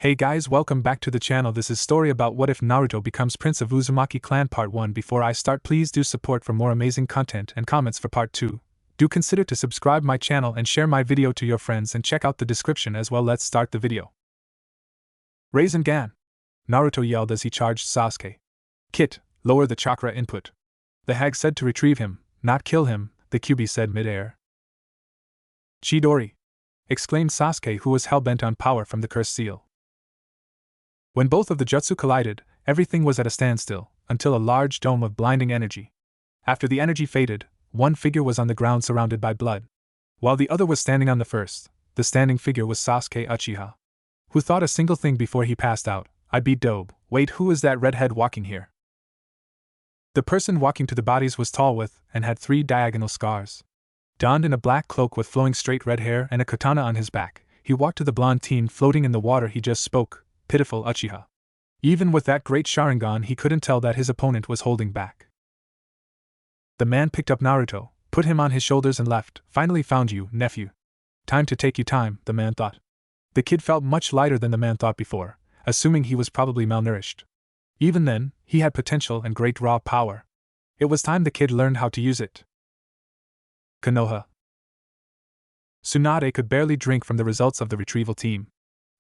Hey guys, welcome back to the channel. This is story about what if Naruto becomes Prince of Uzumaki Clan Part 1. Before I start, please do support for more amazing content and comments for Part 2. Do consider to subscribe my channel and share my video to your friends and check out the description as well. Let's start the video. Rasengan! Naruto yelled as he charged Sasuke. Kit, lower the chakra input. The hag said to retrieve him, not kill him, the Kyuubi said mid-air. Chidori! Exclaimed Sasuke, who was hell-bent on power from the cursed seal. When both of the jutsu collided, everything was at a standstill, until a large dome of blinding energy. After the energy faded, one figure was on the ground surrounded by blood. While the other was standing on the first, the standing figure was Sasuke Uchiha, who thought a single thing before he passed out: I beat Dobe. Wait, who is that redhead walking here? The person walking to the bodies was tall with, and had 3 diagonal scars. Donned in a black cloak with flowing straight red hair and a katana on his back, he walked to the blonde teen floating in the water. He just spoke. Pitiful Uchiha. Even with that great Sharingan, he couldn't tell that his opponent was holding back. The man picked up Naruto, put him on his shoulders and left. Finally found you, nephew. Time to take you time, the man thought. The kid felt much lighter than the man thought before, assuming he was probably malnourished. Even then, he had potential and great raw power. It was time the kid learned how to use it. Konoha. Tsunade could barely drink from the results of the retrieval team.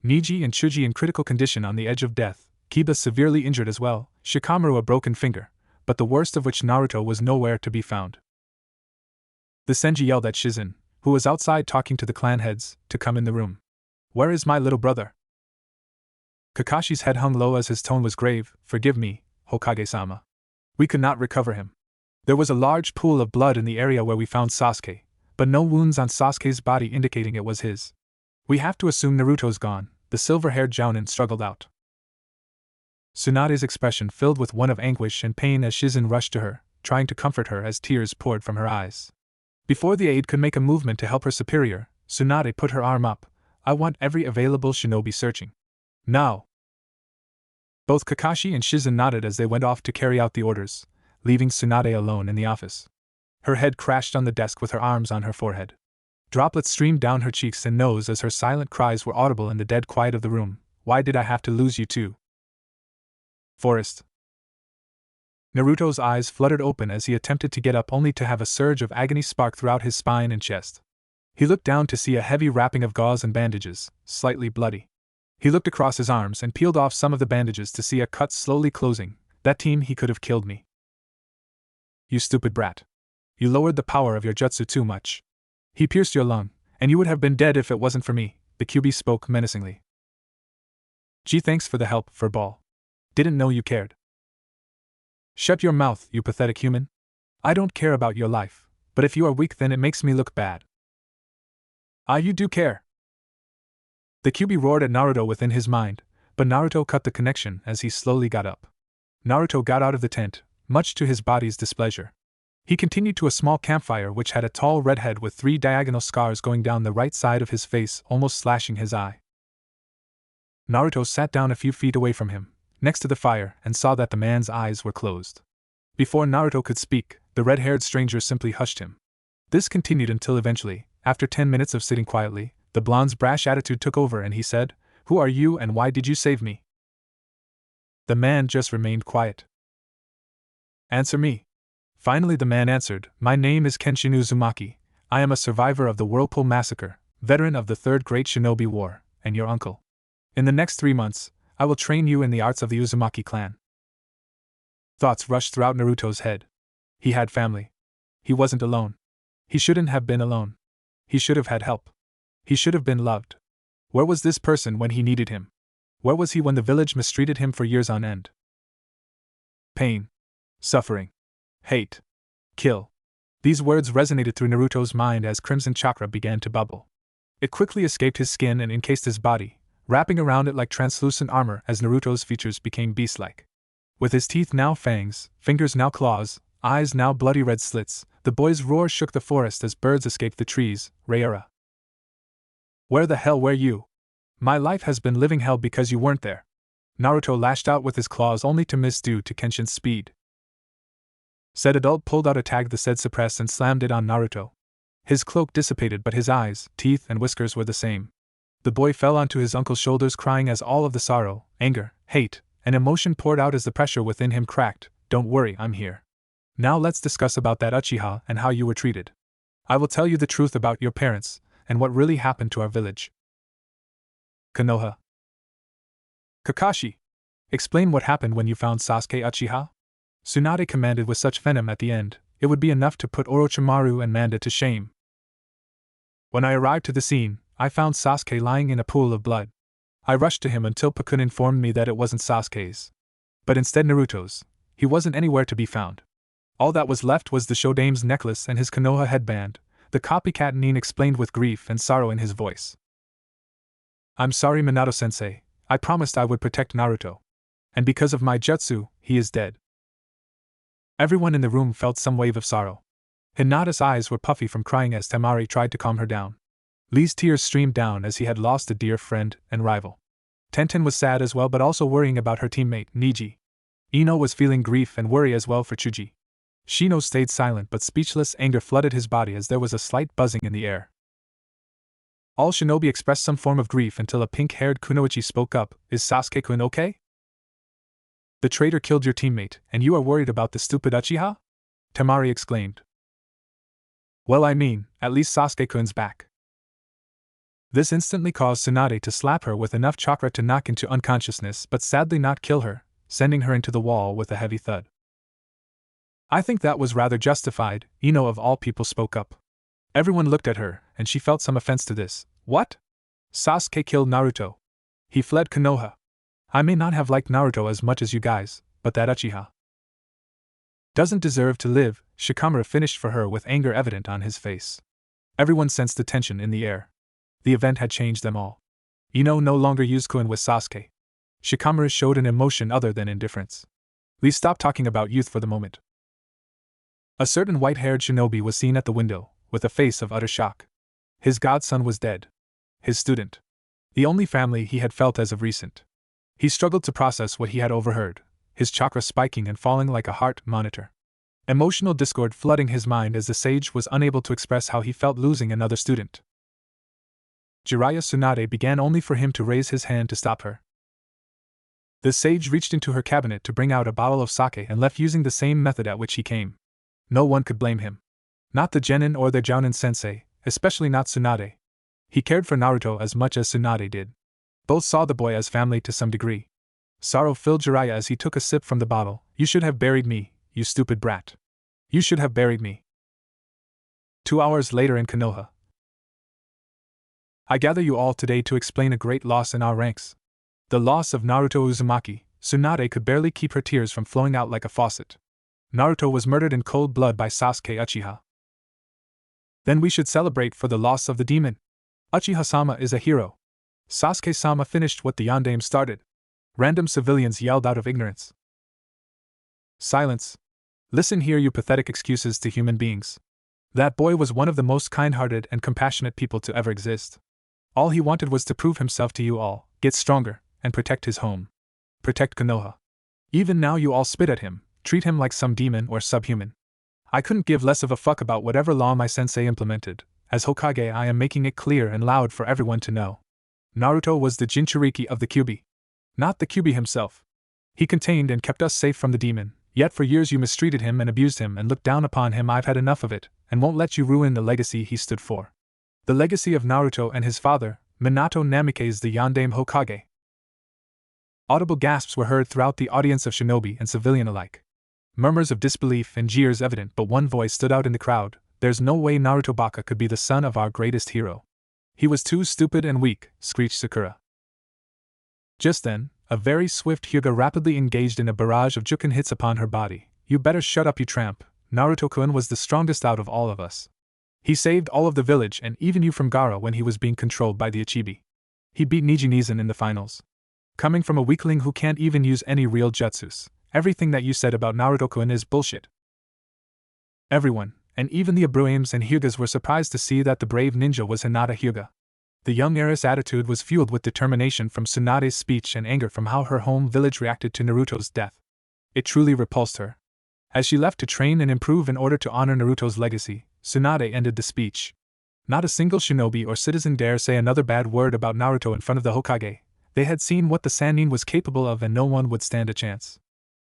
Niji and Chuji in critical condition on the edge of death, Kiba severely injured as well, Shikamaru a broken finger, but the worst of which, Naruto, was nowhere to be found. The Senji yelled at Shizen, who was outside talking to the clan heads, to come in the room. Where is my little brother? Kakashi's head hung low as his tone was grave. Forgive me, Hokage-sama. We could not recover him. There was a large pool of blood in the area where we found Sasuke, but no wounds on Sasuke's body indicating it was his. We have to assume Naruto's gone, the silver-haired Jounin struggled out. Tsunade's expression filled with one of anguish and pain as Shizen rushed to her, trying to comfort her as tears poured from her eyes. Before the aide could make a movement to help her superior, Tsunade put her arm up. I want every available shinobi searching. Now! Both Kakashi and Shizen nodded as they went off to carry out the orders, leaving Tsunade alone in the office. Her head crashed on the desk with her arms on her forehead. Droplets streamed down her cheeks and nose as her silent cries were audible in the dead quiet of the room. Why did I have to lose you too? Forest. Naruto's eyes fluttered open as he attempted to get up, only to have a surge of agony spark throughout his spine and chest. He looked down to see a heavy wrapping of gauze and bandages, slightly bloody. He looked across his arms and peeled off some of the bandages to see a cut slowly closing. That team, he could have killed me. You stupid brat. You lowered the power of your jutsu too much. He pierced your lung, and you would have been dead if it wasn't for me, the Kyuubi spoke menacingly. Gee, thanks for the help, Furball. Didn't know you cared. Shut your mouth, you pathetic human. I don't care about your life, but if you are weak then it makes me look bad. Ah, you do care. The Kyuubi roared at Naruto within his mind, but Naruto cut the connection as he slowly got up. Naruto got out of the tent, much to his body's displeasure. He continued to a small campfire which had a tall redhead with 3 diagonal scars going down the right side of his face, almost slashing his eye. Naruto sat down a few feet away from him, next to the fire, and saw that the man's eyes were closed. Before Naruto could speak, the red-haired stranger simply hushed him. This continued until eventually, after 10 minutes of sitting quietly, the blonde's brash attitude took over and he said, Who are you and why did you save me? The man just remained quiet. Answer me. Finally the man answered, My name is Kenshin Uzumaki. I am a survivor of the Whirlpool Massacre, veteran of the Third Great Shinobi War, and your uncle. In the next 3 months, I will train you in the arts of the Uzumaki clan. Thoughts rushed throughout Naruto's head. He had family. He wasn't alone. He shouldn't have been alone. He should have had help. He should have been loved. Where was this person when he needed him? Where was he when the village mistreated him for years on end? Pain. Suffering. Hate. Kill. These words resonated through Naruto's mind as crimson chakra began to bubble. It quickly escaped his skin and encased his body, wrapping around it like translucent armor as Naruto's features became beast-like. With his teeth now fangs, fingers now claws, eyes now bloody red slits, the boy's roar shook the forest as birds escaped the trees. Rayura. Where the hell were you? My life has been living hell because you weren't there. Naruto lashed out with his claws only to miss due to Kenshin's speed. Said adult pulled out a tag that said suppress and slammed it on Naruto. His cloak dissipated but his eyes, teeth, and whiskers were the same. The boy fell onto his uncle's shoulders crying as all of the sorrow, anger, hate, and emotion poured out as the pressure within him cracked. Don't worry, I'm here. Now let's discuss about that Uchiha and how you were treated. I will tell you the truth about your parents, and what really happened to our village. Konoha. Kakashi. Explain what happened when you found Sasuke Uchiha? Tsunade commanded with such venom at the end, it would be enough to put Orochimaru and Manda to shame. When I arrived to the scene, I found Sasuke lying in a pool of blood. I rushed to him until Pakun informed me that it wasn't Sasuke's, but instead Naruto's. He wasn't anywhere to be found. All that was left was the Shodame's necklace and his Konoha headband, the copycat Nin explained with grief and sorrow in his voice. I'm sorry, Minato-sensei, I promised I would protect Naruto. And because of my jutsu, he is dead. Everyone in the room felt some wave of sorrow. Hinata's eyes were puffy from crying as Temari tried to calm her down. Lee's tears streamed down as he had lost a dear friend and rival. Tenten was sad as well but also worrying about her teammate, Niji. Ino was feeling grief and worry as well for Chuji. Shino stayed silent but speechless anger flooded his body as there was a slight buzzing in the air. All shinobi expressed some form of grief until a pink-haired Kunoichi spoke up, Is Sasuke-kun okay? The traitor killed your teammate, and you are worried about the stupid Uchiha? Temari exclaimed. Well, I mean, at least Sasuke-kun's back. This instantly caused Tsunade to slap her with enough chakra to knock into unconsciousness but sadly not kill her, sending her into the wall with a heavy thud. I think that was rather justified, Ino of all people spoke up. Everyone looked at her, and she felt some offense to this. What? Sasuke killed Naruto. He fled Konoha. I may not have liked Naruto as much as you guys, but that Uchiha doesn't deserve to live, Shikamaru finished for her with anger evident on his face. Everyone sensed the tension in the air. The event had changed them all. Ino no longer used Kuin with Sasuke. Shikamaru showed an emotion other than indifference. Lee stopped talking about youth for the moment. A certain white-haired shinobi was seen at the window, with a face of utter shock. His godson was dead. His student. The only family he had felt as of recent. He struggled to process what he had overheard, his chakra spiking and falling like a heart monitor. Emotional discord flooding his mind as the sage was unable to express how he felt losing another student. Jiraiya Tsunade began only for him to raise his hand to stop her. The sage reached into her cabinet to bring out a bottle of sake and left using the same method at which he came. No one could blame him. Not the Genin or the Jounin sensei, especially not Tsunade. He cared for Naruto as much as Tsunade did. Both saw the boy as family to some degree. Sorrow filled Jiraiya as he took a sip from the bottle. You should have buried me, you stupid brat. You should have buried me. 2 hours later in Konoha. I gather you all today to explain a great loss in our ranks. The loss of Naruto Uzumaki. Tsunade could barely keep her tears from flowing out like a faucet. Naruto was murdered in cold blood by Sasuke Uchiha. Then we should celebrate for the loss of the demon. Uchiha-sama is a hero. Sasuke-sama finished what the Yondaime started. Random civilians yelled out of ignorance. Silence. Listen here, you pathetic excuses to human beings. That boy was one of the most kind-hearted and compassionate people to ever exist. All he wanted was to prove himself to you all, get stronger, and protect his home. Protect Konoha. Even now you all spit at him, treat him like some demon or subhuman. I couldn't give less of a fuck about whatever law my sensei implemented. As Hokage I am making it clear and loud for everyone to know. Naruto was the Jinchuriki of the Kyuubi. Not the Kyuubi himself. He contained and kept us safe from the demon, yet for years you mistreated him and abused him and looked down upon him. I've had enough of it, and won't let you ruin the legacy he stood for. The legacy of Naruto and his father, Minato Namikaze the Yondaime Hokage. Audible gasps were heard throughout the audience of shinobi and civilian alike. Murmurs of disbelief and jeers evident, but one voice stood out in the crowd. There's no way Naruto Baka could be the son of our greatest hero. He was too stupid and weak, screeched Sakura. Just then, a very swift Hyuga rapidly engaged in a barrage of juken hits upon her body. You better shut up, you tramp. Naruto-kun was the strongest out of all of us. He saved all of the village and even you from Gaara when he was being controlled by the Ichibi. He beat Niji Nizan in the finals. Coming from a weakling who can't even use any real jutsus, everything that you said about Naruto-kun is bullshit. Everyone, and even the Abruaims and Hyugas, were surprised to see that the brave ninja was Hinata Hyuga. The young heiress' attitude was fueled with determination from Tsunade's speech and anger from how her home village reacted to Naruto's death. It truly repulsed her. As she left to train and improve in order to honor Naruto's legacy, Tsunade ended the speech. Not a single shinobi or citizen dare say another bad word about Naruto in front of the Hokage. They had seen what the Sannin was capable of and no one would stand a chance.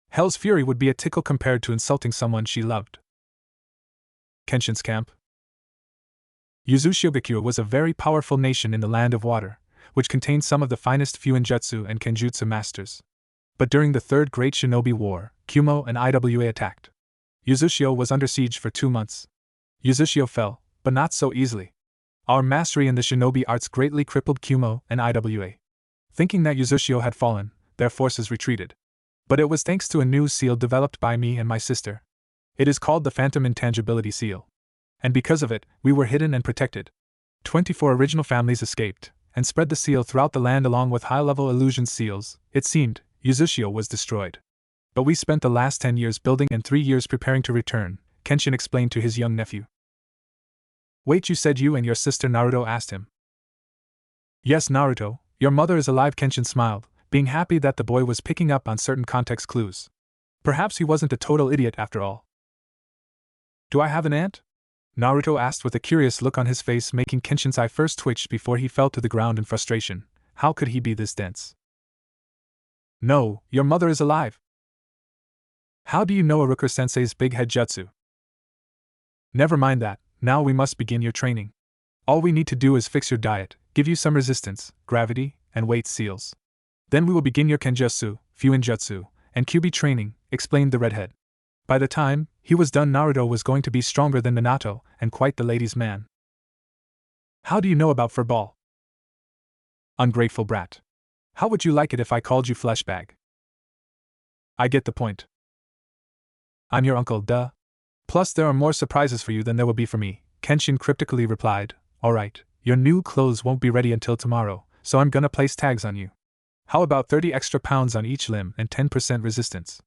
Hell's fury would be a tickle compared to insulting someone she loved. Kenshin's camp. Uzumaki was a very powerful nation in the Land of Water, which contained some of the finest Fuinjutsu and Kenjutsu masters. But during the Third Great Shinobi War, Kumo and Iwa attacked. Uzumaki was under siege for 2 months. Uzumaki fell, but not so easily. Our mastery in the shinobi arts greatly crippled Kumo and Iwa. Thinking that Uzumaki had fallen, their forces retreated. But it was thanks to a new seal developed by me and my sister. It is called the Phantom Intangibility Seal. And because of it, we were hidden and protected. 24 original families escaped, and spread the seal throughout the land along with high-level illusion seals. It seemed, Uzumaki was destroyed. But we spent the last 10 years building and 3 years preparing to return, Kenshin explained to his young nephew. Wait, you said you and your sister? Naruto asked him. Yes, Naruto, your mother is alive, Kenshin smiled, being happy that the boy was picking up on certain context clues. Perhaps he wasn't a total idiot after all. Do I have an aunt? Naruto asked with a curious look on his face, making Kenshin's eye first twitch before he fell to the ground in frustration. How could he be this dense? No, your mother is alive. How do you know Iruka-sensei's big head jutsu? Never mind that, now we must begin your training. All we need to do is fix your diet, give you some resistance, gravity, and weight seals. Then we will begin your Kenjutsu, Fuinjutsu, and Kyubi training, explained the redhead. By the time he was done, Naruto was going to be stronger than Minato, and quite the ladies' man. How do you know about furball? Ungrateful brat. How would you like it if I called you fleshbag? I get the point. I'm your uncle, duh. Plus there are more surprises for you than there will be for me, Kenshin cryptically replied. Alright, your new clothes won't be ready until tomorrow, so I'm gonna place tags on you. How about 30 extra pounds on each limb and 10% resistance?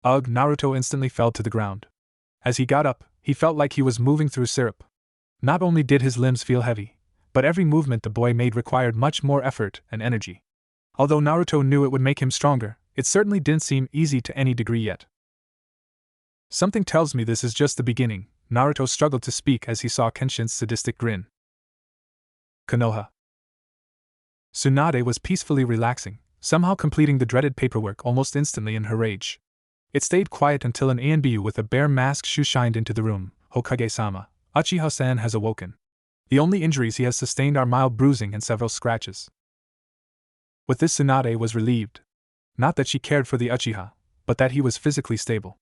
Ugh, Naruto instantly fell to the ground. As he got up, he felt like he was moving through syrup. Not only did his limbs feel heavy, but every movement the boy made required much more effort and energy. Although Naruto knew it would make him stronger, it certainly didn't seem easy to any degree yet. Something tells me this is just the beginning, Naruto struggled to speak as he saw Kenshin's sadistic grin. Konoha. Tsunade was peacefully relaxing, somehow completing the dreaded paperwork almost instantly in her rage. It stayed quiet until an ANBU with a bear mask shined into the room. Hokage-sama, Uchiha-san has awoken. The only injuries he has sustained are mild bruising and several scratches. With this, Tsunade was relieved. Not that she cared for the Uchiha, but that he was physically stable.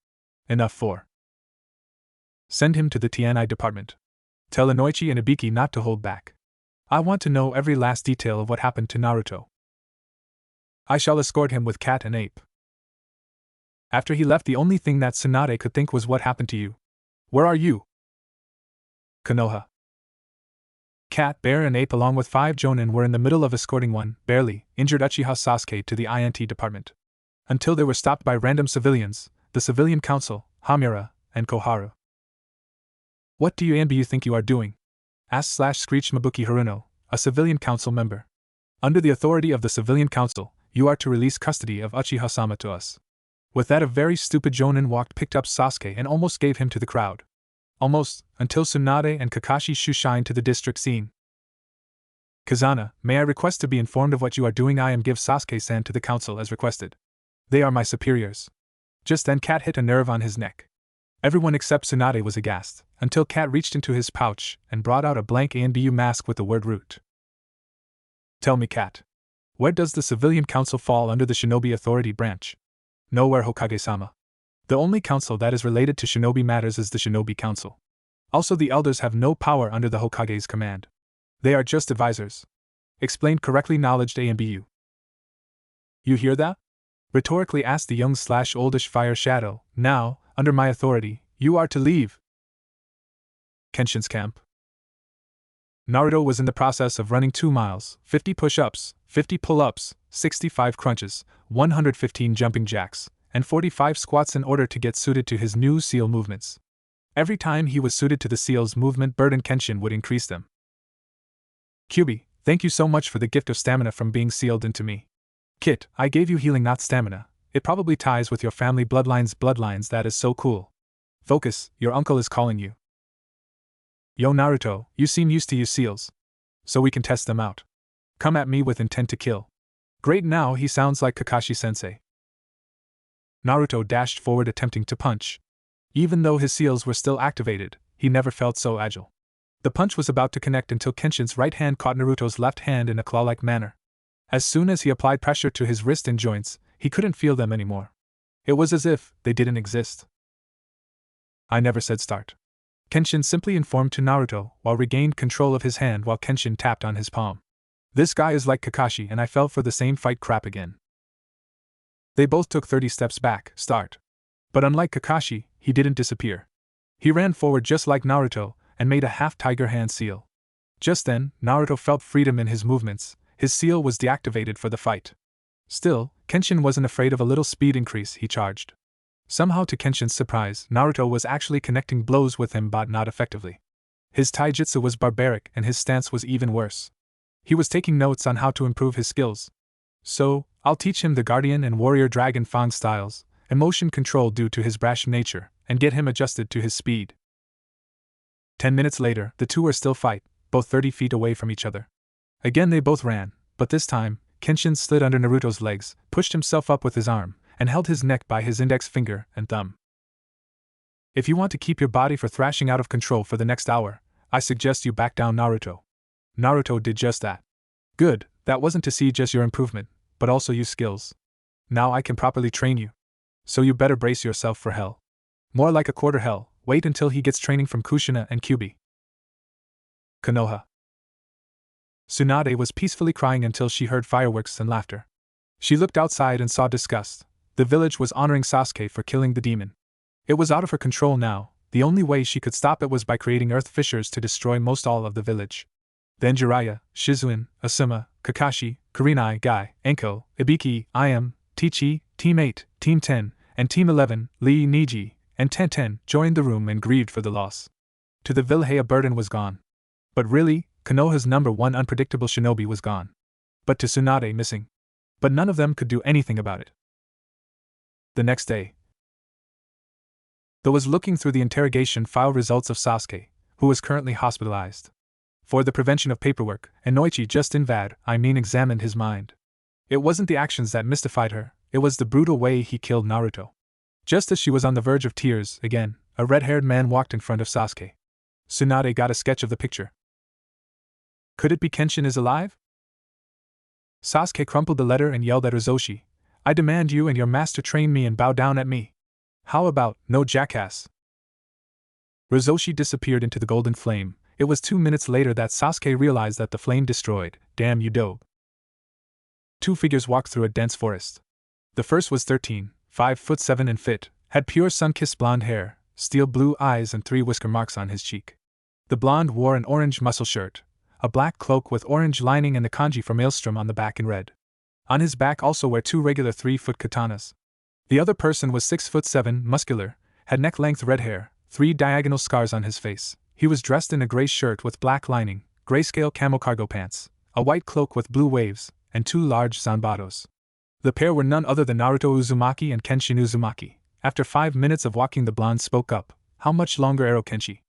Enough for. Send him to the TNI department. Tell Inoichi and Ibiki not to hold back. I want to know every last detail of what happened to Naruto. I shall escort him with Cat and Ape. After he left, the only thing that Tsunade could think was what happened to you. Where are you? Konoha. Cat, Bear, and Ape along with 5 jonin were in the middle of escorting one, barely, injured Uchiha Sasuke to the INT department. Until they were stopped by random civilians, the Civilian Council, Hamura, and Koharu. What do you think you are doing? Screeched Mabuki Haruno, a Civilian Council member. Under the authority of the Civilian Council, you are to release custody of Uchiha-sama to us. With that, a very stupid jonin picked up Sasuke and almost gave him to the crowd. Almost, until Tsunade and Kakashi shined to the district scene. Kazana, may I request to be informed of what you are doing? I am give Sasuke-san to the council as requested. They are my superiors. Just then Cat hit a nerve on his neck. Everyone except Tsunade was aghast, until Cat reached into his pouch and brought out a blank ANBU mask with the word root. Tell me, Cat. Where does the Civilian Council fall under the Shinobi Authority branch? Nowhere, Hokage-sama. The only council that is related to shinobi matters is the Shinobi Council. Also, the elders have no power under the Hokage's command. They are just advisors. Explained correctly, knowledged ANBU. You hear that? Rhetorically asked the young/oldish fire shadow. Now, under my authority, you are to leave. Kenshin's camp. Naruto was in the process of running 2 miles, 50 push-ups, 50 pull-ups, 65 crunches, 115 jumping jacks, and 45 squats in order to get suited to his new seal movements. Every time he was suited to the seal's movement burden, Kenshin would increase them. Kyubi, thank you so much for the gift of stamina from being sealed into me. Kit, I gave you healing, not stamina. It probably ties with your family bloodlines, that is so cool. Focus, your uncle is calling you. Yo Naruto, you seem used to use seals. So we can test them out. Come at me with intent to kill. Great, now he sounds like Kakashi-sensei. Naruto dashed forward attempting to punch. Even though his seals were still activated, he never felt so agile. The punch was about to connect until Kenshin's right hand caught Naruto's left hand in a claw-like manner. As soon as he applied pressure to his wrist and joints, he couldn't feel them anymore. It was as if they didn't exist. I never said start. Kenshin simply informed to Naruto while regained control of his hand while Kenshin tapped on his palm. This guy is like Kakashi and I fell for the same fight crap again. They both took 30 steps back, start. But unlike Kakashi, he didn't disappear. He ran forward just like Naruto and made a half-tiger hand seal. Just then, Naruto felt freedom in his movements. His seal was deactivated for the fight. Still, Kenshin wasn't afraid of a little speed increase. He charged. Somehow to Kenshin's surprise, Naruto was actually connecting blows with him but not effectively. His taijutsu was barbaric and his stance was even worse. He was taking notes on how to improve his skills. So, I'll teach him the Guardian and Warrior Dragon Fang styles, emotion control due to his brash nature, and get him adjusted to his speed. 10 minutes later, the two were still fight, both 30 feet away from each other. Again they both ran, but this time, Kenshin slid under Naruto's legs, pushed himself up with his arm, and held his neck by his index finger and thumb. If you want to keep your body for thrashing out of control for the next hour, I suggest you back down Naruto. Naruto did just that. Good, that wasn't to see just your improvement, but also your skills. Now I can properly train you. So you better brace yourself for hell. More like a quarter hell, wait until he gets training from Kushina and Kyubi. Konoha. Tsunade was peacefully crying until she heard fireworks and laughter. She looked outside and saw disgust. The village was honoring Sasuke for killing the demon. It was out of her control now. The only way she could stop it was by creating earth fissures to destroy most all of the village. Then Jiraiya, Shizuin, Asuma, Kakashi, Kurenai, Guy, Enko, Ibiki, Iam, Tichi, Team 8, Team 10, and Team 11, Lee, Niji, and Tenten joined the room and grieved for the loss. To the village a burden was gone. But really, Konoha's number one unpredictable shinobi was gone. But to Tsunade missing. But none of them could do anything about it. The next day, Tho was looking through the interrogation file results of Sasuke, who was currently hospitalized. For the prevention of paperwork, and Noichi just examined his mind. It wasn't the actions that mystified her, it was the brutal way he killed Naruto. Just as she was on the verge of tears, again, a red-haired man walked in front of Sasuke. Tsunade got a sketch of the picture. Could it be Kenshin is alive? Sasuke crumpled the letter and yelled at Uzoshi, I demand you and your master train me and bow down at me. How about, no jackass? Rozoshi disappeared into the golden flame. It was 2 minutes later that Sasuke realized that the flame destroyed. Damn you dope. Two figures walked through a dense forest. The first was 13, 5'7" and fit, had pure sun-kissed blonde hair, steel blue eyes and 3 whisker marks on his cheek. The blonde wore an orange muscle shirt, a black cloak with orange lining and the kanji for Maelstrom on the back in red. On his back also were 2 regular 3-foot katanas. The other person was 6'7", muscular, had neck-length red hair, 3 diagonal scars on his face. He was dressed in a gray shirt with black lining, grayscale camo cargo pants, a white cloak with blue waves, and 2 large zanbados. The pair were none other than Naruto Uzumaki and Kenshin Uzumaki. After 5 minutes of walking, the blonde spoke up, How much longer, Ero Kenshi?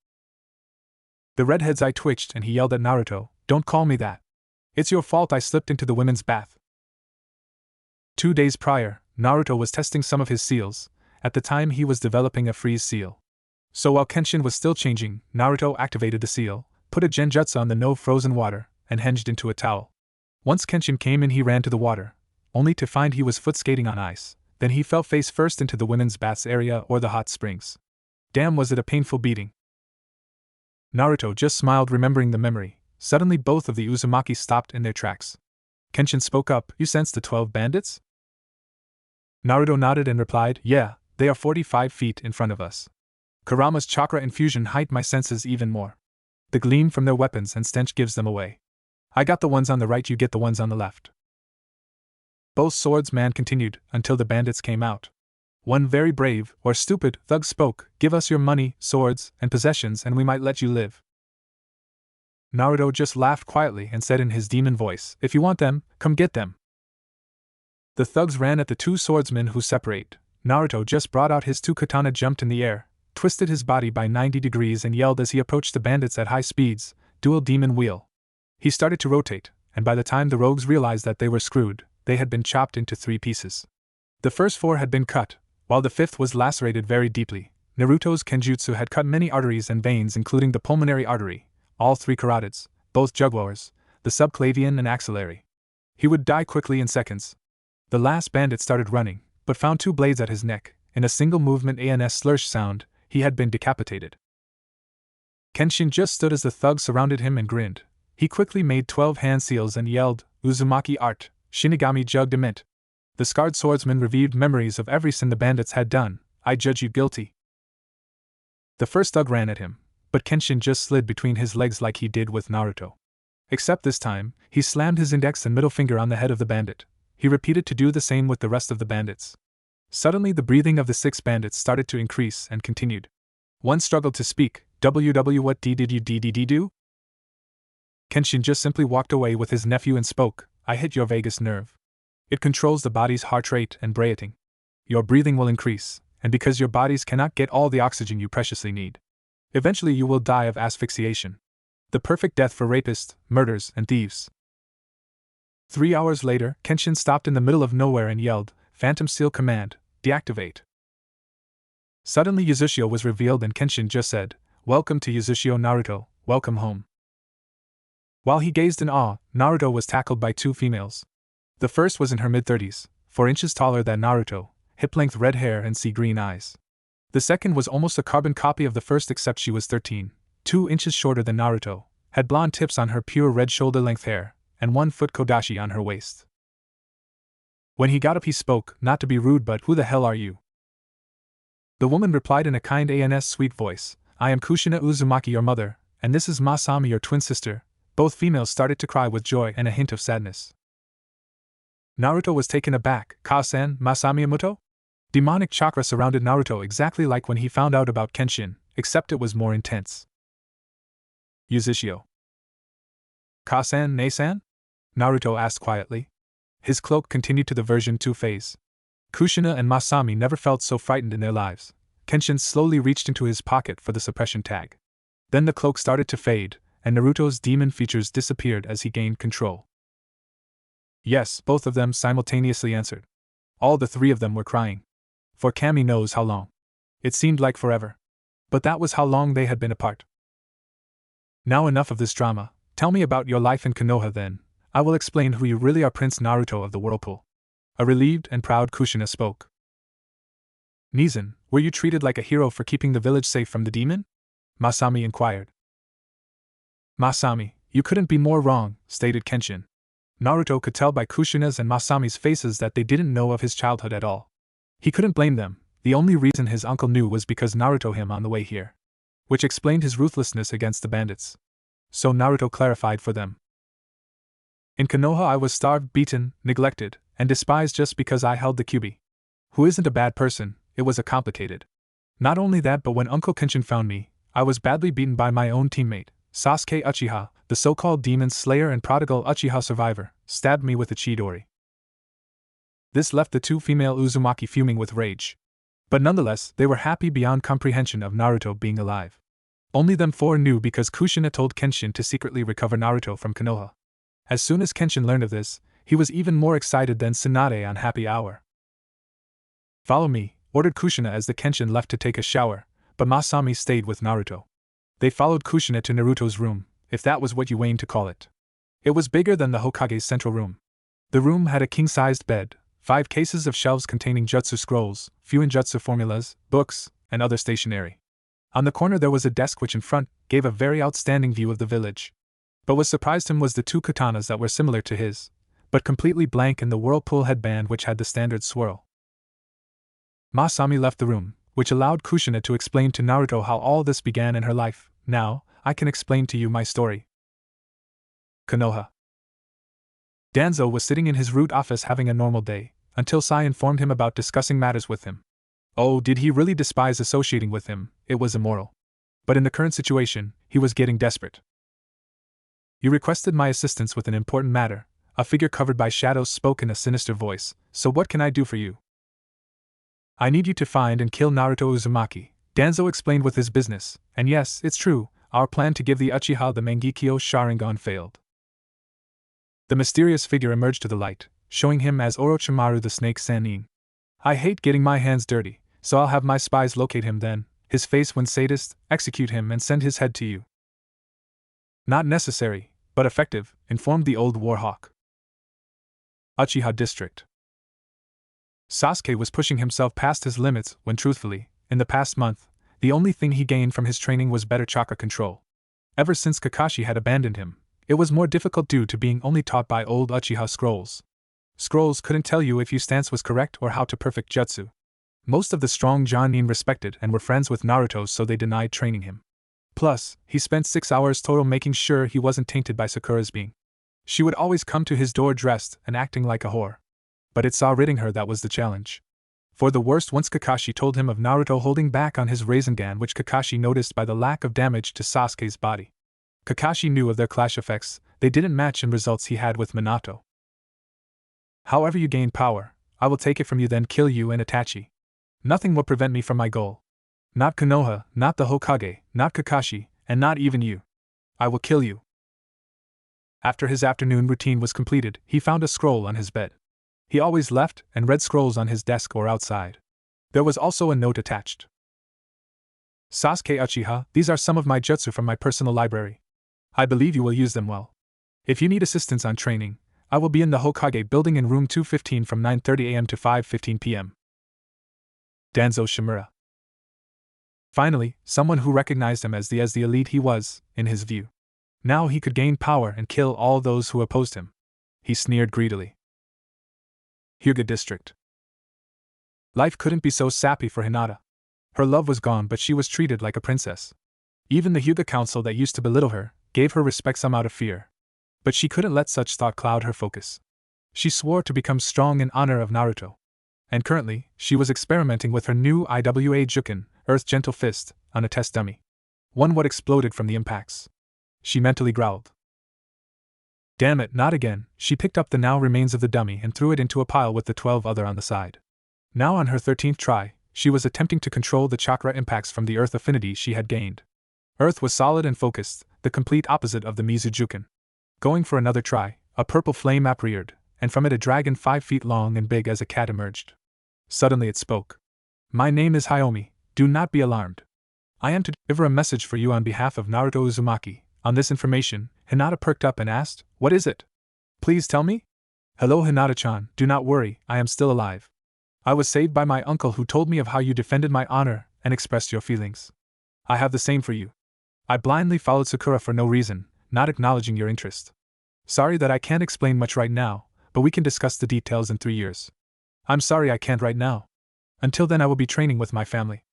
The redhead's eye twitched and he yelled at Naruto, Don't call me that. It's your fault I slipped into the women's bath. 2 days prior, Naruto was testing some of his seals. At the time he was developing a freeze seal. So while Kenshin was still changing, Naruto activated the seal, put a genjutsu on the no frozen water, and hinged into a towel. Once Kenshin came in, he ran to the water, only to find he was foot skating on ice. Then he fell face first into the women's baths area or the hot springs. Damn, was it a painful beating. Naruto just smiled, remembering the memory. Suddenly both of the Uzumaki stopped in their tracks. Kenshin spoke up, You sense the 12 bandits? Naruto nodded and replied, Yeah, they are 45 feet in front of us. Kurama's chakra infusion heightened my senses even more. The gleam from their weapons and stench gives them away. I got the ones on the right, you get the ones on the left. Both swordsman continued, until the bandits came out. One very brave, or stupid, thug spoke, Give us your money, swords, and possessions and we might let you live. Naruto just laughed quietly and said in his demon voice, If you want them, come get them. The thugs ran at the 2 swordsmen who separate. Naruto just brought out his 2 katana, jumped in the air, twisted his body by 90 degrees and yelled as he approached the bandits at high speeds, "Dual demon wheel." He started to rotate, and by the time the rogues realized that they were screwed, they had been chopped into 3 pieces. The first 4 had been cut, while the 5th was lacerated very deeply. Naruto's kenjutsu had cut many arteries and veins, including the pulmonary artery, all 3 carotids, both jugulars, the subclavian and axillary. He would die quickly in seconds. The last bandit started running, but found 2 blades at his neck. In a single movement slursh sound, he had been decapitated. Kenshin just stood as the thugs surrounded him and grinned. He quickly made 12 hand seals and yelled, "Uzumaki art, Shinigami jug dement." The scarred swordsman revived memories of every sin the bandits had done. "I judge you guilty." The first thug ran at him, but Kenshin just slid between his legs like he did with Naruto. Except this time, he slammed his index and middle finger on the head of the bandit. He repeated to do the same with the rest of the bandits. Suddenly the breathing of the 6 bandits started to increase and continued. One struggled to speak. "WW, what did you do?" Kenshin just simply walked away with his nephew and spoke, "I hit your vagus nerve. It controls the body's heart rate and breathing. Your breathing will increase, and because your bodies cannot get all the oxygen you preciously need, eventually you will die of asphyxiation. The perfect death for rapists, murderers, and thieves." 3 hours later, Kenshin stopped in the middle of nowhere and yelled, "Phantom Seal command, deactivate." Suddenly Uzushio was revealed and Kenshin just said, "Welcome to Uzushio Naruto, welcome home." While he gazed in awe, Naruto was tackled by 2 females. The first was in her mid-30s, 4 inches taller than Naruto, hip-length red hair and sea-green eyes. The second was almost a carbon copy of the first except she was 13, 2 inches shorter than Naruto, had blonde tips on her pure red shoulder-length hair, and 1 foot kodashi on her waist. When he got up he spoke, "Not to be rude but who the hell are you?" The woman replied in a kind and sweet voice, "I am Kushina Uzumaki, your mother, and this is Masami, your twin sister." Both females started to cry with joy and a hint of sadness. Naruto was taken aback. "Ka-san, Masami Amuto?" Demonic chakra surrounded Naruto exactly like when he found out about Kenshin, except it was more intense. "Uzushio." "Ka-san, ne-san?" Naruto asked quietly. His cloak continued to the version 2 phase. Kushina and Masami never felt so frightened in their lives. Kenshin slowly reached into his pocket for the suppression tag. Then the cloak started to fade, and Naruto's demon features disappeared as he gained control. "Yes," both of them simultaneously answered. All the 3 of them were crying. For Kami knows how long. It seemed like forever. But that was how long they had been apart. "Now enough of this drama, tell me about your life in Konoha then. I will explain who you really are." Prince Naruto of the Whirlpool. A relieved and proud Kushina spoke. "Nizan, were you treated like a hero for keeping the village safe from the demon?" Masami inquired. "Masami, you couldn't be more wrong," stated Kenshin. Naruto could tell by Kushina's and Masami's faces that they didn't know of his childhood at all. He couldn't blame them, the only reason his uncle knew was because Naruto him on the way here. Which explained his ruthlessness against the bandits. So Naruto clarified for them. "In Konoha I was starved, beaten, neglected, and despised just because I held the kyubi. Who isn't a bad person, it was a complicated. Not only that but when Uncle Kenshin found me, I was badly beaten by my own teammate. Sasuke Uchiha, the so-called demon slayer and prodigal Uchiha survivor, stabbed me with a chidori." This left the 2 female Uzumaki fuming with rage. But nonetheless, they were happy beyond comprehension of Naruto being alive. Only them 4 knew because Kushina told Kenshin to secretly recover Naruto from Konoha. As soon as Kenshin learned of this, he was even more excited than Tsunade on Happy Hour. "Follow me," ordered Kushina as the Kenshin left to take a shower, but Masami stayed with Naruto. They followed Kushina to Naruto's room, if that was what you waned to call it. It was bigger than the Hokage's central room. The room had a king-sized bed, 5 cases of shelves containing jutsu scrolls, jutsu formulas, books, and other stationery. On the corner there was a desk which in front gave a very outstanding view of the village. But what surprised him was the 2 katanas that were similar to his, but completely blank, and the whirlpool headband which had the standard swirl. Masami left the room, which allowed Kushina to explain to Naruto how all this began in her life. "Now, I can explain to you my story." Konoha. Danzo was sitting in his root office having a normal day, until Sai informed him about discussing matters with him. Oh, did he really despise associating with him? It was immoral. But in the current situation, he was getting desperate. "You requested my assistance with an important matter," a figure covered by shadows spoke in a sinister voice, "so what can I do for you?" "I need you to find and kill Naruto Uzumaki. Danzo explained with his business, and yes, it's true, our plan to give the Uchiha the Mangekyo Sharingan failed. The mysterious figure emerged to the light, showing him as Orochimaru the Snake Sannin. I hate getting my hands dirty, so I'll have my spies locate him then, his face when sadist, execute him and send his head to you. Not necessary, but effective, informed the old warhawk. Uchiha District. Sasuke was pushing himself past his limits when truthfully, in the past month, the only thing he gained from his training was better chakra control. Ever since Kakashi had abandoned him, it was more difficult due to being only taught by old Uchiha scrolls. Scrolls couldn't tell you if your stance was correct or how to perfect jutsu. Most of the strong Jonin respected and were friends with Naruto, so they denied training him. Plus, he spent 6 hours total making sure he wasn't tainted by Sakura's being. She would always come to his door dressed and acting like a whore. But it saw ridding her that was the challenge. For the worst, once Kakashi told him of Naruto holding back on his Rasengan, which Kakashi noticed by the lack of damage to Sasuke's body. Kakashi knew of their clash effects, they didn't match in results he had with Minato. However you gain power, I will take it from you then kill you and Itachi. Nothing will prevent me from my goal. Not Konoha, not the Hokage, not Kakashi, and not even you. I will kill you. After his afternoon routine was completed, he found a scroll on his bed. He always left and read scrolls on his desk or outside. There was also a note attached. Sasuke Uchiha, these are some of my jutsu from my personal library. I believe you will use them well. If you need assistance on training, I will be in the Hokage building in room 215 from 9:30 a.m. to 5:15 p.m. Danzo Shimura. Finally, someone who recognized him as the elite he was, in his view. Now he could gain power and kill all those who opposed him. He sneered greedily. Hyuga District. Life couldn't be so sappy for Hinata. Her love was gone, but she was treated like a princess. Even the Hyuga Council that used to belittle her gave her respect some out of fear. But she couldn't let such thought cloud her focus. She swore to become strong in honor of Naruto. And currently, she was experimenting with her new IWA Juken, Earth Gentle Fist, on a test dummy. One what exploded from the impacts. She mentally growled. Damn it, not again. She picked up the now remains of the dummy and threw it into a pile with the 12 other on the side. Now on her 13th try, she was attempting to control the chakra impacts from the earth affinity she had gained. Earth was solid and focused, the complete opposite of the Mizujuken. Going for another try, a purple flame appeared, and from it a dragon 5 feet long and big as a cat emerged. Suddenly it spoke. My name is Hayomi, do not be alarmed. I am to deliver a message for you on behalf of Naruto Uzumaki. On this information, Hinata perked up and asked, what is it? Please tell me? Hello Hinata-chan, do not worry, I am still alive. I was saved by my uncle who told me of how you defended my honor and expressed your feelings. I have the same for you. I blindly followed Sakura for no reason, not acknowledging your interest. Sorry that I can't explain much right now, but we can discuss the details in 3 years. I'm sorry I can't right now. Until then I will be training with my family.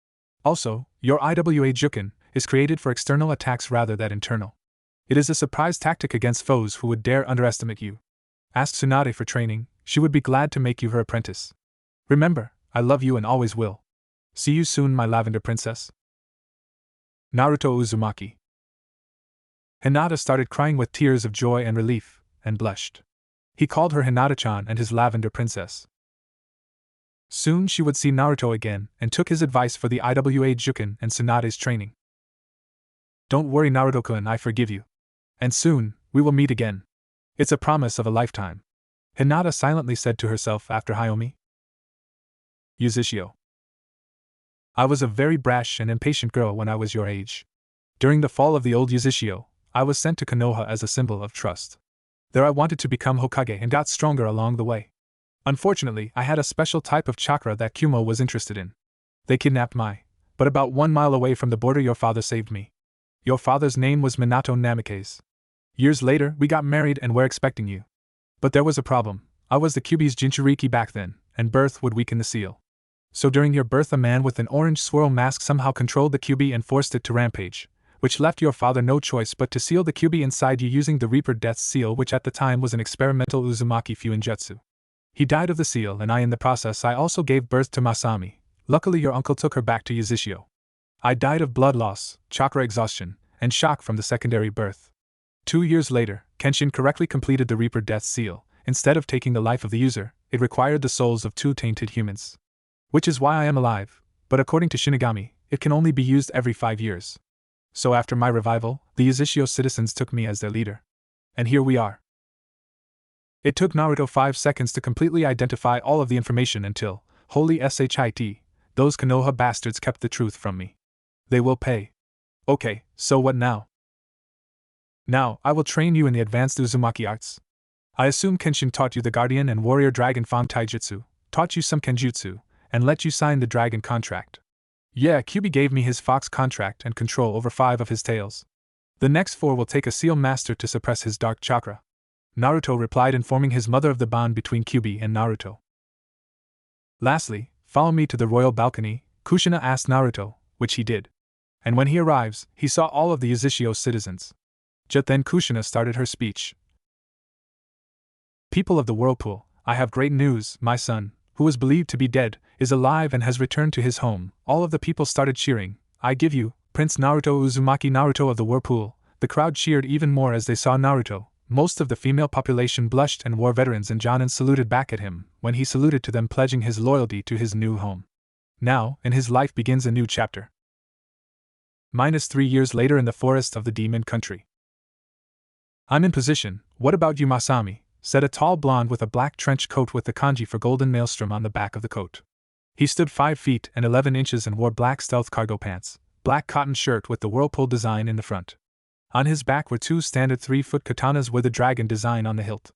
Also, your IWA Juken is created for external attacks rather than internal. It is a surprise tactic against foes who would dare underestimate you. Ask Tsunade for training, she would be glad to make you her apprentice. Remember, I love you and always will. See you soon, my lavender princess. Naruto Uzumaki. Hinata started crying with tears of joy and relief, and blushed. He called her Hinata-chan and his lavender princess. Soon she would see Naruto again and took his advice for the IWA Juken and Tsunade's training. Don't worry Naruto-kun, I forgive you. And soon, we will meet again. It's a promise of a lifetime. Hinata silently said to herself after Hayomi. Yuzishio. I was a very brash and impatient girl when I was your age. During the fall of the old Yuzishio, I was sent to Konoha as a symbol of trust. There I wanted to become Hokage and got stronger along the way. Unfortunately, I had a special type of chakra that Kumo was interested in. They kidnapped but about 1 mile away from the border your father saved me. Your father's name was Minato Namikaze. Years later, we got married and were expecting you. But there was a problem. I was the Kyuubi's Jinchuriki back then, and birth would weaken the seal. So during your birth a man with an orange swirl mask somehow controlled the Kyuubi and forced it to rampage, which left your father no choice but to seal the Kyuubi inside you using the Reaper Death Seal, which at the time was an experimental Uzumaki Fuinjutsu. He died of the seal, and in the process I also gave birth to Masami. Luckily your uncle took her back to Yuzishio. I died of blood loss, chakra exhaustion, and shock from the secondary birth. 2 years later, Kenshin correctly completed the Reaper Death Seal. Instead of taking the life of the user, it required the souls of 2 tainted humans. Which is why I am alive, but according to Shinigami, it can only be used every 5 years. So after my revival, the Uzishio citizens took me as their leader. And here we are. It took Naruto 5 seconds to completely identify all of the information until, holy shit, those Konoha bastards kept the truth from me. They will pay. Okay, so what now? Now, I will train you in the advanced Uzumaki arts. I assume Kenshin taught you the Guardian and Warrior Dragon Fang Taijutsu, taught you some Kenjutsu, and let you sign the Dragon contract. Yeah, Kyuubi gave me his Fox contract and control over 5 of his tails. The next 4 will take a Seal Master to suppress his Dark Chakra. Naruto replied, informing his mother of the bond between Kyuubi and Naruto. Lastly, follow me to the royal balcony, Kushina asked Naruto, which he did. And when he arrives, he saw all of the Uzishio citizens. Just then Kushina started her speech. People of the Whirlpool, I have great news. My son, who was believed to be dead, is alive and has returned to his home. All of the people started cheering. I give you, Prince Naruto Uzumaki, Naruto of the Whirlpool. The crowd cheered even more as they saw Naruto. Most of the female population blushed, and war veterans and Jonin saluted back at him when he saluted to them, pledging his loyalty to his new home. Now, in his life begins a new chapter. -3 years later in the forest of the Demon Country. I'm in position. What about you, Masami? Said a tall blonde with a black trench coat with the kanji for Golden Maelstrom on the back of the coat. He stood 5 feet and 11 inches and wore black stealth cargo pants, black cotton shirt with the whirlpool design in the front. On his back were 2 standard 3-foot katanas with the dragon design on the hilt.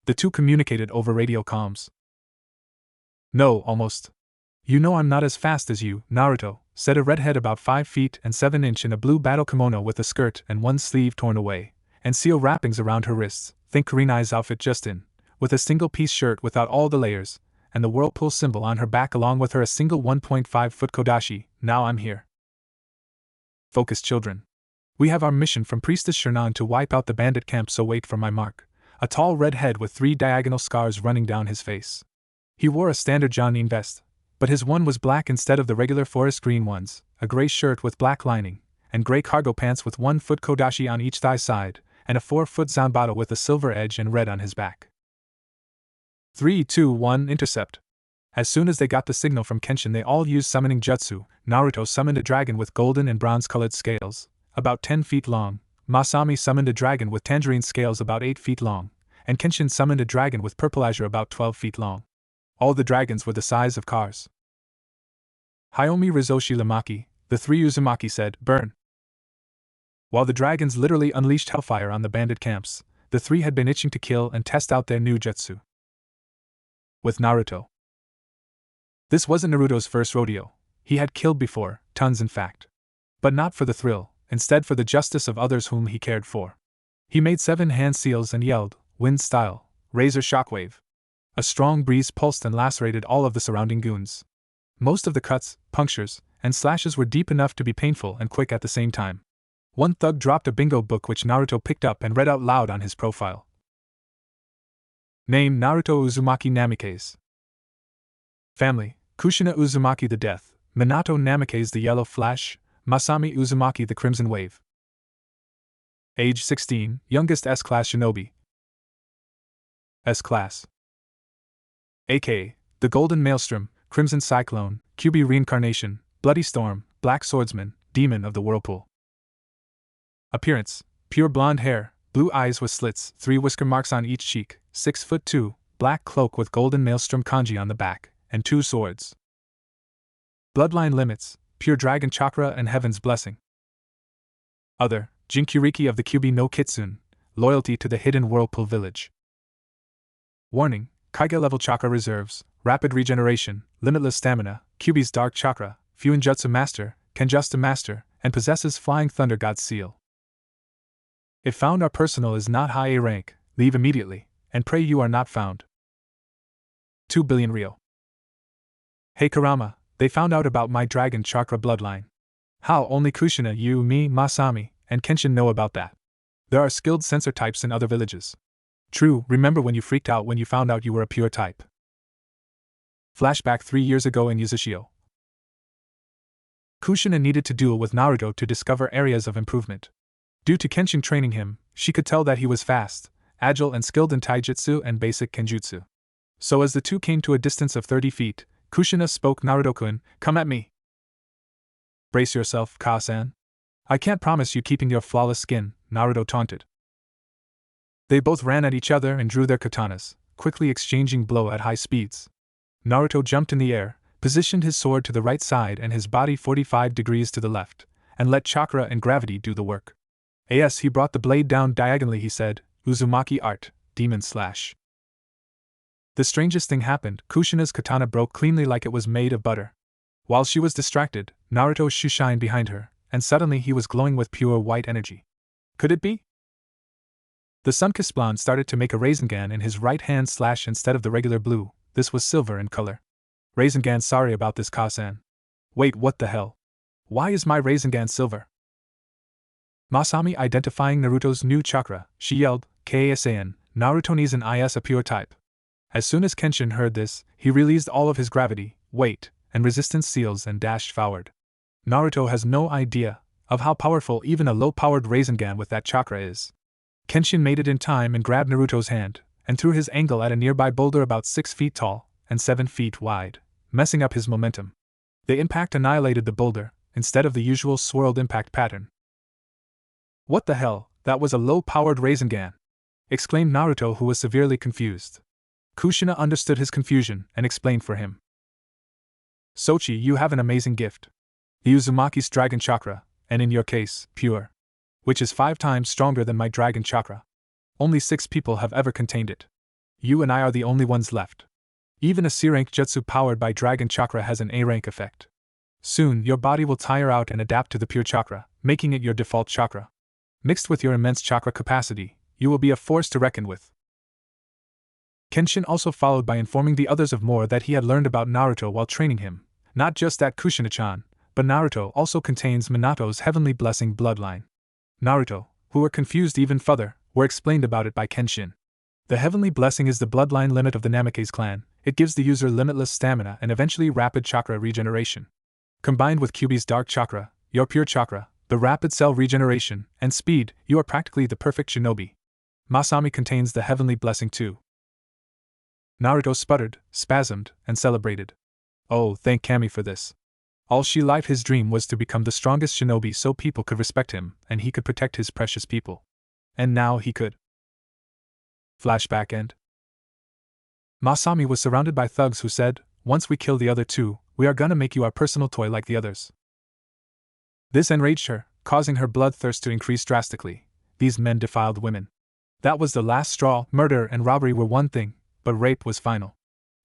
The 2 communicated over radio comms. No, almost. You know I'm not as fast as you, Naruto, said a redhead about 5 feet and 7 inch in a blue battle kimono with a skirt and one sleeve torn away, and seal wrappings around her wrists. Think Kurenai's outfit just in, with a single-piece shirt without all the layers, and the whirlpool symbol on her back along with her a single 1.5-foot kodashi. Now I'm here. Focus, children. We have our mission from Priestess Shernan to wipe out the bandit camp, so wait for my mark. A tall red head with 3 diagonal scars running down his face. He wore a standard Jonin vest, but his one was black instead of the regular forest green ones, a gray shirt with black lining, and gray cargo pants with 1-foot kodashi on each thigh side, and a 4-foot zanbato with a silver edge and red on his back. 3, 2, 1, intercept. As soon as they got the signal from Kenshin, they all used summoning jutsu. Naruto summoned a dragon with golden and bronze-colored scales, about 10 feet long. Masami summoned a dragon with tangerine scales about 8 feet long, and Kenshin summoned a dragon with purple azure about 12 feet long. All the dragons were the size of cars. Hayomi Rizoshi Lamaki, the 3 Uzumaki said, burn. While the dragons literally unleashed hellfire on the bandit camps, the 3 had been itching to kill and test out their new jutsu. With Naruto. This wasn't Naruto's first rodeo. He had killed before, tons in fact. But not for the thrill, instead for the justice of others whom he cared for. He made 7 hand seals and yelled, wind style, razor shockwave. A strong breeze pulsed and lacerated all of the surrounding goons. Most of the cuts, punctures, and slashes were deep enough to be painful and quick at the same time. One thug dropped a bingo book which Naruto picked up and read out loud on his profile. Name: Naruto Uzumaki Namikaze. Family: Kushina Uzumaki the Death, Minato Namikaze the Yellow Flash, Masami Uzumaki the Crimson Wave. Age 16, youngest S-Class Shinobi. S-Class. A.K.A. the Golden Maelstrom, Crimson Cyclone, Kyuubi Reincarnation, Bloody Storm, Black Swordsman, Demon of the Whirlpool. Appearance: pure blonde hair, blue eyes with slits, 3 whisker marks on each cheek, 6'2", black cloak with Golden Maelstrom kanji on the back, and 2 swords. Bloodline limits: pure dragon chakra and heaven's blessing. Other: Jinkyuriki of the Kyuubi no Kitsune, loyalty to the hidden whirlpool village. Warning: Kaiga level chakra reserves, rapid regeneration, limitless stamina, Kyuubi's dark chakra, Fuinjutsu master, Kenjutsu master, and possesses Flying Thunder God seal. If found, our personal is not high A rank, leave immediately, and pray you are not found. 2 billion Ryo. Hey Kurama, they found out about my dragon chakra bloodline. How? Only Kushina, you, me, Masami, and Kenshin know about that. There are skilled sensor types in other villages. True, remember when you freaked out when you found out you were a pure type. Flashback 3 years ago in Uzishio. Kushina needed to duel with Naruto to discover areas of improvement. Due to Kenshin training him, she could tell that he was fast, agile and skilled in taijutsu and basic kenjutsu. So as the two came to a distance of 30 feet, Kushina spoke, Naruto-kun, come at me. Brace yourself, Ka-san. I can't promise you keeping your flawless skin, Naruto taunted. They both ran at each other and drew their katanas, quickly exchanging blow at high speeds. Naruto jumped in the air, positioned his sword to the right side and his body 45 degrees to the left, and let chakra and gravity do the work. As he brought the blade down diagonally, he said, Uzumaki art, demon slash. The strangest thing happened. Kushina's katana broke cleanly like it was made of butter. While she was distracted, Naruto shined behind her, and suddenly he was glowing with pure white energy. Could it be? The sun-kissed blonde started to make a Rasengan in his right hand slash instead of the regular blue. This was silver in color. Rasengan, sorry about this, Ka-san. Wait, what the hell? Why is my Rasengan silver? Masami identifying Naruto's new chakra, she yelled, Kasan, Naruto needs an is a pure type. As soon as Kenshin heard this, he released all of his gravity, weight, and resistance seals and dashed forward. Naruto has no idea of how powerful even a low-powered Rasengan with that chakra is. Kenshin made it in time and grabbed Naruto's hand, and threw his angle at a nearby boulder about 6 feet tall and 7 feet wide, messing up his momentum. The impact annihilated the boulder, instead of the usual swirled impact pattern. What the hell, that was a low-powered Rasengan! Exclaimed Naruto, who was severely confused. Kushina understood his confusion and explained for him. Sochi, you have an amazing gift. The Uzumaki's dragon chakra, and in your case, pure. Which is 5 times stronger than my dragon chakra. Only 6 people have ever contained it. You and I are the only ones left. Even a C-rank jutsu powered by dragon chakra has an A-rank effect. Soon, your body will tire out and adapt to the pure chakra, making it your default chakra. Mixed with your immense chakra capacity, you will be a force to reckon with. Kenshin also followed by informing the others of more that he had learned about Naruto while training him. Not just that Kushina-chan, but Naruto also contains Minato's heavenly blessing bloodline. Naruto, who were confused even further, were explained about it by Kenshin. The heavenly blessing is the bloodline limit of the Namikaze clan. It gives the user limitless stamina and eventually rapid chakra regeneration. Combined with Kyuubi's dark chakra, your pure chakra, the rapid cell regeneration, and speed, you are practically the perfect shinobi. Masami contains the heavenly blessing too. Naruto sputtered, spasmed, and celebrated. Oh, thank Kami for this. All she life his dream was to become the strongest shinobi so people could respect him and he could protect his precious people. And now he could. Flashback end. Masami was surrounded by thugs who said, once we kill the other 2, we are gonna make you our personal toy like the others. This enraged her, causing her bloodthirst to increase drastically. These men defiled women. That was the last straw. Murder and robbery were one thing, but rape was final.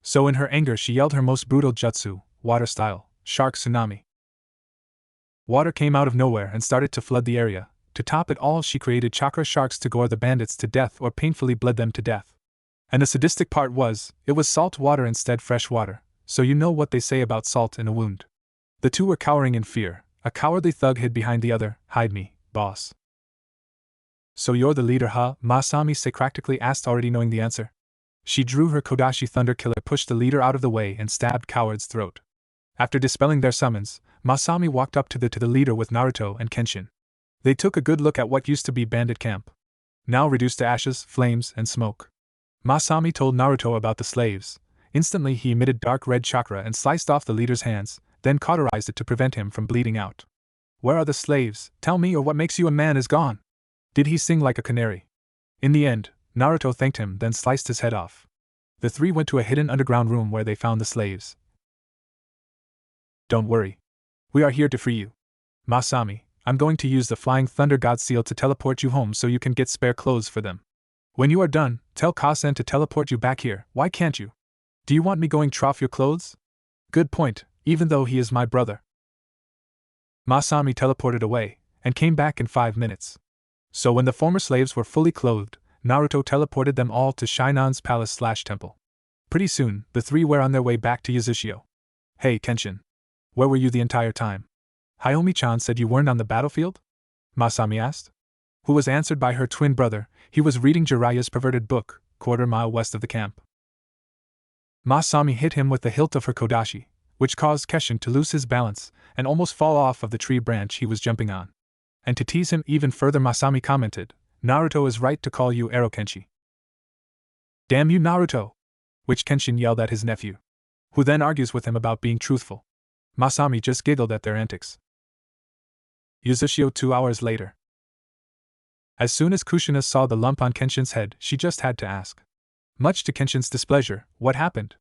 So in her anger she yelled her most brutal jutsu, water style, shark tsunami. Water came out of nowhere and started to flood the area. To top it all, she created chakra sharks to gore the bandits to death or painfully bled them to death. And the sadistic part was, it was salt water instead fresh water, so you know what they say about salt in a wound. The 2 were cowering in fear. A cowardly thug hid behind the other. Hide me, boss. So you're the leader, huh? Masami sarcastically asked, already knowing the answer. She drew her Kodashi Thunder Killer, pushed the leader out of the way and stabbed coward's throat. After dispelling their summons, Masami walked up to the leader with Naruto and Kenshin. They took a good look at what used to be bandit camp. Now reduced to ashes, flames, and smoke. Masami told Naruto about the slaves. Instantly he emitted dark red chakra and sliced off the leader's hands, then cauterized it to prevent him from bleeding out. Where are the slaves? Tell me, or what makes you a man is gone. Did he sing like a canary? In the end, Naruto thanked him, then sliced his head off. The 3 went to a hidden underground room where they found the slaves. Don't worry. We are here to free you. Masami, I'm going to use the Flying Thunder God Seal to teleport you home so you can get spare clothes for them. When you are done, tell Kasen to teleport you back here. Why can't you? Do you want me going trough your clothes? Good point, even though he is my brother. Masami teleported away, and came back in 5 minutes. So when the former slaves were fully clothed, Naruto teleported them all to Shinon's palace/temple. Pretty soon, the 3 were on their way back to Yazushio. Hey Kenshin. Where were you the entire time? Hayomi-chan said you weren't on the battlefield? Masami asked. Who was answered by her twin brother. He was reading Jiraiya's perverted book, quarter-mile west of the camp. Masami hit him with the hilt of her Kodashi, which caused Kenshin to lose his balance and almost fall off of the tree branch he was jumping on. And to tease him even further, Masami commented, Naruto is right to call you Ero-Kenshi. Damn you, Naruto! Which Kenshin yelled at his nephew, who then argues with him about being truthful. Masami just giggled at their antics. Uzushio 2 hours later. As soon as Kushina saw the lump on Kenshin's head, she just had to ask. Much to Kenshin's displeasure, what happened?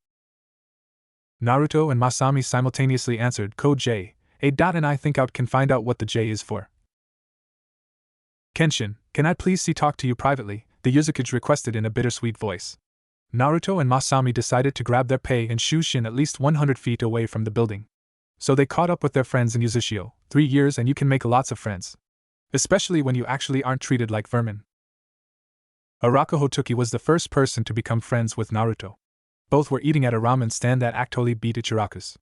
Naruto and Masami simultaneously answered, Code J, and I think out can find out what the J is for. Kenshin, can I please talk to you privately? The Uzukage requested in a bittersweet voice. Naruto and Masami decided to grab their pay and shoo Shin at least 100 feet away from the building. So they caught up with their friends in Uzushio. 3 years and you can make lots of friends. Especially when you actually aren't treated like vermin. Araka Hotoki was the first person to become friends with Naruto. Both were eating at a ramen stand that actually beat Ichiraku's.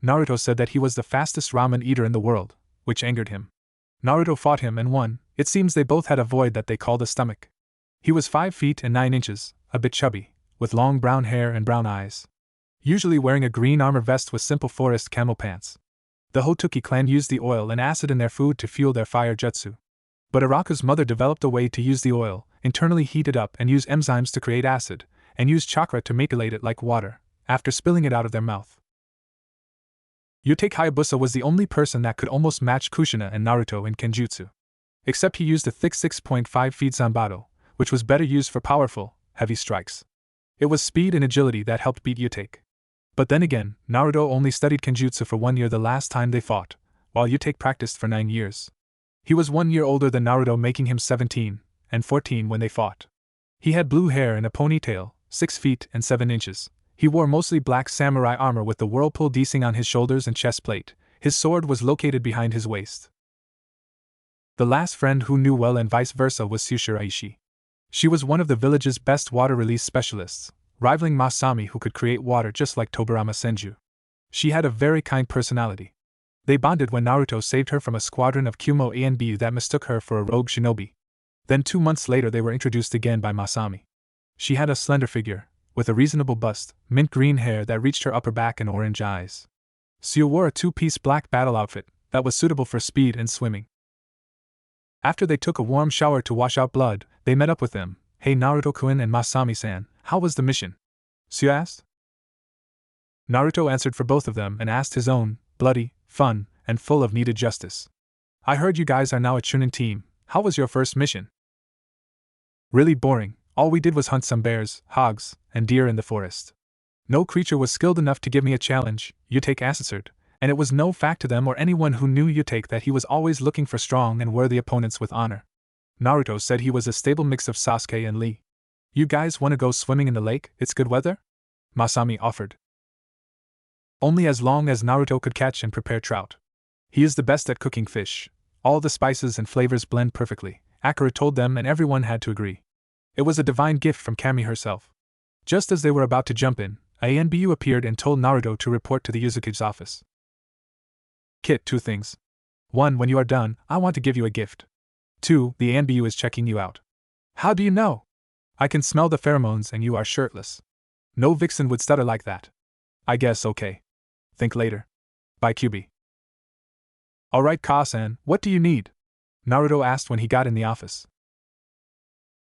Naruto said that he was the fastest ramen eater in the world, which angered him. Naruto fought him and won. It seems they both had a void that they called a stomach. He was 5 feet and 9 inches, a bit chubby, with long brown hair and brown eyes. Usually wearing a green armor vest with simple forest camel pants. The Hotoki clan used the oil and acid in their food to fuel their fire jutsu. But Araka's mother developed a way to use the oil, internally heat it up and use enzymes to create acid, and use chakra to manipulate it like water, after spilling it out of their mouth. Utake Hayabusa was the only person that could almost match Kushina and Naruto in Kenjutsu. Except he used a thick 6.5 feet Zanbato, which was better used for powerful, heavy strikes. It was speed and agility that helped beat Utake. But then again, Naruto only studied Kenjutsu for 1 year the last time they fought, while Utake practiced for 9 years. He was 1 year older than Naruto, making him 17 and 14 when they fought. He had blue hair and a ponytail, 6 feet and 7 inches. He wore mostly black samurai armor with the whirlpool deicing on his shoulders and chest plate. His sword was located behind his waist. The last friend who knew well and vice versa was Tsushiraishi. She was one of the village's best water release specialists, rivaling Masami, who could create water just like Tobarama Senju. She had a very kind personality. They bonded when Naruto saved her from a squadron of Kumo A and B that mistook her for a rogue shinobi. Then 2 months later they were introduced again by Masami. She had a slender figure, with a reasonable bust, mint green hair that reached her upper back and orange eyes. Sue wore a 2-piece black battle outfit that was suitable for speed and swimming. After they took a warm shower to wash out blood, they met up with them. Hey Naruto-kun and Masami-san, how was the mission? Sue asked. Naruto answered for both of them and asked his own, bloody, fun, and full of needed justice. I heard you guys are now a Chunin team. How was your first mission? Really boring. All we did was hunt some bears, hogs, and deer in the forest. No creature was skilled enough to give me a challenge, Utake answered, and it was no fact to them or anyone who knew Utake that he was always looking for strong and worthy opponents with honor. Naruto said he was a stable mix of Sasuke and Lee. You guys want to go swimming in the lake? It's good weather? Masami offered. Only as long as Naruto could catch and prepare trout. He is the best at cooking fish. All the spices and flavors blend perfectly, Akira told them, and everyone had to agree. It was a divine gift from Kami herself. Just as they were about to jump in, Anbu appeared and told Naruto to report to the Uzukage's office. Kit, 2 things. 1. When you are done, I want to give you a gift. 2. The Anbu is checking you out. How do you know? I can smell the pheromones and you are shirtless. No vixen would stutter like that. I guess okay. Think later. By QB. Alright Ka-san, what do you need? Naruto asked when he got in the office.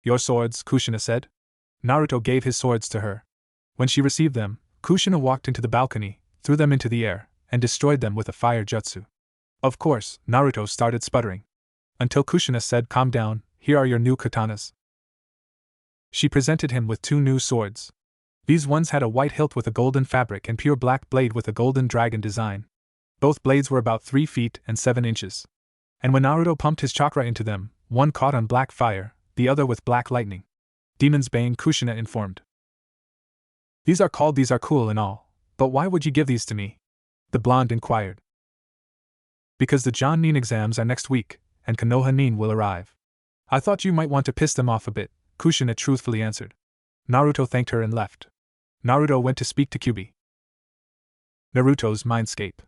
Your swords, Kushina said. Naruto gave his swords to her. When she received them, Kushina walked into the balcony, threw them into the air, and destroyed them with a fire jutsu. Of course, Naruto started sputtering. Until Kushina said, calm down, here are your new katanas. She presented him with 2 new swords. These ones had a white hilt with a golden fabric and pure black blade with a golden dragon design. Both blades were about 3 feet and 7 inches. And when Naruto pumped his chakra into them, one caught on black fire, the other with black lightning. Demon's Bane, Kushina informed. These are cool and all, but why would you give these to me? The blonde inquired. Because the John-nin exams are next week, and Konoha-nin will arrive. I thought you might want to piss them off a bit, Kushina truthfully answered. Naruto thanked her and left. Naruto went to speak to Kyubi. Naruto's Mindscape.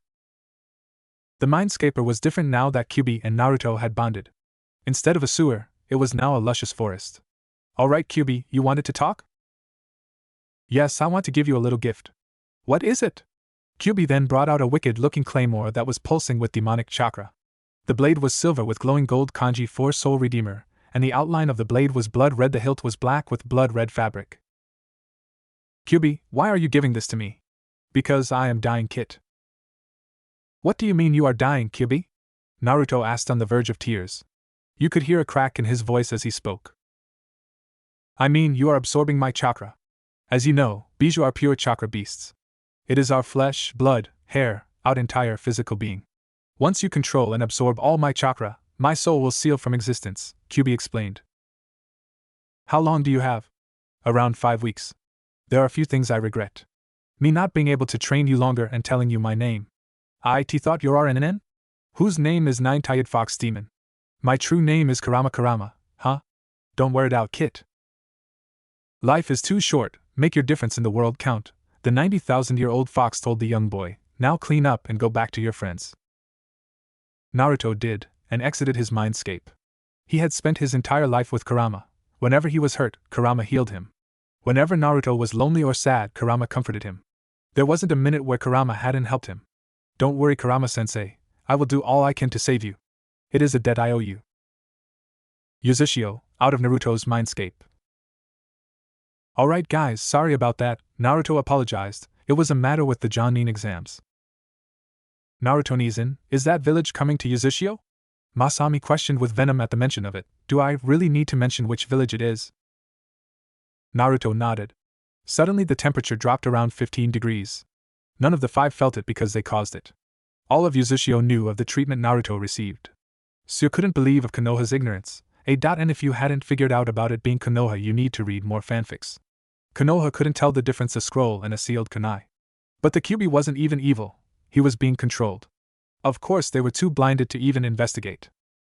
The Mindscaper was different now that Kyubi and Naruto had bonded. Instead of a sewer, it was now a luscious forest. Alright Kyubi, you wanted to talk? Yes, I want to give you a little gift. What is it? Kyubi then brought out a wicked-looking claymore that was pulsing with demonic chakra. The blade was silver with glowing gold kanji 4 Soul Redeemer, and the outline of the blade was blood red. The hilt was black with blood red fabric. Kyubi, why are you giving this to me? Because I am dying, Kit. What do you mean you are dying, Kyubi? Naruto asked on the verge of tears. You could hear a crack in his voice as he spoke. I mean, you are absorbing my chakra. As you know, Bijou are pure chakra beasts. It is our flesh, blood, hair, our entire physical being. Once you control and absorb all my chakra, my soul will seal from existence, Kyubi explained. How long do you have? Around 5 weeks. There are a few things I regret. Me not being able to train you longer and telling you my name. I thought you're RNN? Whose name is Nine-Tailed Fox Demon? My true name is Karama Karama, huh? Don't wear it out, kid. Life is too short, make your difference in the world count, the 90,000-year-old fox told the young boy. Now clean up and go back to your friends. Naruto did, and exited his mindscape. He had spent his entire life with Kurama. Whenever he was hurt, Kurama healed him. Whenever Naruto was lonely or sad, Kurama comforted him. There wasn't a minute where Kurama hadn't helped him. Don't worry, Kurama-sensei, I will do all I can to save you. It is a debt I owe you. Uzushio, out of Naruto's mindscape. Alright guys, sorry about that, Naruto apologized, it was a matter with the Jonin exams. Naruto Nizin, is that village coming to Uzushio? Masami questioned with venom at the mention of it. Do I really need to mention which village it is? Naruto nodded. Suddenly the temperature dropped around 15 degrees. None of the 5 felt it because they caused it. All of Uzushio knew of the treatment Naruto received. Sue couldn't believe of Konoha's ignorance. And if you hadn't figured out about it being Konoha, you need to read more fanfics. Konoha couldn't tell the difference a scroll and a sealed kunai. But the Kyuubi wasn't even evil. He was being controlled. Of course, they were too blinded to even investigate.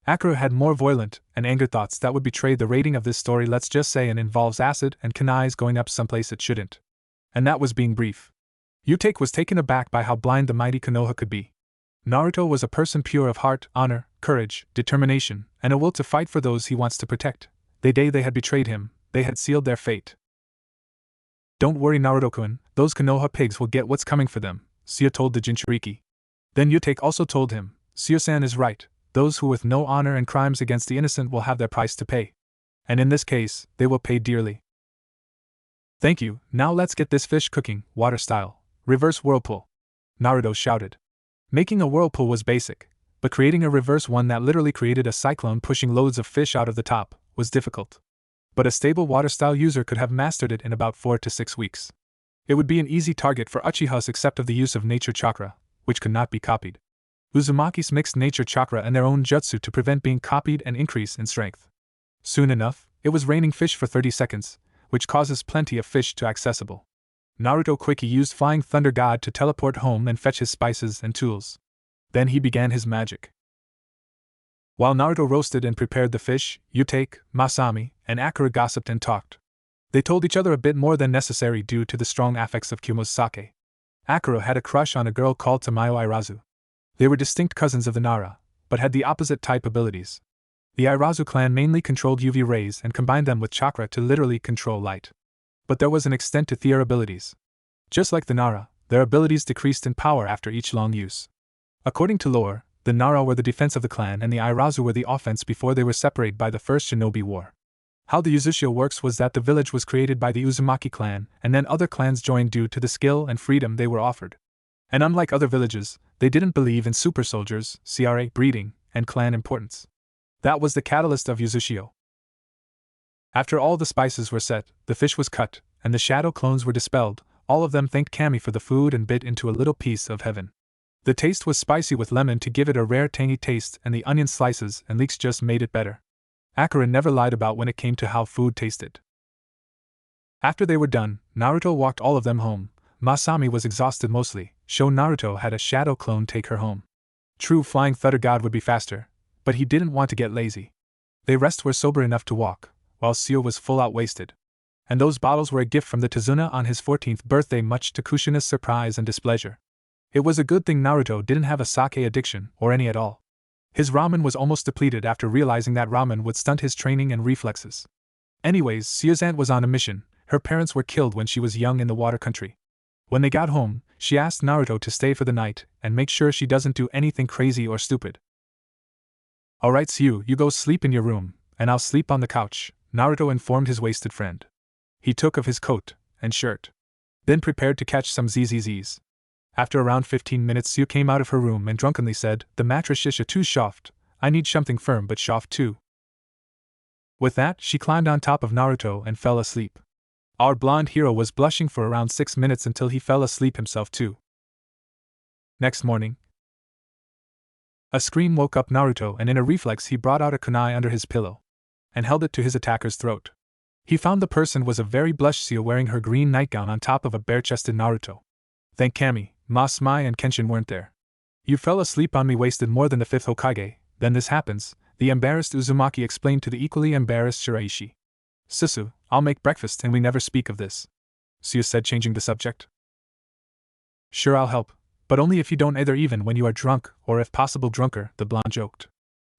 Akira had more violent and anger thoughts that would betray the rating of this story, let's just say, and involves acid and kunais going up someplace it shouldn't. And that was being brief. Utake was taken aback by how blind the mighty Konoha could be. Naruto was a person pure of heart, honor, courage, determination, and a will to fight for those he wants to protect. The day they had betrayed him, they had sealed their fate. Don't worry, Naruto-kun, those Konoha pigs will get what's coming for them, Suya told the Jinchuriki. Then Utake also told him, Suya-san is right, those who with no honor and crimes against the innocent will have their price to pay. And in this case, they will pay dearly. Thank you, now let's get this fish cooking, water style, reverse whirlpool. Naruto shouted. Making a whirlpool was basic, but creating a reverse one that literally created a cyclone pushing loads of fish out of the top was difficult. But a stable water-style user could have mastered it in about 4 to 6 weeks. It would be an easy target for Uchihas except of the use of nature chakra, which could not be copied. Uzumaki's mixed nature chakra and their own jutsu to prevent being copied and increase in strength. Soon enough, it was raining fish for 30 seconds, which causes plenty of fish to accessible. Naruto quickly used Flying Thunder God to teleport home and fetch his spices and tools. Then he began his magic. While Naruto roasted and prepared the fish, Utake, Masami, and Akira gossiped and talked. They told each other a bit more than necessary due to the strong affects of Kumo's sake. Akira had a crush on a girl called Tamayo Irazu. They were distinct cousins of the Nara, but had the opposite type abilities. The Irazu clan mainly controlled UV rays and combined them with chakra to literally control light. But there was an extent to their abilities. Just like the Nara, their abilities decreased in power after each long use. According to lore, the Nara were the defense of the clan and the Irazu were the offense before they were separated by the First Shinobi War. How the Uzushio works was that the village was created by the Uzumaki clan, and then other clans joined due to the skill and freedom they were offered. And unlike other villages, they didn't believe in super soldiers, CRA, breeding, and clan importance. That was the catalyst of Uzushio. After all the spices were set, the fish was cut, and the shadow clones were dispelled. All of them thanked Kami for the food and bit into a little piece of heaven. The taste was spicy with lemon to give it a rare tangy taste, and the onion slices and leeks just made it better. Akira never lied about when it came to how food tasted. After they were done, Naruto walked all of them home. Masami was exhausted mostly, so Naruto had a shadow clone take her home. True, Flying Thunder God would be faster, but he didn't want to get lazy. They rest were sober enough to walk, while Suyo was full out wasted. And those bottles were a gift from the Tazuna on his 14th birthday, much to Kushina's surprise and displeasure. It was a good thing Naruto didn't have a sake addiction, or any at all. His ramen was almost depleted after realizing that ramen would stunt his training and reflexes. Anyways, Suyo's aunt was on a mission. Her parents were killed when she was young in the water country. When they got home, she asked Naruto to stay for the night and make sure she doesn't do anything crazy or stupid. Alright Suyo, you go sleep in your room, and I'll sleep on the couch, Naruto informed his wasted friend. He took off his coat and shirt, then prepared to catch some ZZZs. After around 15 minutes, Sue came out of her room and drunkenly said, "The mattress is too soft. I need something firm but soft too." With that, she climbed on top of Naruto and fell asleep. Our blonde hero was blushing for around 6 minutes until he fell asleep himself too. Next morning, a scream woke up Naruto, and in a reflex he brought out a kunai under his pillow and held it to his attacker's throat. He found the person was a very blushed Sue wearing her green nightgown on top of a bare-chested Naruto. Thank Kami, Masumai and Kenshin weren't there. "You fell asleep on me, wasted more than the 5th Hokage, then this happens," the embarrassed Uzumaki explained to the equally embarrassed Shiraishi. "Susu, I'll make breakfast and we never speak of this," Sue said, changing the subject. "Sure, I'll help, but only if you don't either, even when you are drunk, or if possible drunker," the blonde joked.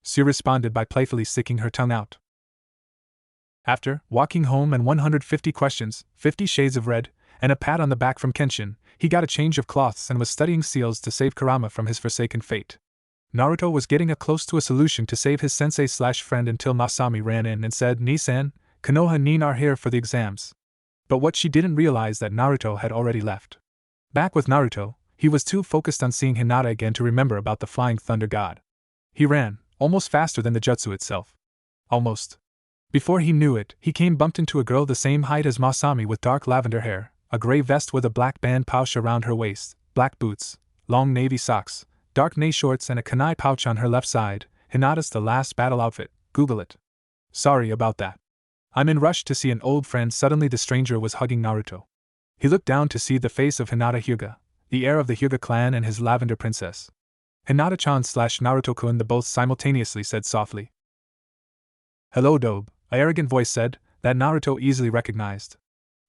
Sue responded by playfully sticking her tongue out. After walking home and 150 questions, 50 shades of red, and a pat on the back from Kenshin, he got a change of clothes and was studying seals to save Kurama from his forsaken fate. Naruto was getting close to a solution to save his sensei/friend until Masami ran in and said, "Ni-san, Konoha nin are here for the exams." But what she didn't realize that Naruto had already left. Back with Naruto, he was too focused on seeing Hinata again to remember about the Flying Thunder God. He ran, almost faster than the jutsu itself. Almost. Before he knew it, he bumped into a girl the same height as Masami with dark lavender hair, a gray vest with a black band pouch around her waist, black boots, long navy socks, dark knee shorts and a kunai pouch on her left side. Hinata's the last battle outfit, Google it. Sorry about that. I'm in rush to see an old friend. Suddenly the stranger was hugging Naruto. He looked down to see the face of Hinata Hyuga, the heir of the Hyuga clan and his lavender princess. "Hinata-chan/Naruto-kun," the both simultaneously said softly. "Hello, Dobe," a arrogant voice said, that Naruto easily recognized.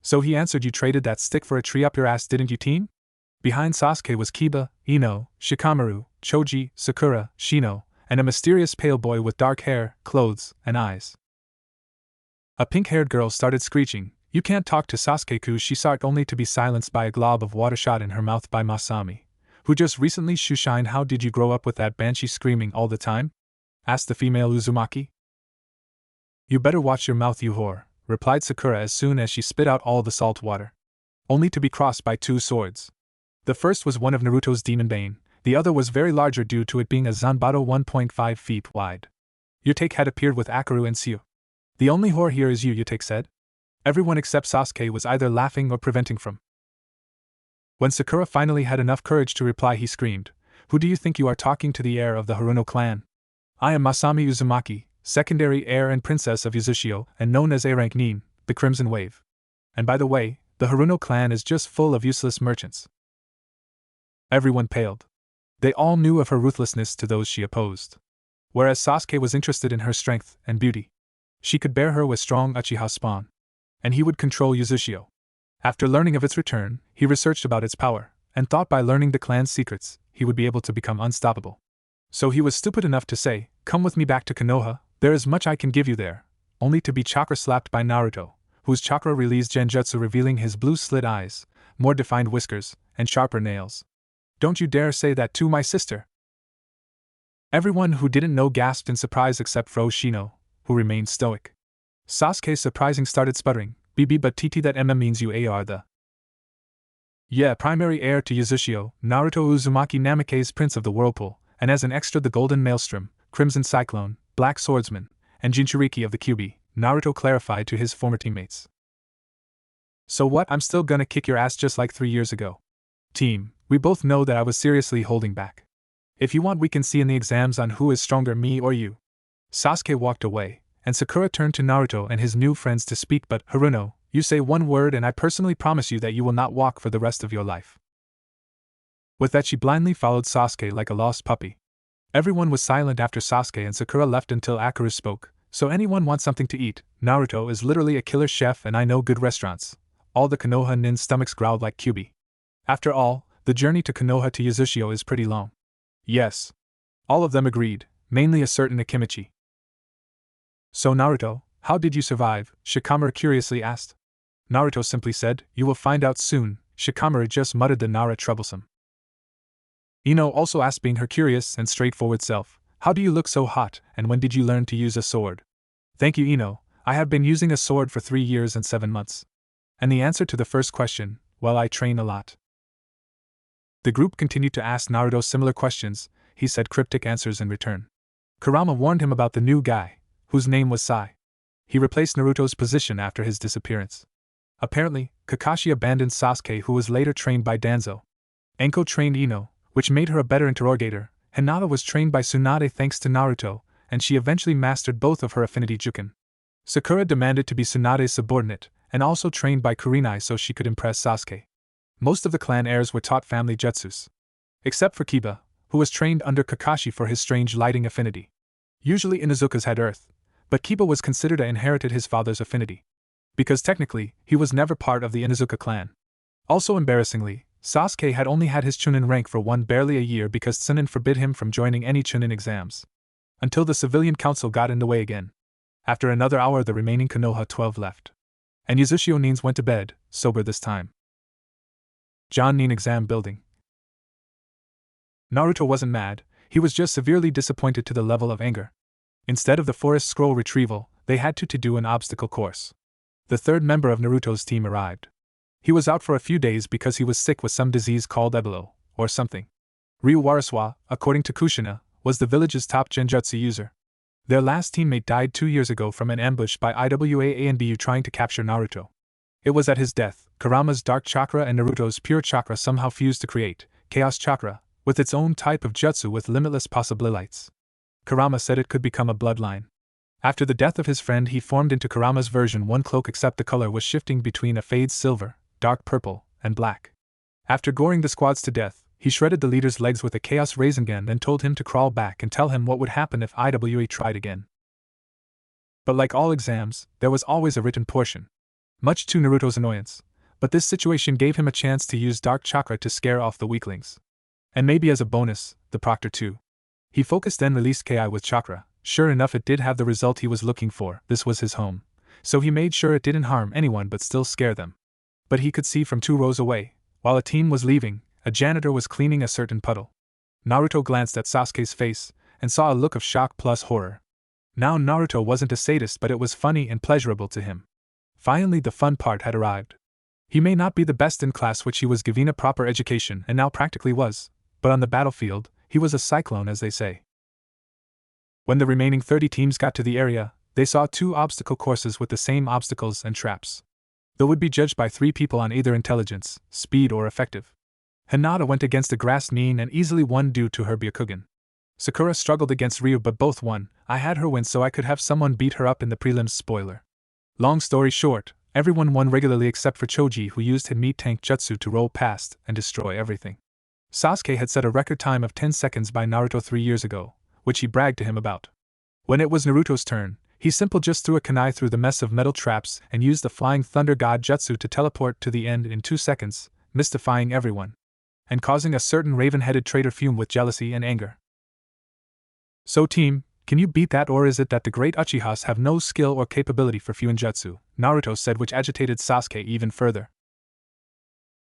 "So," he answered, "you traded that stick for a tree up your ass, didn't you, team?" Behind Sasuke was Kiba, Ino, Shikamaru, Choji, Sakura, Shino, and a mysterious pale boy with dark hair, clothes, and eyes. A pink-haired girl started screeching, "You can't talk to Sasuke-ku," she sought only to be silenced by a glob of water shot in her mouth by Masami, who just recently shushined. "How did you grow up with that banshee screaming all the time?" asked the female Uzumaki. "You better watch your mouth, you whore," replied Sakura as soon as she spit out all the salt water. Only to be crossed by two swords. The first was one of Naruto's Demon Bane, the other was very larger due to it being a Zanbato 1.5 feet wide. Yutake had appeared with Akaru and Sue. "The only whore here is you," Yutake said. Everyone except Sasuke was either laughing or preventing from. When Sakura finally had enough courage to reply, he screamed, "Who do you think you are talking to, the heir of the Haruno clan? I am Masami Uzumaki, secondary heir and princess of Uzushio, and known as A-rank Nin, the Crimson Wave. And by the way, the Haruno clan is just full of useless merchants." Everyone paled. They all knew of her ruthlessness to those she opposed. Whereas Sasuke was interested in her strength and beauty. She could bear her with strong Uchiha spawn. And he would control Uzushio. After learning of its return, he researched about its power, and thought by learning the clan's secrets, he would be able to become unstoppable. So he was stupid enough to say, "Come with me back to Konoha, there is much I can give you there," only to be chakra slapped by Naruto, whose chakra released genjutsu, revealing his blue slit eyes, more defined whiskers, and sharper nails. "Don't you dare say that to my sister!" Everyone who didn't know gasped in surprise except for Oshino, who remained stoic. Sasuke, surprising, started sputtering, "BB, but TT, that means you are the primary heir to Uzushio, Naruto Uzumaki Namake's Prince of the Whirlpool, and as an extra the Golden Maelstrom, Crimson Cyclone, Black Swordsman, and Jinchuriki of the Kyuubi," Naruto clarified to his former teammates. "So what, I'm still gonna kick your ass just like 3 years ago. Team, we both know that I was seriously holding back. If you want, we can see in the exams on who is stronger, me or you." Sasuke walked away, and Sakura turned to Naruto and his new friends to speak, "But, Haruno, you say one word and I personally promise you that you will not walk for the rest of your life." With that, she blindly followed Sasuke like a lost puppy. Everyone was silent after Sasuke and Sakura left until Akaru spoke. "So anyone want something to eat? Naruto is literally a killer chef and I know good restaurants." All the Konoha nin stomachs growled like Kyuubi. After all, the journey to Konoha to Uzushio is pretty long. Yes. All of them agreed, mainly a certain Akimichi. "So Naruto, how did you survive?" Shikamaru curiously asked. Naruto simply said, "You will find out soon." Shikamaru just muttered the Nara troublesome. Ino also asked, being her curious and straightforward self, "How do you look so hot, and when did you learn to use a sword?" "Thank you, Ino, I have been using a sword for 3 years and 7 months. And the answer to the first question, well, I train a lot." The group continued to ask Naruto similar questions. He said cryptic answers in return. Kurama warned him about the new guy, whose name was Sai. He replaced Naruto's position after his disappearance. Apparently, Kakashi abandoned Sasuke, who was later trained by Danzo. Enko trained Ino, which made her a better interrogator. Hinata was trained by Tsunade thanks to Naruto, and she eventually mastered both of her affinity juken. Sakura demanded to be Tsunade's subordinate, and also trained by Kurenai so she could impress Sasuke. Most of the clan heirs were taught family jutsus. Except for Kiba, who was trained under Kakashi for his strange lighting affinity. Usually Inuzukas had earth, but Kiba was considered to inherited his father's affinity. Because technically, he was never part of the Inuzuka clan. Also embarrassingly, Sasuke had only had his Chunin rank for barely a year because Tsunin forbid him from joining any Chunin exams. Until the civilian council got in the way again. After another hour the remaining Konoha 12 left. And Yuzashio Nins went to bed, sober this time. John Nin exam building. Naruto wasn't mad, he was just severely disappointed to the level of anger. Instead of the forest scroll retrieval, they had to do an obstacle course. The third member of Naruto's team arrived. He was out for a few days because he was sick with some disease called Ebolo, or something. Ryu Waraswa, according to Kushina, was the village's top genjutsu user. Their last teammate died 2 years ago from an ambush by IWA and BU trying to capture Naruto. It was at his death, Kurama's dark chakra and Naruto's pure chakra somehow fused to create Chaos Chakra, with its own type of jutsu with limitless possibilities. Kurama said it could become a bloodline. After the death of his friend he formed into Kurama's version one cloak except the color was shifting between a fade silver, dark purple, and black. After goring the squads to death, he shredded the leader's legs with a Chaos Rasengan and told him to crawl back and tell him what would happen if IWA tried again. But like all exams, there was always a written portion. Much to Naruto's annoyance, but this situation gave him a chance to use dark chakra to scare off the weaklings. And maybe as a bonus, the proctor too. He focused and released Ki with chakra. Sure enough it did have the result he was looking for, this was his home. So he made sure it didn't harm anyone but still scare them. But he could see from 2 rows away, while a team was leaving, a janitor was cleaning a certain puddle. Naruto glanced at Sasuke's face, and saw a look of shock plus horror. Now Naruto wasn't a sadist but it was funny and pleasurable to him. Finally the fun part had arrived. He may not be the best in class which he was given a proper education and now practically was, but on the battlefield, he was a cyclone as they say. When the remaining 30 teams got to the area, they saw 2 obstacle courses with the same obstacles and traps. They would be judged by 3 people on either intelligence, speed or effective. Hinata went against a grass Nin and easily won due to her Byakugan. Sakura struggled against Ryu but both won. I had her win so I could have someone beat her up in the prelims spoiler. Long story short, everyone won regularly except for Choji who used his meat tank jutsu to roll past and destroy everything. Sasuke had set a record time of 10 seconds by Naruto 3 years ago, which he bragged to him about. When it was Naruto's turn, he simply just threw a kunai through the mess of metal traps and used the Flying Thunder God jutsu to teleport to the end in 2 seconds, mystifying everyone. And causing a certain raven-headed traitor fume with jealousy and anger. So team, can you beat that or is it that the great Uchihas have no skill or capability for Fuinjutsu? Naruto said which agitated Sasuke even further.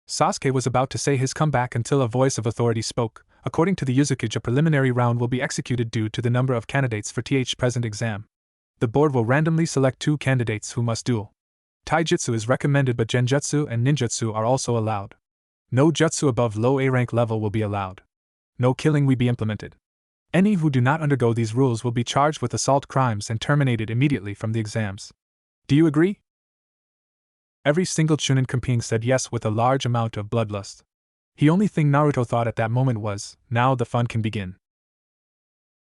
Sasuke was about to say his comeback until a voice of authority spoke. According to the Uzumaki, a preliminary round will be executed due to the number of candidates for th present exam. The board will randomly select 2 candidates who must duel. Taijutsu is recommended but Genjutsu and Ninjutsu are also allowed. No jutsu above low A rank level will be allowed. No killing will be implemented. Any who do not undergo these rules will be charged with assault crimes and terminated immediately from the exams. Do you agree? Every single Chunin competing said yes with a large amount of bloodlust. The only thing Naruto thought at that moment was, now the fun can begin.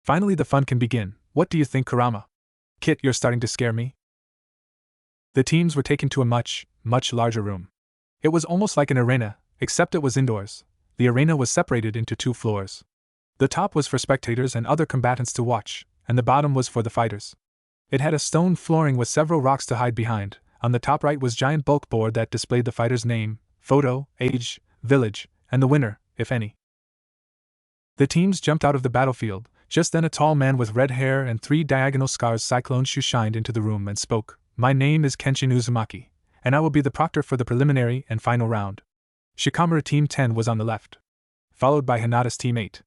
Finally the fun can begin. What do you think, Kurama? Kit, you're starting to scare me. The teams were taken to a much, much larger room. It was almost like an arena, except it was indoors. The arena was separated into 2 floors. The top was for spectators and other combatants to watch, and the bottom was for the fighters. It had a stone flooring with several rocks to hide behind. On the top right was giant bulk board that displayed the fighter's name, photo, age, village, and the winner, if any. The teams jumped out of the battlefield. Just then a tall man with red hair and 3 diagonal scars cyclone shoe shined into the room and spoke. My name is Kenshin Uzumaki, and I will be the proctor for the preliminary and final round. Shikamaru Team 10 was on the left, followed by Hinata's Team 8,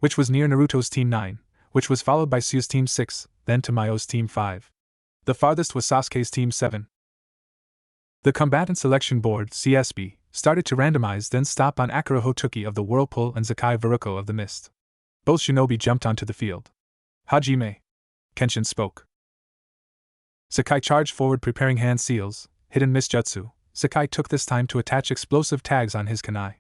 which was near Naruto's Team 9, which was followed by Su's Team 6, then Tamayo's Team 5. The farthest was Sasuke's Team 7. The Combatant Selection Board, CSB, started to randomize, then stop on Akira Hotoki of the Whirlpool and Zakai Varuko of the Mist. Both shinobi jumped onto the field. Hajime, Kenshin spoke. Sakai charged forward preparing hand seals, hidden mist jutsu. Sakai took this time to attach explosive tags on his kunai.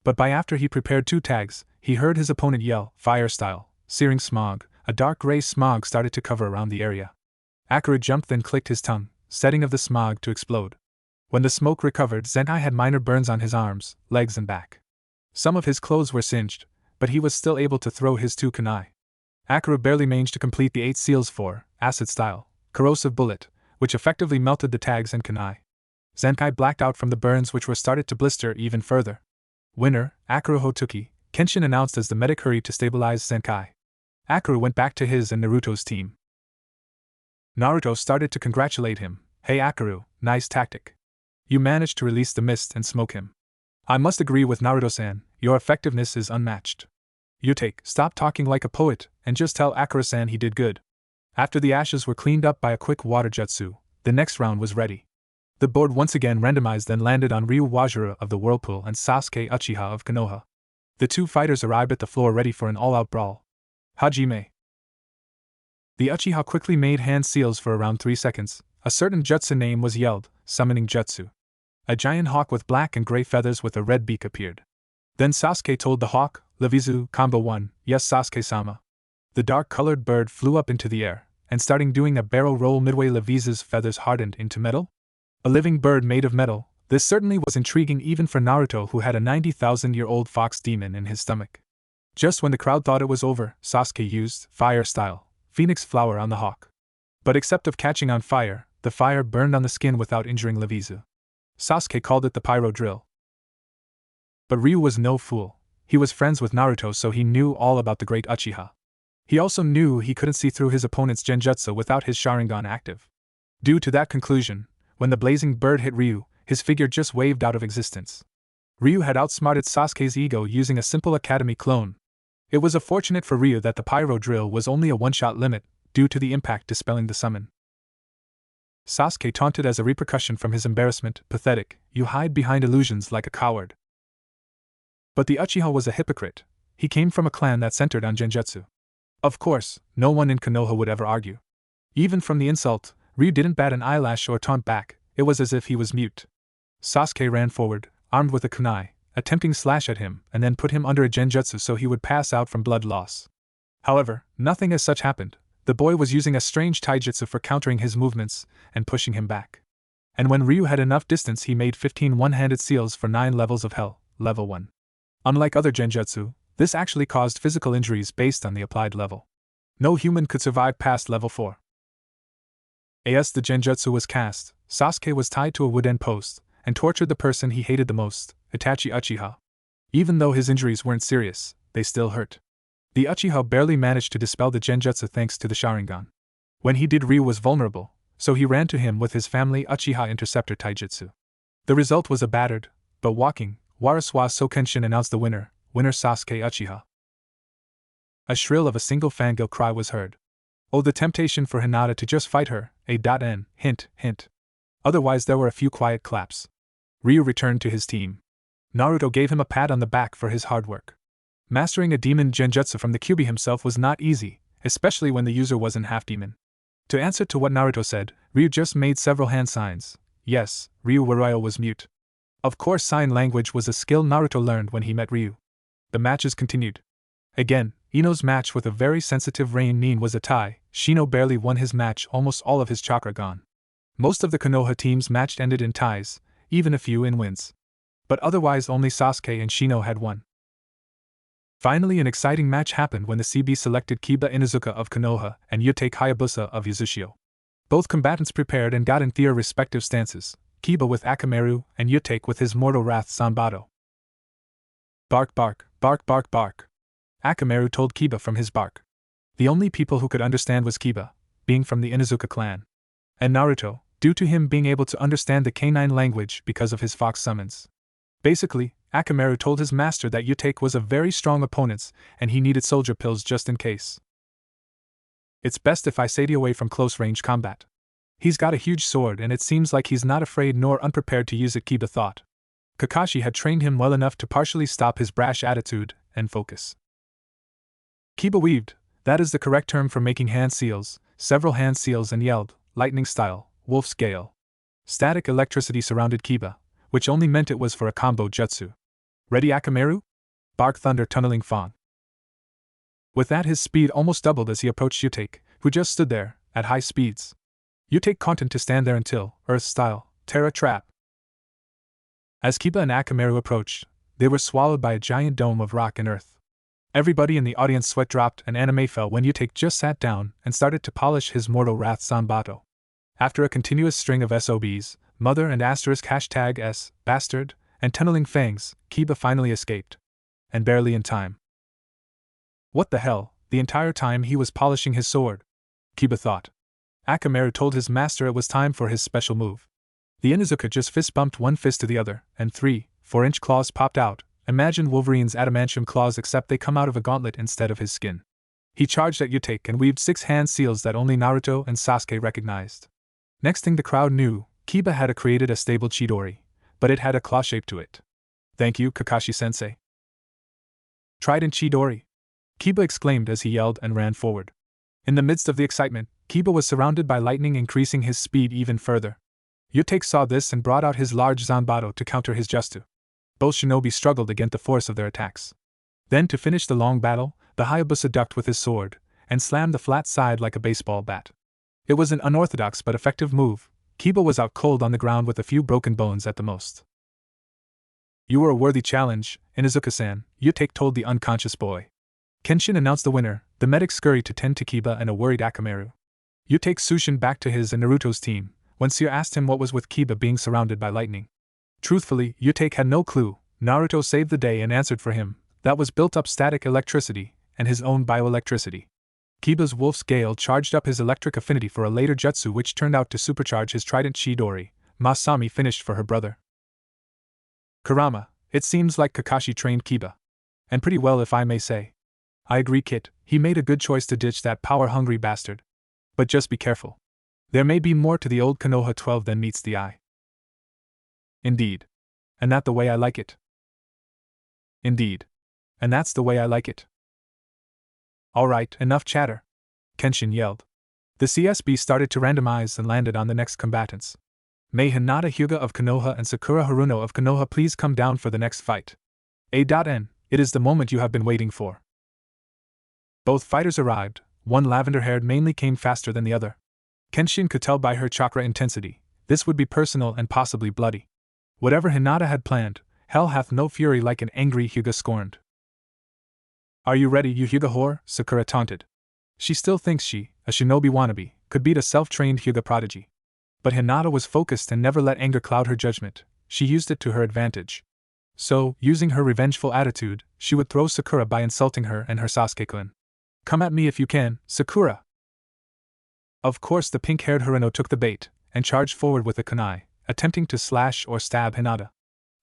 But by after he prepared 2 tags, he heard his opponent yell, fire style, searing smog. A dark gray smog started to cover around the area. Akira jumped, then clicked his tongue, setting of the smog to explode. When the smoke recovered, Zenkai had minor burns on his arms, legs and back. Some of his clothes were singed, but he was still able to throw his 2 kunai. Akira barely managed to complete the 8 seals for acid style, corrosive bullet, which effectively melted the tags and kunai. Zenkai blacked out from the burns, which were started to blister even further. Winner, Akira Hotoki, Kenshin announced as the medic hurried to stabilize Zenkai. Akira went back to his and Naruto's team. Naruto started to congratulate him. Hey Akira, nice tactic. You managed to release the mist and smoke him. I must agree with Naruto-san, your effectiveness is unmatched. Yutake, stop talking like a poet, and just tell Akira-san he did good. After the ashes were cleaned up by a quick water jutsu, the next round was ready. The board once again randomized, then landed on Ryu Wajura of the Whirlpool and Sasuke Uchiha of Konoha. The 2 fighters arrived at the floor ready for an all-out brawl. Hajime. The Uchiha quickly made hand seals for around 3 seconds. A certain jutsu name was yelled, summoning jutsu. A giant hawk with black and gray feathers with a red beak appeared. Then Sasuke told the hawk, Levizu, combo 1, yes Sasuke-sama. The dark-colored bird flew up into the air, and starting doing a barrel roll midway, Levizu's feathers hardened into metal. A living bird made of metal, this certainly was intriguing even for Naruto, who had a 90,000-year-old fox demon in his stomach. Just when the crowd thought it was over, Sasuke used fire style, phoenix flower on the hawk. But except of catching on fire, the fire burned on the skin without injuring Levizu. Sasuke called it the pyro drill. But Ryu was no fool. He was friends with Naruto, so he knew all about the great Uchiha. He also knew he couldn't see through his opponent's genjutsu without his Sharingan active. Due to that conclusion, when the blazing bird hit Ryu, his figure just waved out of existence. Ryu had outsmarted Sasuke's ego using a simple academy clone. It was fortunate for Ryu that the pyro drill was only a one-shot limit, due to the impact dispelling the summon. Sasuke taunted as a repercussion from his embarrassment, pathetic, you hide behind illusions like a coward. But the Uchiha was a hypocrite. He came from a clan that centered on genjutsu. Of course, no one in Konoha would ever argue. Even from the insult, Ryu didn't bat an eyelash or taunt back, it was as if he was mute. Sasuke ran forward, armed with a kunai, attempting slash at him and then put him under a genjutsu so he would pass out from blood loss. However, nothing as such happened. The boy was using a strange taijutsu for countering his movements and pushing him back. And when Ryu had enough distance, he made 15 one-handed seals for 9 levels of hell, level 1. Unlike other genjutsu, this actually caused physical injuries based on the applied level. No human could survive past level 4. As the genjutsu was cast, Sasuke was tied to a wooden post and tortured the person he hated the most, Itachi Uchiha. Even though his injuries weren't serious, they still hurt. The Uchiha barely managed to dispel the genjutsu thanks to the Sharingan. When he did, Ryu was vulnerable, so he ran to him with his family Uchiha Interceptor Taijutsu. The result was a battered, but walking, Waraswa Sokenshin announced the winner Sasuke Uchiha. A shrill of a single fangirl cry was heard. Oh, the temptation for Hinata to just fight her, A.N, hint, hint. Otherwise there were a few quiet claps. Ryu returned to his team. Naruto gave him a pat on the back for his hard work. Mastering a demon genjutsu from the Kyuubi himself was not easy, especially when the user wasn't half-demon. To answer to what Naruto said, Ryu just made several hand signs. Yes, Ryu Wario was mute. Of course, sign language was a skill Naruto learned when he met Ryu. The matches continued. Again, Ino's match with a very sensitive Rain Nin was a tie. Shino barely won his match, almost all of his chakra gone. Most of the Konoha team's match ended in ties, even a few in wins. But otherwise only Sasuke and Shino had won. Finally, an exciting match happened when the CB selected Kiba Inuzuka of Konoha and Yutake Hayabusa of Uzushio. Both combatants prepared and got in their respective stances, Kiba with Akamaru and Yutake with his mortal wrath Sanbado. Bark bark, bark bark bark. Akamaru told Kiba from his bark. The only people who could understand was Kiba, being from the Inuzuka clan. And Naruto, due to him being able to understand the canine language because of his fox summons. Basically, Akamaru told his master that Yutake was a very strong opponent and he needed soldier pills just in case. It's best if I stay away from close-range combat. He's got a huge sword and it seems like he's not afraid nor unprepared to use it, Kiba thought. Kakashi had trained him well enough to partially stop his brash attitude and focus. Kiba weaved, that is the correct term for making hand seals, several hand seals, and yelled, lightning style, wolf's gale. Static electricity surrounded Kiba, which only meant it was for a combo jutsu. Ready, Akameru? Barked Thunder Tunneling Fawn. With that, his speed almost doubled as he approached Yutake, who just stood there, at high speeds. Yutake content to stand there until, Earth-style, Terra Trap. As Kiba and Akameru approached, they were swallowed by a giant dome of rock and earth. Everybody in the audience sweat dropped and anime fell when Yutake just sat down and started to polish his mortal wrath Zanbato. After a continuous string of SOBs, mother and asterisk hashtag S, bastard, and tunneling fangs, Kiba finally escaped. And barely in time. What the hell, the entire time he was polishing his sword? Kiba thought. Akameru told his master it was time for his special move. The Inuzuka just fist-bumped one fist to the other, and 3, 4-inch claws popped out. Imagine Wolverine's adamantium claws except they come out of a gauntlet instead of his skin. He charged at Yutake and weaved 6 hand seals that only Naruto and Sasuke recognized. Next thing the crowd knew, Kiba had created a stable Chidori, but it had a claw shape to it. Thank you, Kakashi-sensei. Trident Chidori! Kiba exclaimed as he yelled and ran forward. In the midst of the excitement, Kiba was surrounded by lightning, increasing his speed even further. Yutake saw this and brought out his large Zanbato to counter his jutsu. Both shinobi struggled against the force of their attacks. Then, to finish the long battle, the Hayabusa ducked with his sword, and slammed the flat side like a baseball bat. It was an unorthodox but effective move. Kiba was out cold on the ground with a few broken bones at the most. You were a worthy challenge, Inuzuka-san, Yutake told the unconscious boy. Kenshin announced the winner. The medic scurried to tend to Kiba and a worried Akameru. Yutake sushined back to his and Naruto's team, when Seer asked him what was with Kiba being surrounded by lightning. Truthfully, Yutake had no clue. Naruto saved the day and answered for him. That was built-up static electricity, and his own bioelectricity. Kiba's Wolf's Gale charged up his electric affinity for a later jutsu which turned out to supercharge his Trident Chidori. Masami finished for her brother. Kurama, it seems like Kakashi trained Kiba. And pretty well, if I may say. I agree, Kit, he made a good choice to ditch that power-hungry bastard. But just be careful. There may be more to the old Konoha 12 than meets the eye. Indeed. And that the way I like it. Indeed. And that's the way I like it. Alright, enough chatter, Kenshin yelled. The CSB started to randomize and landed on the next combatants. May Hinata Hyuga of Konoha and Sakura Haruno of Konoha please come down for the next fight. A.N. It is the moment you have been waiting for. Both fighters arrived. One lavender-haired mainly came faster than the other. Kenshin could tell by her chakra intensity, this would be personal and possibly bloody. Whatever Hinata had planned, hell hath no fury like an angry Hyuga scorned. Are you ready, you Hyuga whore? Sakura taunted. She still thinks she, a shinobi wannabe, could beat a self-trained Hyuga prodigy. But Hinata was focused and never let anger cloud her judgment. She used it to her advantage. So, using her revengeful attitude, she would throw Sakura by insulting her and her Sasuke-kun. Come at me if you can, Sakura! Of course the pink-haired Haruno took the bait, and charged forward with a kunai, attempting to slash or stab Hinata.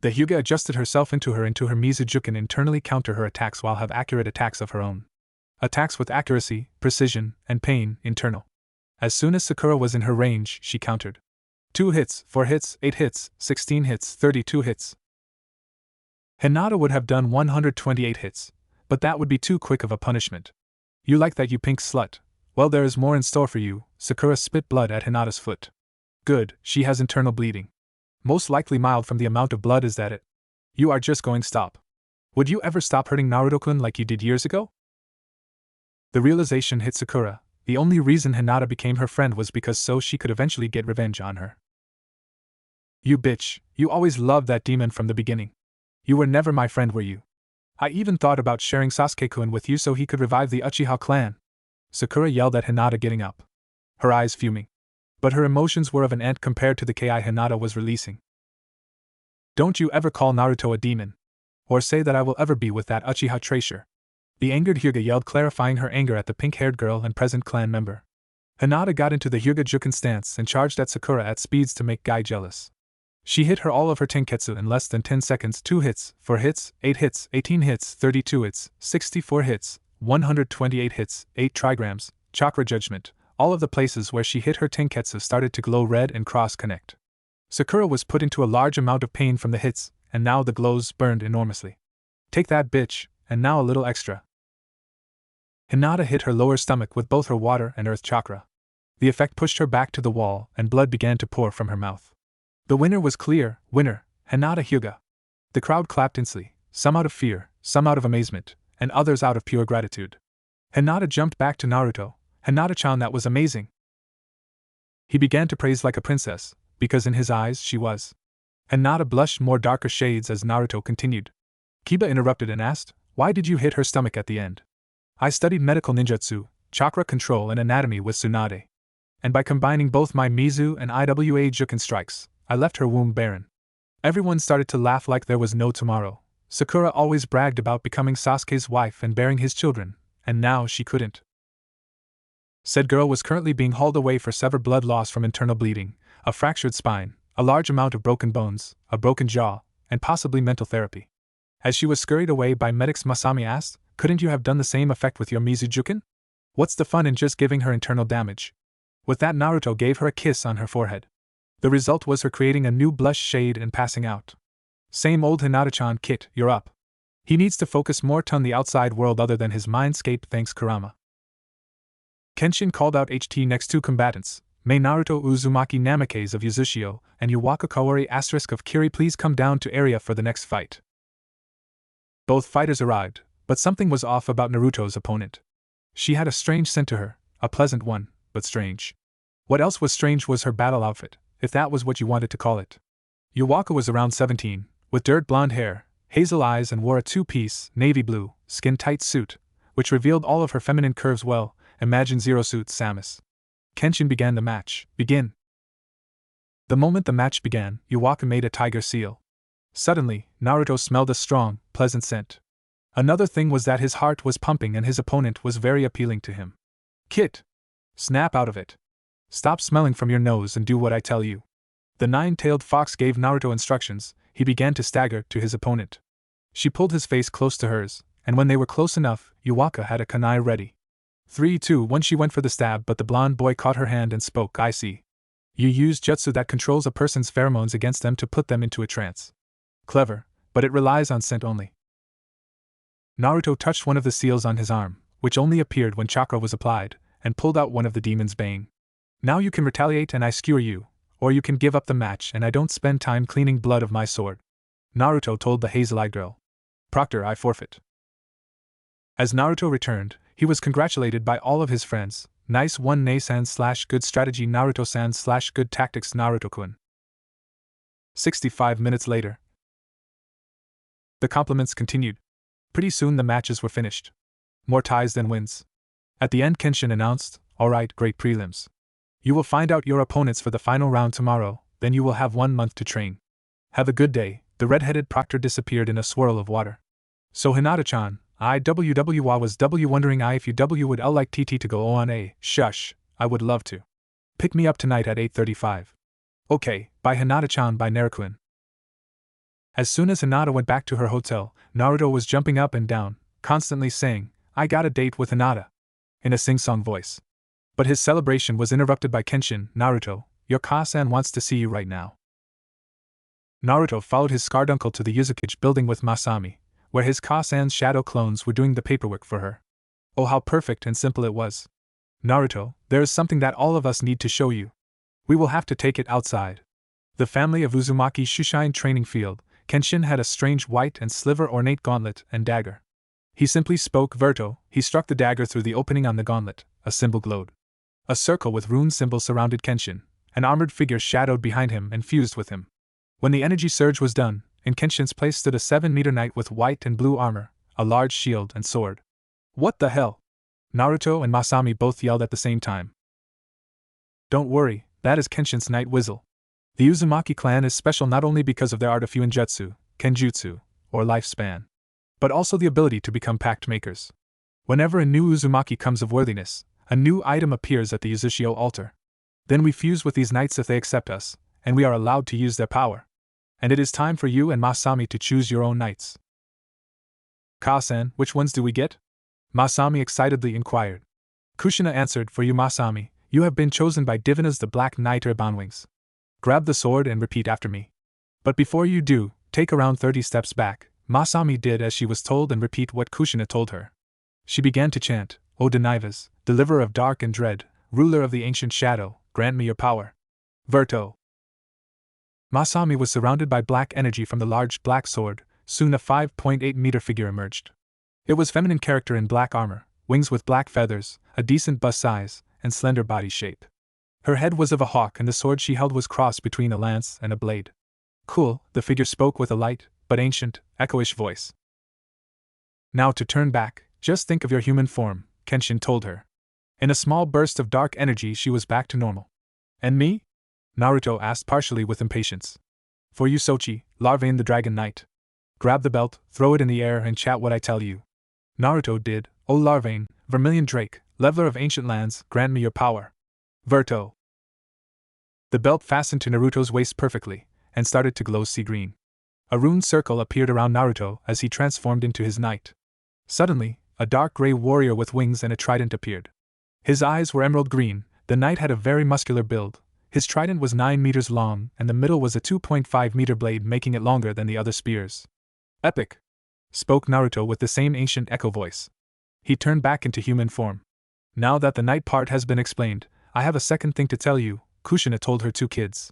The Hyuga adjusted herself into her Mizujuku and internally counter her attacks while have accurate attacks of her own. Attacks with accuracy, precision, and pain, internal. As soon as Sakura was in her range, she countered. 2 hits, 4 hits, 8 hits, 16 hits, 32 hits. Hinata would have done 128 hits, but that would be too quick of a punishment. You like that, you pink slut? Well, there is more in store for you. Sakura spit blood at Hinata's foot. Good, she has internal bleeding. Most likely mild from the amount of blood, is that it? You are just going stop. Would you ever stop hurting Naruto-kun like you did years ago? The realization hit Sakura. The only reason Hinata became her friend was because so she could eventually get revenge on her. You bitch, you always loved that demon from the beginning. You were never my friend, were you? I even thought about sharing Sasuke-kun with you so he could revive the Uchiha clan. Sakura yelled at Hinata, getting up. Her eyes fuming. But her emotions were of an ant compared to the ki Hinata was releasing. Don't you ever call Naruto a demon. Or say that I will ever be with that Uchiha treasure. The angered Hyuga yelled, clarifying her anger at the pink-haired girl and present clan member. Hinata got into the Hyuga Juken stance and charged at Sakura at speeds to make Guy jealous. She hit her all of her tenketsu in less than 10 seconds, 2 hits, 4 hits, 8 hits, 18 hits, 32 hits, 64 hits, 128 hits, 8 trigrams, chakra judgment. All of the places where she hit her tenketsu started to glow red and cross-connect. Sakura was put into a large amount of pain from the hits, and now the glows burned enormously. Take that, bitch, and now a little extra. Hinata hit her lower stomach with both her water and earth chakra. The effect pushed her back to the wall, and blood began to pour from her mouth. The winner was clear, winner, Hinata Hyuga. The crowd clapped instantly, some out of fear, some out of amazement, and others out of pure gratitude. Hinata jumped back to Naruto. Hinata-chan, that was amazing. He began to praise like a princess, because in his eyes she was. Hinata blushed more darker shades as Naruto continued. Kiba interrupted and asked, "Why did you hit her stomach at the end?" "I studied medical ninjutsu, chakra control and anatomy with Tsunade. And by combining both my Mizu and Iwa Juken strikes, I left her womb barren." Everyone started to laugh like there was no tomorrow. Sakura always bragged about becoming Sasuke's wife and bearing his children, and now she couldn't. Said girl was currently being hauled away for severe blood loss from internal bleeding, a fractured spine, a large amount of broken bones, a broken jaw, and possibly mental therapy. As she was scurried away by medics, Masami asked, "Couldn't you have done the same effect with your Mizujuken? What's the fun in just giving her internal damage?" With that, Naruto gave her a kiss on her forehead. The result was her creating a new blush shade and passing out. "Same old Hinata-chan, Kit, you're up. He needs to focus more on the outside world other than his mindscape, thanks Kurama." Kenshin called out HT next two combatants, "May Naruto Uzumaki Namikaze of Yazushio and Yuwaka Kawari * of Kiri please come down to area for the next fight." Both fighters arrived, but something was off about Naruto's opponent. She had a strange scent to her, a pleasant one, but strange. What else was strange was her battle outfit, if that was what you wanted to call it. Yuwaka was around 17, with dirt blonde hair, hazel eyes, and wore a two-piece, navy blue, skin-tight suit, which revealed all of her feminine curves well. Imagine Zero Suit Samus. Kenshin began the match. Begin. The moment the match began, Yuwaka made a tiger seal. Suddenly, Naruto smelled a strong, pleasant scent. Another thing was that his heart was pumping and his opponent was very appealing to him. "Kit! Snap out of it. Stop smelling from your nose and do what I tell you." The nine-tailed fox gave Naruto instructions. He began to stagger to his opponent. She pulled his face close to hers, and when they were close enough, Yuwaka had a kunai ready. 3, 2, 1 She went for the stab, but the blonde boy caught her hand and spoke, "I see. You use jutsu that controls a person's pheromones against them to put them into a trance. Clever, but it relies on scent only." Naruto touched one of the seals on his arm, which only appeared when chakra was applied, and pulled out one of the demons, baying, "Now you can retaliate and I skewer you, or you can give up the match and I don't spend time cleaning blood of my sword." Naruto told the hazel-eyed girl. "Proctor, I forfeit." As Naruto returned, he was congratulated by all of his friends. "Nice one, Nei-san / good strategy, Naruto-san / good tactics, Naruto-kun." 65 minutes later. The compliments continued. Pretty soon the matches were finished. More ties than wins. At the end, Kenshin announced, "Alright, great prelims. You will find out your opponents for the final round tomorrow, then you will have 1 month to train. Have a good day." The red-headed proctor disappeared in a swirl of water. "So Hinata-chan, I was wondering if you would like TT to go on a shush, I would love to. Pick me up tonight at 8:35. Okay, bye Hinata-chan, bye Naruto-kun." As soon as Hinata went back to her hotel, Naruto was jumping up and down, constantly saying, "I got a date with Hinata," in a sing-song voice. But his celebration was interrupted by Kenshin. "Naruto, your Ka-san wants to see you right now." Naruto followed his scarred uncle to the Uzumaki building with Masami, where his Ka-san's shadow clones were doing the paperwork for her. Oh, how perfect and simple it was. "Naruto, there is something that all of us need to show you. We will have to take it outside." The family of Uzumaki Shushin training field, Kenshin had a strange white and silver ornate gauntlet and dagger. He simply spoke Verto. He struck the dagger through the opening on the gauntlet. A symbol glowed. A circle with rune symbols surrounded Kenshin. An armored figure shadowed behind him and fused with him. When the energy surge was done, in Kenshin's place stood a 7-meter knight with white and blue armor, a large shield and sword. "What the hell?" Naruto and Masami both yelled at the same time. Don't worry, that is Kenshin's night whistle. The Uzumaki clan is special not only because of their art of Fuinjutsu, Kenjutsu, or lifespan, but also the ability to become pact makers. Whenever a new Uzumaki comes of worthiness, a new item appears at the Yazushio altar. Then we fuse with these knights if they accept us, and we are allowed to use their power. And it is time for you and Masami to choose your own knights. "Ka-san, which ones do we get?" Masami excitedly inquired. Kushina answered, "For you, Masami, you have been chosen by Divina's the Black Knight Urbanwings. Grab the sword and repeat after me. But before you do, take around 30 steps back. Masami did as she was told and repeat what Kushina told her. She began to chant, O Denivas, deliverer of dark and dread, ruler of the ancient shadow, grant me your power. Verto. Masami was surrounded by black energy from the large black sword. Soon a 5.8-meter figure emerged. It was feminine character in black armor, wings with black feathers, a decent bust size, and slender body shape. Her head was of a hawk and the sword she held was crossed between a lance and a blade. Cool, the figure spoke with a light, but ancient, echoish voice. Now to turn back, just think of your human form, Kenshin told her. In a small burst of dark energy she was back to normal. And me? Naruto asked partially with impatience. For you Sochi, Larvain the Dragon Knight. Grab the belt, throw it in the air and chat what I tell you. Naruto did. O Larvain, Vermilion Drake, leveler of ancient lands, grant me your power. Verto. The belt fastened to Naruto's waist perfectly, and started to glow sea green. A rune circle appeared around Naruto as he transformed into his knight. Suddenly, a dark gray warrior with wings and a trident appeared. His eyes were emerald green, the knight had a very muscular build. His trident was 9 meters long, and the middle was a 2.5-meter blade, making it longer than the other spears. Epic! Spoke Naruto with the same ancient echo voice. He turned back into human form. Now that the knight part has been explained, I have a second thing to tell you, Kushina told her 2 kids.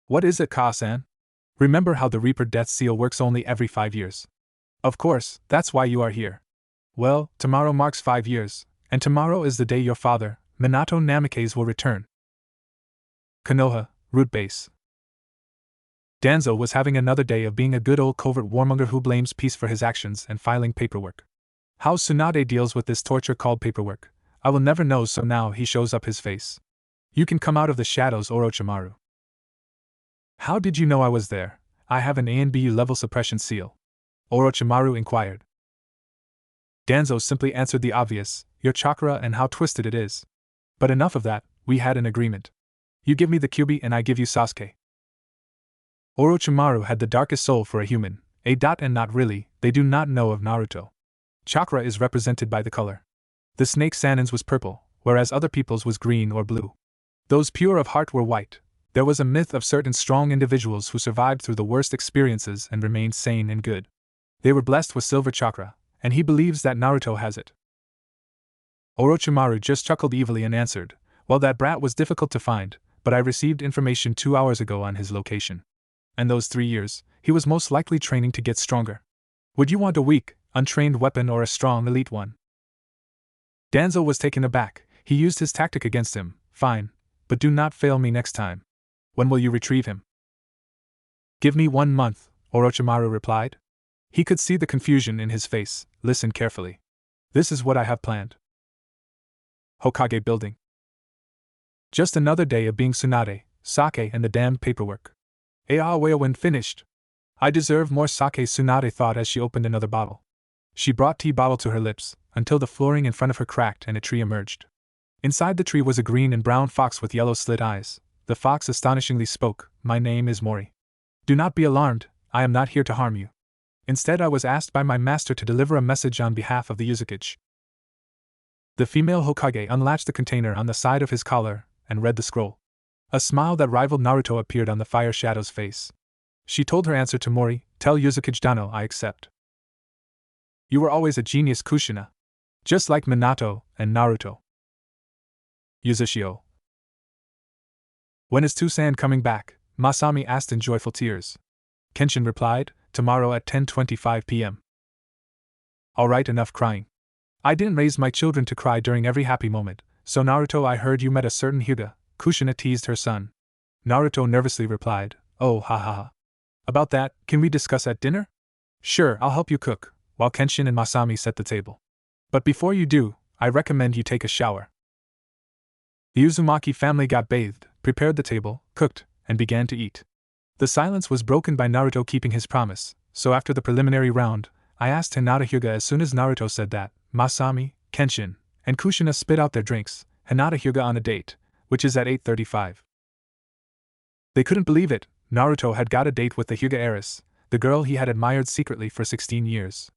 What is it, Ka-san? Remember how the Reaper Death Seal works only every 5 years? Of course, that's why you are here. Well, tomorrow marks 5 years, and tomorrow is the day your father, Minato Namikaze, will return. Konoha, Root Base. Danzo was having another day of being a good old covert warmonger who blames peace for his actions and filing paperwork. How Tsunade deals with this torture called paperwork, I will never know, so now he shows up his face. You can come out of the shadows, Orochimaru. How did you know I was there? I have an ANBU level suppression seal. Orochimaru inquired. Danzo simply answered the obvious, your chakra and how twisted it is. But enough of that, we had an agreement. You give me the Kyuubi and I give you Sasuke. Orochimaru had the darkest soul for a human, and not really, they do not know of Naruto. Chakra is represented by the color. The snake Sanin's was purple, whereas other people's was green or blue. Those pure of heart were white. There was a myth of certain strong individuals who survived through the worst experiences and remained sane and good. They were blessed with silver chakra, and he believes that Naruto has it. Orochimaru just chuckled evilly and answered, well, that brat was difficult to find, but I received information 2 hours ago on his location. And those 3 years, he was most likely training to get stronger. Would you want a weak, untrained weapon or a strong, elite one? Danzo was taken aback. He used his tactic against him. Fine, but do not fail me next time. When will you retrieve him? Give me 1 month, Orochimaru replied. He could see the confusion in his face. Listen carefully. This is what I have planned. Hokage Building. Just another day of being Tsunade, sake and the damned paperwork. When finished. I deserve more sake, Tsunade thought as she opened another bottle. She brought tea bottle to her lips, until the flooring in front of her cracked and a tree emerged. Inside the tree was a green and brown fox with yellow slit eyes. The fox astonishingly spoke, my name is Mori. Do not be alarmed, I am not here to harm you. Instead I was asked by my master to deliver a message on behalf of the Uzumaki. The female Hokage unlatched the container on the side of his collar, and read the scroll. A smile that rivaled Naruto appeared on the Fire Shadow's face. She told her answer to Mori, tell Uzumaki Dano I accept. You were always a genius, Kushina. Just like Minato and Naruto. Uzushio. When is Tusan coming back? Masami asked in joyful tears. Kenshin replied, tomorrow at 10:25 p.m. Alright, enough crying. I didn't raise my children to cry during every happy moment, so Naruto, I heard you met a certain Hyuga, Kushina teased her son. Naruto nervously replied, oh ha ha ha. About that, can we discuss at dinner? Sure, I'll help you cook, while Kenshin and Masami set the table. But before you do, I recommend you take a shower. The Uzumaki family got bathed, prepared the table, cooked, and began to eat. The silence was broken by Naruto keeping his promise, so after the preliminary round, I asked Hinata Hyuga as soon as Naruto said that, Masami, Kenshin, and Kushina spit out their drinks, Hinata Hyuga on a date, which is at 8:35. They couldn't believe it, Naruto had got a date with the Hyuga heiress, the girl he had admired secretly for 16 years.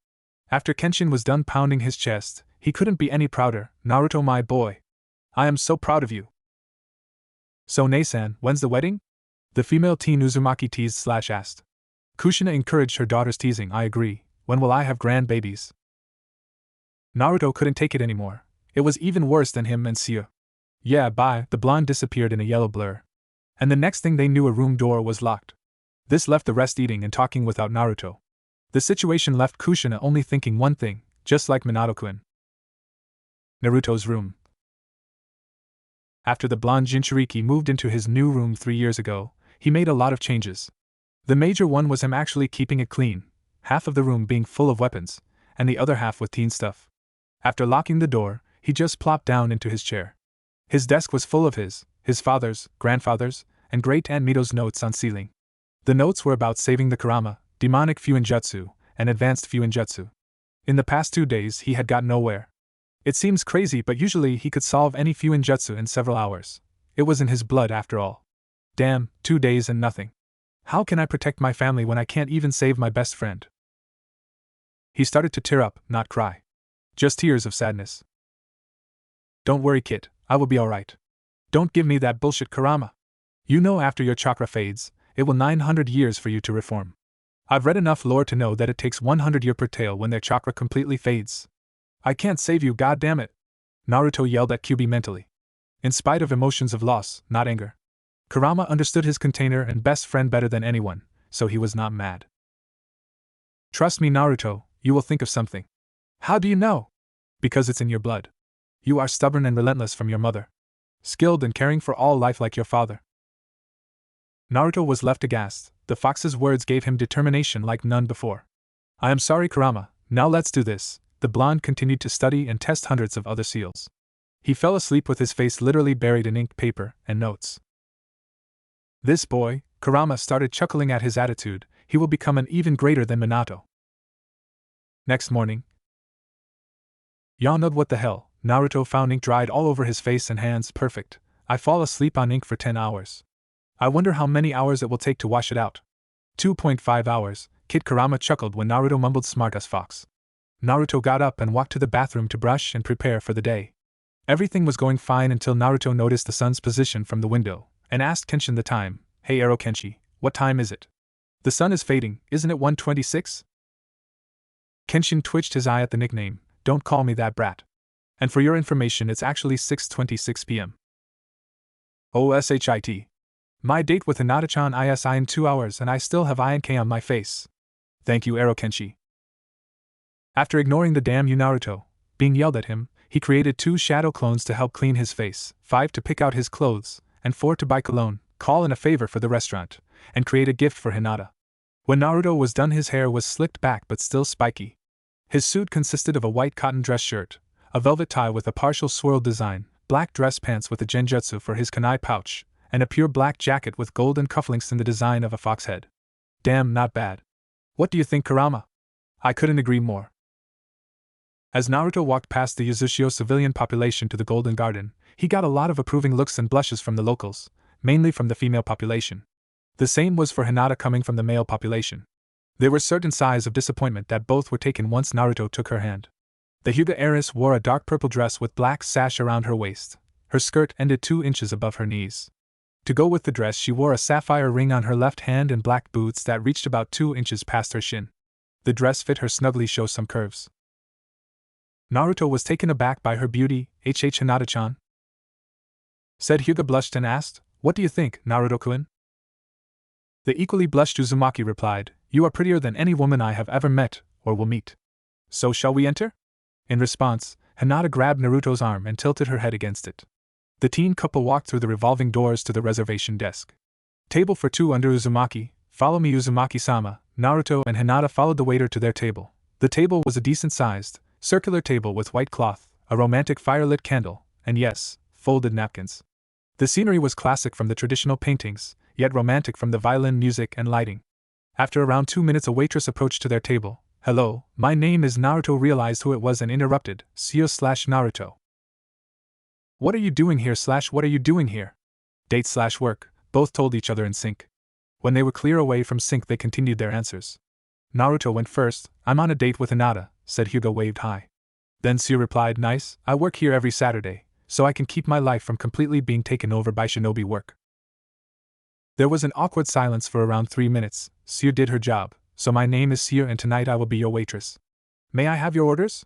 After Kenshin was done pounding his chest, he couldn't be any prouder, Naruto my boy. I am so proud of you. So Nasan, when's the wedding? The female teen Uzumaki teased/asked. Kushina encouraged her daughter's teasing. I agree. When will I have grandbabies? Naruto couldn't take it anymore. It was even worse than him and Sia. Yeah, bye. The blonde disappeared in a yellow blur. And the next thing they knew, a room door was locked. This left the rest eating and talking without Naruto. The situation left Kushina only thinking one thing, just like Minato-kun. Naruto's room. After the blonde Jinchuriki moved into his new room 3 years ago, he made a lot of changes. The major one was him actually keeping it clean, half of the room being full of weapons, and the other half with teen stuff. After locking the door, he just plopped down into his chair. His desk was full of his father's, grandfather's, and great-aunt Mito's notes on ceiling. The notes were about saving the Kurama, demonic Fuinjutsu, and advanced Fuinjutsu. In the past 2 days he had got nowhere. It seems crazy, but usually he could solve any Fuinjutsu in several hours. It was in his blood after all. Damn, 2 days and nothing. How can I protect my family when I can't even save my best friend? He started to tear up, not cry. Just tears of sadness. Don't worry, kid, I will be alright. Don't give me that bullshit Kurama. You know after your chakra fades, it will 900 years for you to reform. I've read enough lore to know that it takes 100 years per tale when their chakra completely fades. I can't save you, goddammit! Naruto yelled at Kyuubi mentally. In spite of emotions of loss, not anger. Kurama understood his container and best friend better than anyone, so he was not mad. Trust me, Naruto, you will think of something. How do you know? Because it's in your blood. You are stubborn and relentless from your mother. Skilled and caring for all life like your father. Naruto was left aghast. The fox's words gave him determination like none before. I am sorry, Kurama, now let's do this. The blonde continued to study and test hundreds of other seals. He fell asleep with his face literally buried in ink, paper, and notes. This boy, Kurama started chuckling at his attitude, he will become an even greater than Minato. Next morning. Yawned, what the hell? Naruto found ink dried all over his face and hands. Perfect. I fall asleep on ink for 10 hours. I wonder how many hours it will take to wash it out. 2.5 hours, Kid Kurama chuckled when Naruto mumbled smart as fox. Naruto got up and walked to the bathroom to brush and prepare for the day. Everything was going fine until Naruto noticed the sun's position from the window, and asked Kenshin the time. Hey Ero Kenshi, what time is it? The sun is fading, isn't it 1:26? Kenshin twitched his eye at the nickname. Don't call me that, brat. And for your information, it's actually 6:26 p.m. OSHIT. My date with Hinata-chan is in 2 hours and I still have INK on my face. Thank you, Ero Kenshi. After ignoring the damn Naruto being yelled at him, he created 2 shadow clones to help clean his face, 5 to pick out his clothes, and 4 to buy cologne, call in a favor for the restaurant, and create a gift for Hinata. When Naruto was done, his hair was slicked back but still spiky. His suit consisted of a white cotton dress shirt, a velvet tie with a partial swirled design, black dress pants with a genjutsu for his kunai pouch, and a pure black jacket with golden cufflinks in the design of a fox head. Damn, not bad. What do you think, Kurama? I couldn't agree more. As Naruto walked past the Uzushio civilian population to the Golden Garden, he got a lot of approving looks and blushes from the locals, mainly from the female population. The same was for Hinata coming from the male population. There were certain sighs of disappointment that both were taken once Naruto took her hand. The Hyuga heiress wore a dark purple dress with black sash around her waist. Her skirt ended 2 inches above her knees. To go with the dress, she wore a sapphire ring on her left hand and black boots that reached about 2 inches past her shin. The dress fit her snugly, shows some curves. Naruto was taken aback by her beauty. Hinata-chan? Said Hyuga, blushed and asked, what do you think, Naruto-kun? The equally blushed Uzumaki replied, you are prettier than any woman I have ever met, or will meet. So shall we enter? In response, Hinata grabbed Naruto's arm and tilted her head against it. The teen couple walked through the revolving doors to the reservation desk. Table for 2 under Uzumaki. Follow me, Uzumaki-sama. Naruto and Hinata followed the waiter to their table. The table was a decent-sized, circular table with white cloth, a romantic fire-lit candle, and yes, folded napkins. The scenery was classic from the traditional paintings, yet romantic from the violin music and lighting. After around 2 minutes, a waitress approached to their table. Hello, my name is Naruto. Realized who it was and interrupted. Sio/Naruto. What are you doing here? What are you doing here? Date/work, both told each other in sync. When they were clear away from sync, they continued their answers. Naruto went first. I'm on a date with Hinata, said Hyuga, waved high. Then Sio replied, nice, I work here every Saturday, so I can keep my life from completely being taken over by shinobi work. There was an awkward silence for around 3 minutes. Seer did her job. So my name is Seer and tonight I will be your waitress. May I have your orders?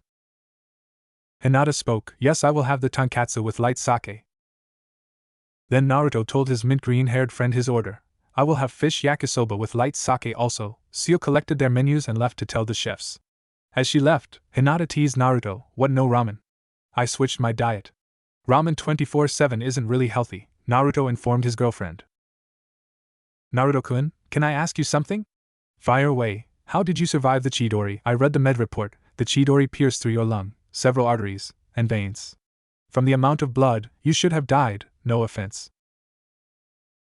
Hinata spoke. Yes, I will have the tonkatsu with light sake. Then Naruto told his mint green-haired friend his order. I will have fish yakisoba with light sake also. Seer collected their menus and left to tell the chefs. As she left, Hinata teased Naruto, what, no ramen? I switched my diet. Ramen 24/7 isn't really healthy, Naruto informed his girlfriend. Naruto-kun, can I ask you something? Fire away. How did you survive the Chidori? I read the med report. The Chidori pierced through your lung, several arteries, and veins. From the amount of blood, you should have died, no offense.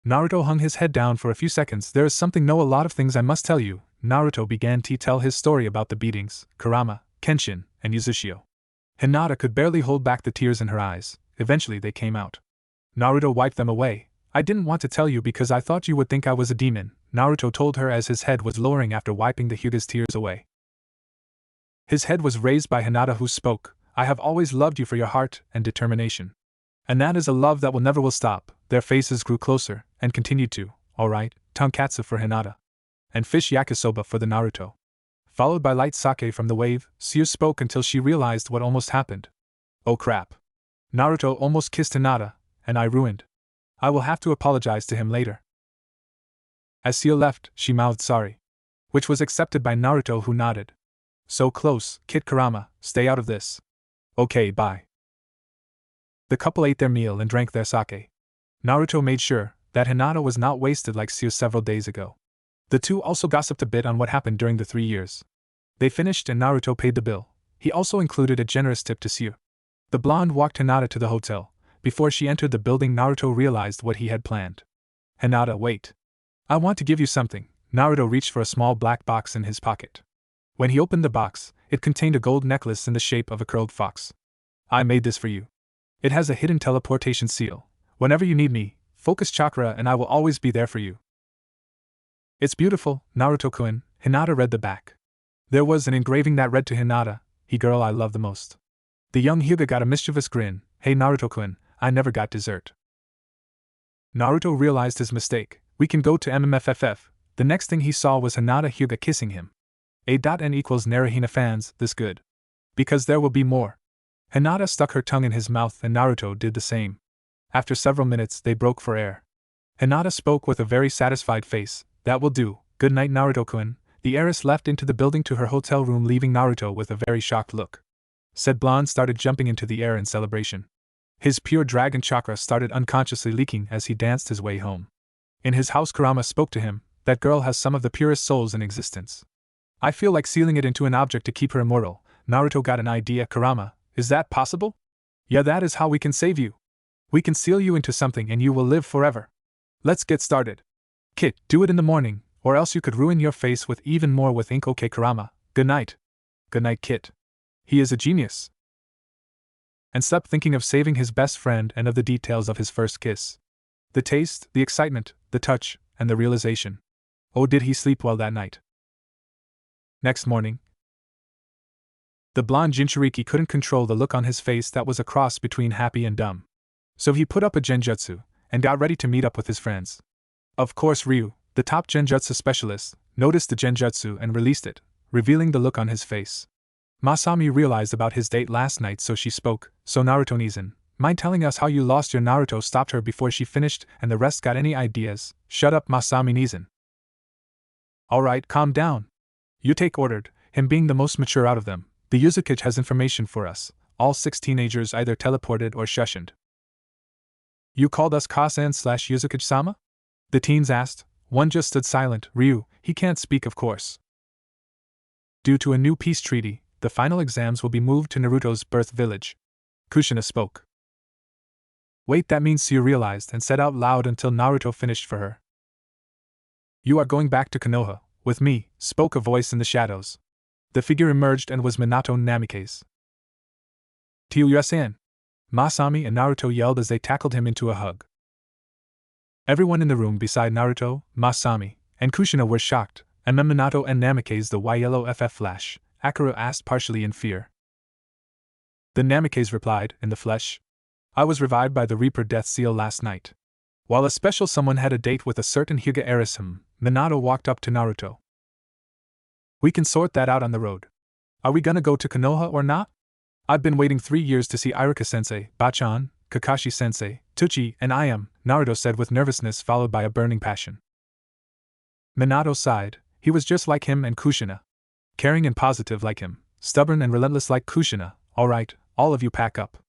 Naruto hung his head down for a few seconds. There is something, no, a lot of things I must tell you. Naruto began to tell his story about the beatings, Kurama, Kenshin, and Uzushio. Hinata could barely hold back the tears in her eyes. Eventually they came out. Naruto wiped them away. I didn't want to tell you because I thought you would think I was a demon, Naruto told her as his head was lowering after wiping the Hyuga's tears away. His head was raised by Hinata, who spoke. I have always loved you for your heart and determination. And that is a love that never will stop. Their faces grew closer, and continued to. Alright, tonkatsu for Hinata. And fish yakisoba for the Naruto. Followed by light sake from the wave, Seer spoke until she realized what almost happened. Oh crap. Naruto almost kissed Hinata, and I ruined. I will have to apologize to him later. As Seer left, she mouthed sorry. Which was accepted by Naruto, who nodded. So close, Kid Kurama, stay out of this. Okay, bye. The couple ate their meal and drank their sake. Naruto made sure that Hinata was not wasted like Seer several days ago. The two also gossiped a bit on what happened during the 3 years. They finished and Naruto paid the bill. He also included a generous tip to Seer. The blonde walked Hinata to the hotel. Before she entered the building, Naruto realized what he had planned. Hinata, wait. I want to give you something. Naruto reached for a small black box in his pocket. When he opened the box, it contained a gold necklace in the shape of a curled fox. I made this for you. It has a hidden teleportation seal. Whenever you need me, focus chakra and I will always be there for you. It's beautiful, Naruto-kun. Hinata read the back. There was an engraving that read to Hinata, he girl I love the most. The young Hyuga got a mischievous grin. Hey Naruto-kun, I never got dessert. Naruto realized his mistake. We can go to MMFFF. The next thing he saw was Hinata Hyuga kissing him. A.N equals Narahina fans, this good. Because there will be more. Hinata stuck her tongue in his mouth and Naruto did the same. After several minutes, they broke for air. Hinata spoke with a very satisfied face. That will do. Good night, Naruto-kun. The heiress left into the building to her hotel room, leaving Naruto with a very shocked look. Said blonde started jumping into the air in celebration. His pure dragon chakra started unconsciously leaking as he danced his way home. In his house, Kurama spoke to him. That girl has some of the purest souls in existence. I feel like sealing it into an object to keep her immortal. Naruto got an idea. Kurama, is that possible? Yeah, that is how we can save you. We can seal you into something and you will live forever. Let's get started. Kit, do it in the morning, or else you could ruin your face with even more with ink. Okay, Kurama, good night. Good night, Kit. He is a genius. And slept thinking of saving his best friend and of the details of his first kiss. The taste, the excitement, the touch, and the realization. Oh, did he sleep well that night? Next morning, the blonde Jinchuriki couldn't control the look on his face that was a cross between happy and dumb. So he put up a genjutsu, and got ready to meet up with his friends. Of course Ryu, the top genjutsu specialist, noticed the genjutsu and released it, revealing the look on his face. Masami realized about his date last night, so she spoke. So Naruto-Nizan, mind telling us how you lost your Naruto? Stopped her before she finished, and the rest got any ideas. Shut up, Masami-Nizan. Alright, calm down. Yutake ordered, him being the most mature out of them. The Uzumaki has information for us. All 6 teenagers either teleported or shushened. You called us Kasan/Uzumaki-sama? The teens asked. One just stood silent. Ryu, he can't speak, of course. Due to a new peace treaty, the final exams will be moved to Naruto's birth village. Kushina spoke. Wait, that means Seer realized and said out loud until Naruto finished for her. You are going back to Konoha, with me, spoke a voice in the shadows. The figure emerged and was Minato Namikaze. Tiyuya-san! Masami and Naruto yelled as they tackled him into a hug. Everyone in the room beside Naruto, Masami, and Kushina were shocked, and Minato and Namikaze the YLOFF flash, Akira asked partially in fear. The Namikaze replied, in the flesh. I was revived by the Reaper Death Seal last night. While a special someone had a date with a certain Hyuga heiress, Minato walked up to Naruto. We can sort that out on the road. Are we gonna go to Konoha or not? I've been waiting 3 years to see Iruka-sensei, Bachan, Kakashi-sensei, Tuchi, and I am, Naruto said with nervousness followed by a burning passion. Minato sighed. He was just like him and Kushina. Caring and positive like him, stubborn and relentless like Kushina. Alright, all of you pack up.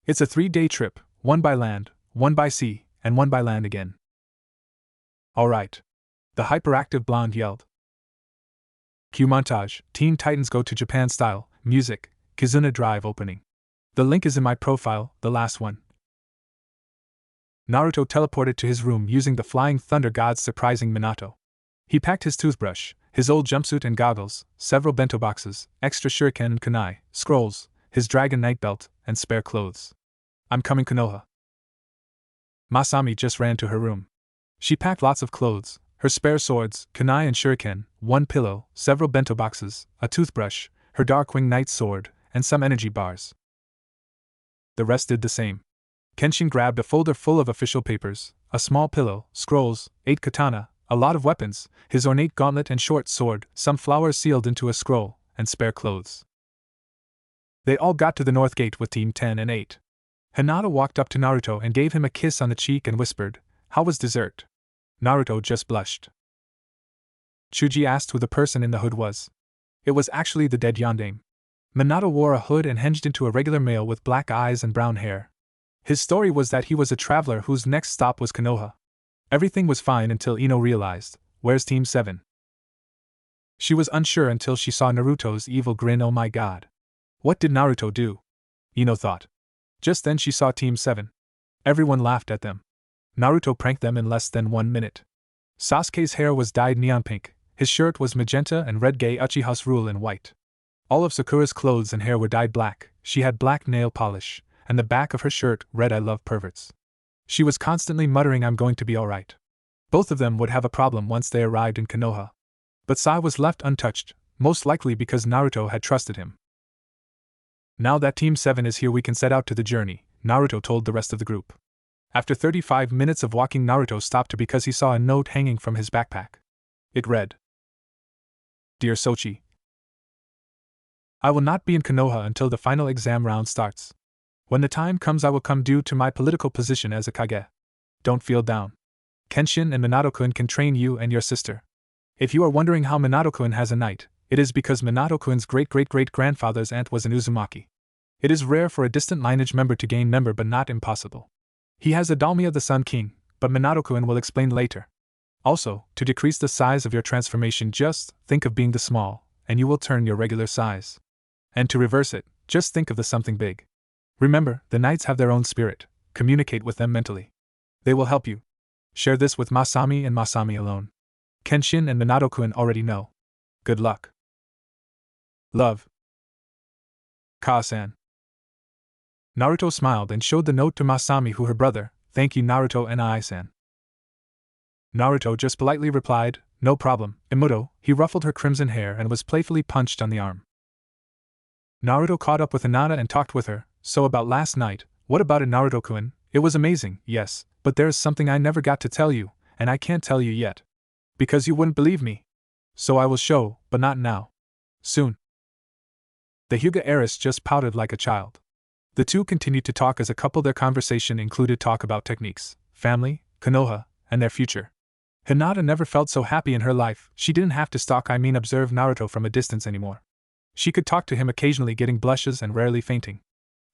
It's a 3-day trip, 1 by land, 1 by sea, and 1 by land again. Alright. The hyperactive blonde yelled. Cue montage, Teen Titans Go to Japan style, music, Kizuna Drive opening. The link is in my profile, the last one. Naruto teleported to his room using the flying thunder god's surprising Minato. He packed his toothbrush, his old jumpsuit and goggles, several bento boxes, extra shuriken and kunai, scrolls, his dragon knight belt, and spare clothes. I'm coming Konoha. Masami just ran to her room. She packed lots of clothes, her spare swords, kunai and shuriken, 1 pillow, several bento boxes, a toothbrush, her Darkwing Knight sword, and some energy bars. The rest did the same. Kenshin grabbed a folder full of official papers, a small pillow, scrolls, 8 katana, a lot of weapons, his ornate gauntlet and short sword, some flowers sealed into a scroll, and spare clothes. They all got to the north gate with Team 10 and 8. Hinata walked up to Naruto and gave him a kiss on the cheek and whispered, "How was dessert?" Naruto just blushed. Chuji asked who the person in the hood was. It was actually the dead Yondaime. Minato wore a hood and hinged into a regular male with black eyes and brown hair. His story was that he was a traveler whose next stop was Konoha. Everything was fine until Ino realized, "Where's Team 7? She was unsure until she saw Naruto's evil grin. Oh my god. What did Naruto do? Ino thought. Just then she saw Team 7. Everyone laughed at them. Naruto pranked them in less than 1 minute. Sasuke's hair was dyed neon pink, his shirt was magenta and red, gay Uchiha's rule in white. All of Sakura's clothes and hair were dyed black, she had black nail polish, and the back of her shirt read "I love perverts." She was constantly muttering, "I'm going to be alright." Both of them would have a problem once they arrived in Konoha. But Sai was left untouched, most likely because Naruto had trusted him. Now that Team 7 is here, we can set out to the journey, Naruto told the rest of the group. After 35 minutes of walking, Naruto stopped because he saw a note hanging from his backpack. It read, "Dear Sochi, I will not be in Konoha until the final exam round starts. When the time comes, I will come due to my political position as a Kage. Don't feel down. Kenshin and Minato-kun can train you and your sister. If you are wondering how Minato-kun has a knight, it is because Minato-kun's great-great-great-grandfather's aunt was an Uzumaki. It is rare for a distant lineage member to gain member, but not impossible. He has a Dalmia the Sun King, but Minato-kun will explain later. Also, to decrease the size of your transformation, just think of being the small, and you will turn your regular size. And to reverse it, just think of the something big. Remember, the knights have their own spirit, communicate with them mentally. They will help you. Share this with Masami and Masami alone. Kenshin and Minato-kun already know. Good luck. Love. Ka-san." Naruto smiled and showed the note to Masami, who her brother. "Thank you, Naruto and Ai-san." Naruto just politely replied, "No problem, Imoto." He ruffled her crimson hair and was playfully punched on the arm. Naruto caught up with Hinata and talked with her. "So about last night, what about it, Naruto-kun?" "It was amazing, yes, but there's something I never got to tell you, and I can't tell you yet. Because you wouldn't believe me. So I will show, but not now. Soon." The Hyuga heiress just pouted like a child. The two continued to talk as a couple. Their conversation included talk about techniques, family, Konoha, and their future. Hinata never felt so happy in her life. She didn't have to observe Naruto from a distance anymore. She could talk to him occasionally, getting blushes and rarely fainting.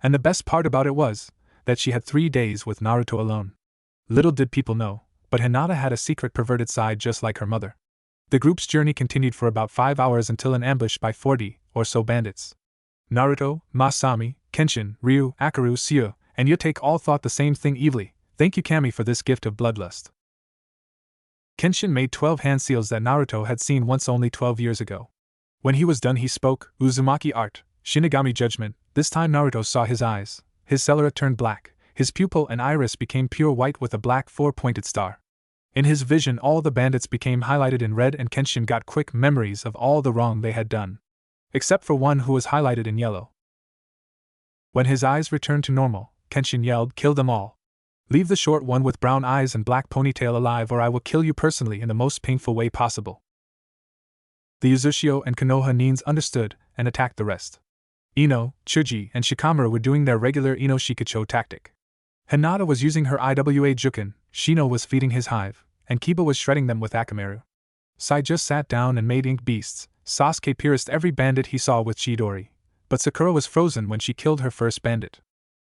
And the best part about it was that she had 3 days with Naruto alone. Little did people know, but Hinata had a secret perverted side just like her mother. The group's journey continued for about 5 hours until an ambush by 40 or so bandits. Naruto, Masami, Kenshin, Ryu, Akaru, Seo, and Yutake all thought the same thing evilly. "Thank you, Kami, for this gift of bloodlust." Kenshin made 12 hand seals that Naruto had seen once only 12 years ago. When he was done, he spoke, "Uzumaki art, Shinigami judgment." This time Naruto saw his eyes. His sclera turned black, his pupil and iris became pure white with a black 4-pointed star. In his vision, all the bandits became highlighted in red, and Kenshin got quick memories of all the wrong they had done. Except for one who was highlighted in yellow. When his eyes returned to normal, Kenshin yelled, "Kill them all!" Leave the short one with brown eyes and black ponytail alive, or I will kill you personally in the most painful way possible. The Uzushio and Konoha Nins understood and attacked the rest. Ino, Chuji, and Shikamaru were doing their regular Ino Shikacho tactic. Hinata was using her IWA Juken, Shino was feeding his hive, and Kiba was shredding them with Akamaru. Sai just sat down and made ink beasts. Sasuke pierced every bandit he saw with Chidori, but Sakura was frozen when she killed her first bandit.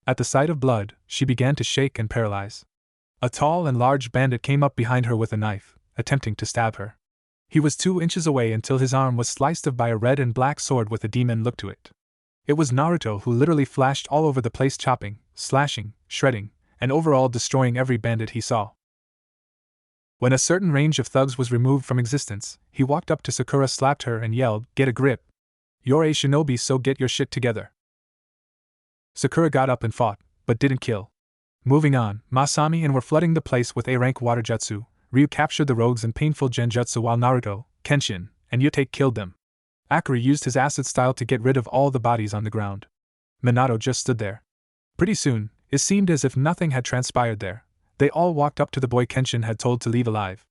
At the sight of blood, she began to shake and paralyze. A tall and large bandit came up behind her with a knife, attempting to stab her. He was 2 inches away until his arm was sliced off by a red and black sword with a demon look to it. It was Naruto who literally flashed all over the place, chopping, slashing, shredding, and overall destroying every bandit he saw. When a certain range of thugs was removed from existence, he walked up to Sakura, slapped her, and yelled, "Get a grip! You're a shinobi, so get your shit together." Sakura got up and fought, but didn't kill. Moving on, Masami and were flooding the place with A-rank water jutsu. Ryu captured the rogues in painful genjutsu while Naruto, Kenshin, and Yutake killed them. Akari used his acid style to get rid of all the bodies on the ground. Minato just stood there. Pretty soon, it seemed as if nothing had transpired there. They all walked up to the boy Kenshin had told to leave alive.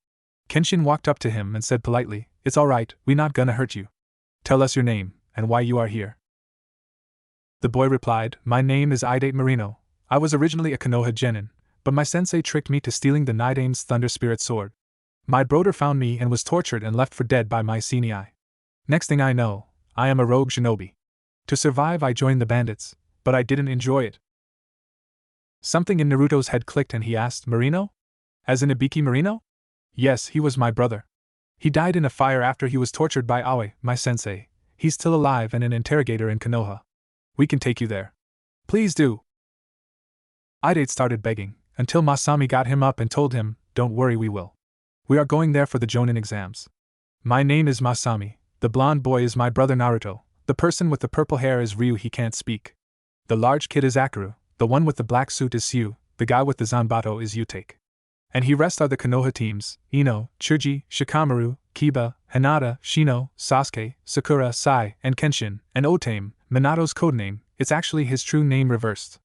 Kenshin walked up to him and said politely, "It's alright, we not gonna hurt you. Tell us your name, and why you are here." The boy replied, "My name is Idate Marino. I was originally a Konoha genin, but my sensei tricked me to stealing the Nidame's Thunder Spirit Sword. My brother found me and was tortured and left for dead by my senii. Next thing I know, I am a rogue shinobi. To survive I joined the bandits, but I didn't enjoy it." Something in Naruto's head clicked and he asked, "Marino? As in Ibiki Marino?" "Yes, he was my brother. He died in a fire after he was tortured by Aoi, my sensei. He's still alive and an interrogator in Konoha. We can take you there." "Please do." Idate started begging, until Masami got him up and told him, "Don't worry, we will. We are going there for the Jonin exams. My name is Masami, the blonde boy is my brother Naruto, the person with the purple hair is Ryu, he can't speak. The large kid is Akaru, the one with the black suit is Syu, the guy with the Zanbato is Yutake. And he rest are the Konoha teams, Ino, Chuji, Shikamaru, Kiba, Hinata, Shino, Sasuke, Sakura, Sai, and Kenshin, and Otame, Minato's codename, it's actually his true name reversed."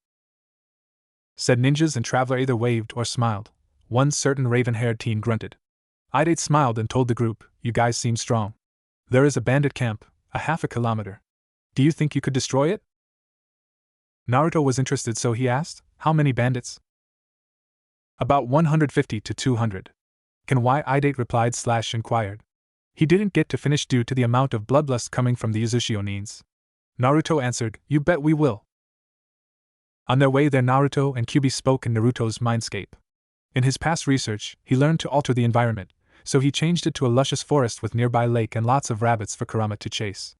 Said ninjas and Traveler either waved or smiled. One certain raven-haired teen grunted. Idate smiled and told the group, "You guys seem strong. There is a bandit camp, a half a kilometer. Do you think you could destroy it?" Naruto was interested, so he asked, "How many bandits?" "About 150 to 200. Can why?" Idate replied / inquired. He didn't get to finish due to the amount of bloodlust coming from the Uzushio Nins. Naruto answered, "You bet we will." On their way there, Naruto and Kyuubi spoke in Naruto's mindscape. In his past research, he learned to alter the environment, so he changed it to a luscious forest with nearby lake and lots of rabbits for Kurama to chase.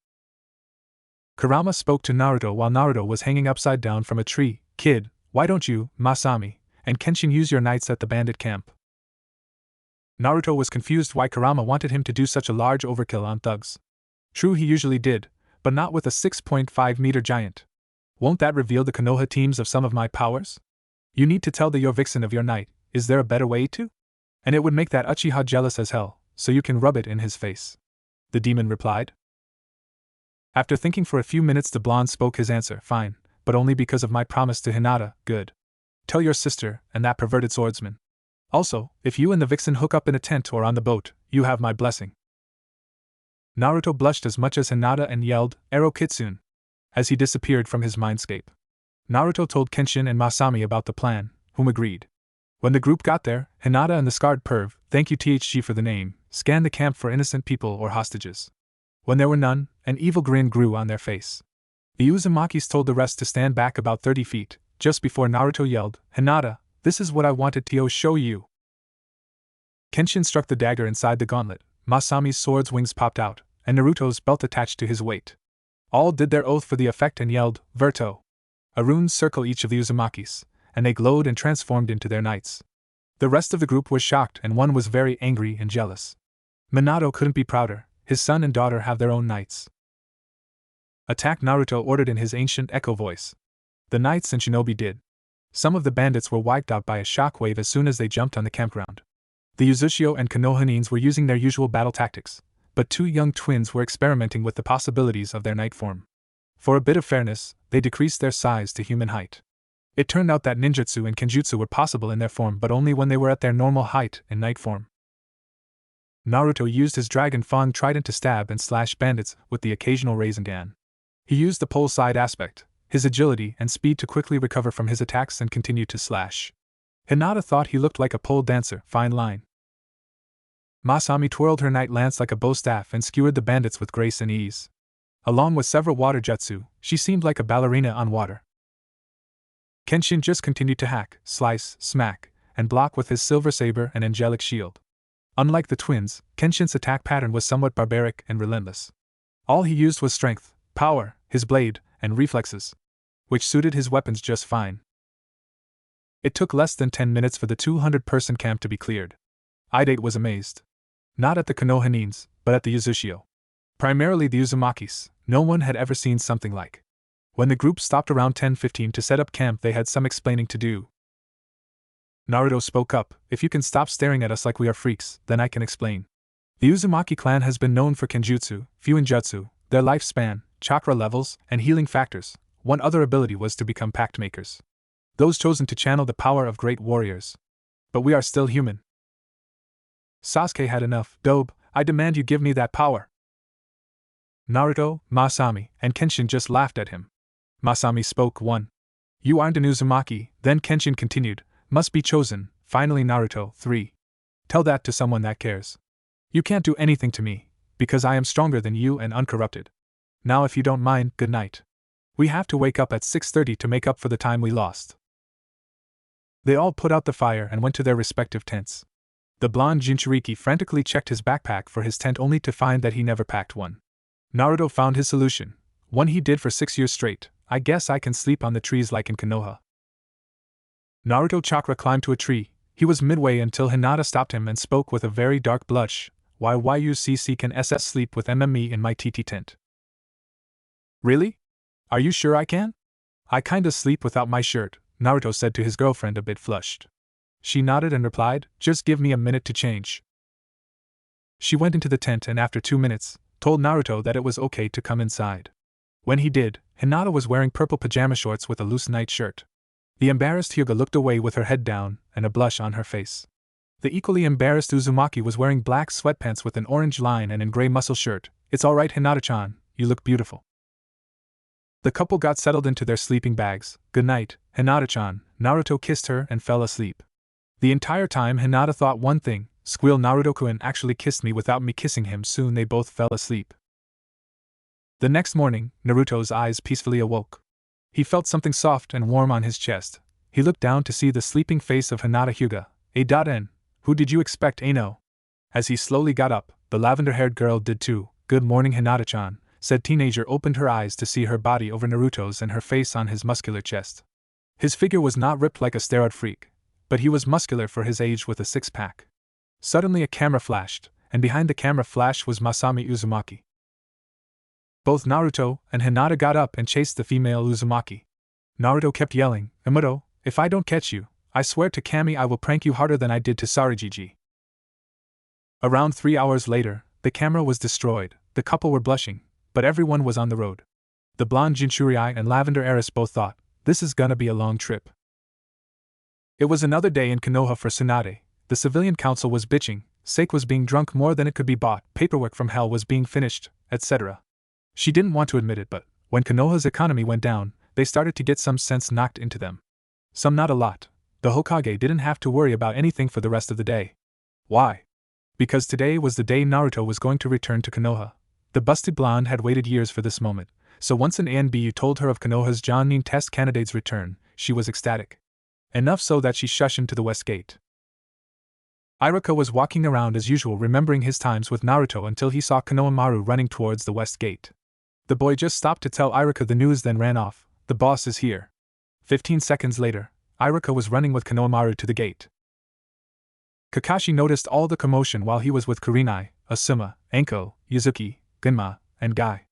Kurama spoke to Naruto while Naruto was hanging upside down from a tree. "Kid, why don't you, Masami, and Kenshin use your nights at the bandit camp?" Naruto was confused why Kurama wanted him to do such a large overkill on thugs. True, he usually did, but not with a 6.5-meter giant. Won't that reveal the Konoha teams of some of my powers? You need to tell the Yorvixen of your night, is there a better way to? And it would make that Uchiha jealous as hell, so you can rub it in his face. The demon replied. After thinking for a few minutes, the blonde spoke his answer, "Fine, but only because of my promise to Hinata, good. Tell your sister, and that perverted swordsman. Also, if you and the vixen hook up in a tent or on the boat, you have my blessing." Naruto blushed as much as Hinata and yelled, "Ero Kitsune!" as he disappeared from his mindscape. Naruto told Kenshin and Masami about the plan, whom agreed. When the group got there, Hinata and the scarred perv, thank you THG for the name, scanned the camp for innocent people or hostages. When there were none, an evil grin grew on their face. The Uzumakis told the rest to stand back about 30 feet, just before Naruto yelled, "Hinata, this is what I wanted to show you." Kenshin struck the dagger inside the gauntlet, Masami's sword's wings popped out, and Naruto's belt attached to his weight. All did their oath for the effect and yelled, "Verto!" A rune circled each of the Uzumakis, and they glowed and transformed into their knights. The rest of the group was shocked and one was very angry and jealous. Minato couldn't be prouder, his son and daughter have their own knights. "Attack!" Naruto ordered in his ancient echo voice. The knights and shinobi did. Some of the bandits were wiped out by a shockwave as soon as they jumped on the campground. The Uzushio and Konoha Nins were using their usual battle tactics, but 2 young twins were experimenting with the possibilities of their knight form. For a bit of fairness, they decreased their size to human height. It turned out that ninjutsu and kenjutsu were possible in their form, but only when they were at their normal height in night form. Naruto used his Dragon Fang trident to stab and slash bandits with the occasional Rasengan. He used the pole side aspect, his agility and speed to quickly recover from his attacks and continue to slash. Hinata thought he looked like a pole dancer, fine line. Masami twirled her knight lance like a bow staff and skewered the bandits with grace and ease. Along with several water jutsu, she seemed like a ballerina on water. Kenshin just continued to hack, slice, smack, and block with his silver saber and angelic shield. Unlike the twins, Kenshin's attack pattern was somewhat barbaric and relentless. All he used was strength, power, his blade, and reflexes, which suited his weapons just fine. It took less than 10 minutes for the 200-person camp to be cleared. Idate was amazed. Not at the Konoha ninjas, but at the Uzushio. Primarily the Uzumakis, no one had ever seen something like. When the group stopped around 10:15 to set up camp, they had some explaining to do. Naruto spoke up, "If you can stop staring at us like we are freaks, then I can explain. The Uzumaki clan has been known for kenjutsu, fuinjutsu, their lifespan, chakra levels, and healing factors. One other ability was to become pact makers. Those chosen to channel the power of great warriors. But we are still human." Sasuke had enough. "Dobe, I demand you give me that power." Naruto, Masami, and Kenshin just laughed at him. Masami spoke. 1. You aren't an Uzumaki, then Kenshin continued, "Must be chosen." Finally Naruto. 3. Tell that to someone that cares. You can't do anything to me, because I am stronger than you and uncorrupted. Now if you don't mind, good night. We have to wake up at 6:30 to make up for the time we lost. They all put out the fire and went to their respective tents. The blonde Jinchuriki frantically checked his backpack for his tent only to find that he never packed one. Naruto found his solution, one he did for 6 years straight. "I guess I can sleep on the trees like in Konoha." Naruto Chakra climbed to a tree. He was midway until Hinata stopped him and spoke with a very dark blush. "Why YUCC can SS sleep with MME in my TT tent?" "Really? Are you sure I can?" "I kinda sleep without my shirt," Naruto said to his girlfriend, a bit flushed. She nodded and replied, "Just give me a minute to change." She went into the tent and after 2 minutes, told Naruto that it was okay to come inside. When he did, Hinata was wearing purple pajama shorts with a loose night shirt. The embarrassed Hyuga looked away with her head down and a blush on her face. The equally embarrassed Uzumaki was wearing black sweatpants with an orange line and a gray muscle shirt. "It's alright, Hinata-chan, you look beautiful." The couple got settled into their sleeping bags. "Good night, Hinata-chan." Naruto kissed her and fell asleep. The entire time Hinata thought one thing, "Squeal, Naruto-kun actually kissed me without me kissing him." Soon they both fell asleep. The next morning, Naruto's eyes peacefully awoke. He felt something soft and warm on his chest. He looked down to see the sleeping face of Hinata Hyuga. "A.N. Who did you expect, Ano?" As he slowly got up, the lavender-haired girl did too. "Good morning, Hinata-chan," said teenager, opened her eyes to see her body over Naruto's and her face on his muscular chest. His figure was not ripped like a steroid freak, but he was muscular for his age with a six-pack. Suddenly a camera flashed, and behind the camera flash was Masami Uzumaki. Both Naruto and Hinata got up and chased the female Uzumaki. Naruto kept yelling, "Imuto, if I don't catch you, I swear to Kami I will prank you harder than I did to Sarijiji." Around 3 hours later, the camera was destroyed. The couple were blushing, but everyone was on the road. The blonde Jinchuriki and Lavender Heiress both thought, "This is gonna be a long trip." It was another day in Konoha for Tsunade. The civilian council was bitching, sake was being drunk more than it could be bought, paperwork from hell was being finished, etc. She didn't want to admit it, but when Konoha's economy went down, they started to get some sense knocked into them. Some, not a lot. The Hokage didn't have to worry about anything for the rest of the day. Why? Because today was the day Naruto was going to return to Konoha. The busted blonde had waited years for this moment, so once an ANBU told her of Konoha's Jonin test candidate's return, she was ecstatic. Enough so that she shushed him to the west gate. Iruka was walking around as usual, remembering his times with Naruto until he saw Konohamaru running towards the west gate. The boy just stopped to tell Iruka the news, then ran off. "The boss is here." 15 seconds later, Iruka was running with Konohamaru to the gate. Kakashi noticed all the commotion while he was with Kurenai, Asuma, Anko, Yuzuki, Gunma, and Guy.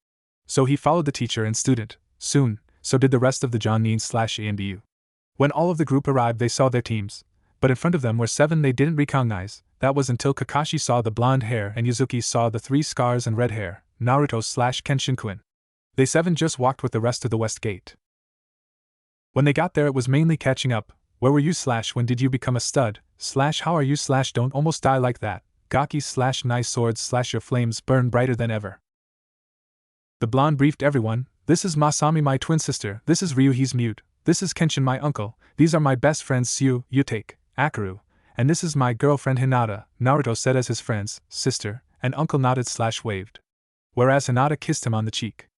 So he followed the teacher and student. Soon, so did the rest of the Jonin/ANBU. When all of the group arrived, they saw their teams, but in front of them were 7 they didn't recognize. That was until Kakashi saw the blonde hair and Yuzuki saw the 3 scars and red hair, Naruto/Kenshin-kun. They 7 just walked with the rest to the west gate. When they got there it was mainly catching up. Where were you / when did you become a stud / how are you / don't almost die like that, gaki / nice swords / your flames burn brighter than ever. The blonde briefed everyone, this is Masami my twin sister, this is Ryu he's mute, this is Kenshin my uncle, these are my best friends Sue, Yutake, Akaru, and this is my girlfriend Hinata, Naruto said as his friends, sister, and uncle nodded / waved. Whereas Hinata kissed him on the cheek.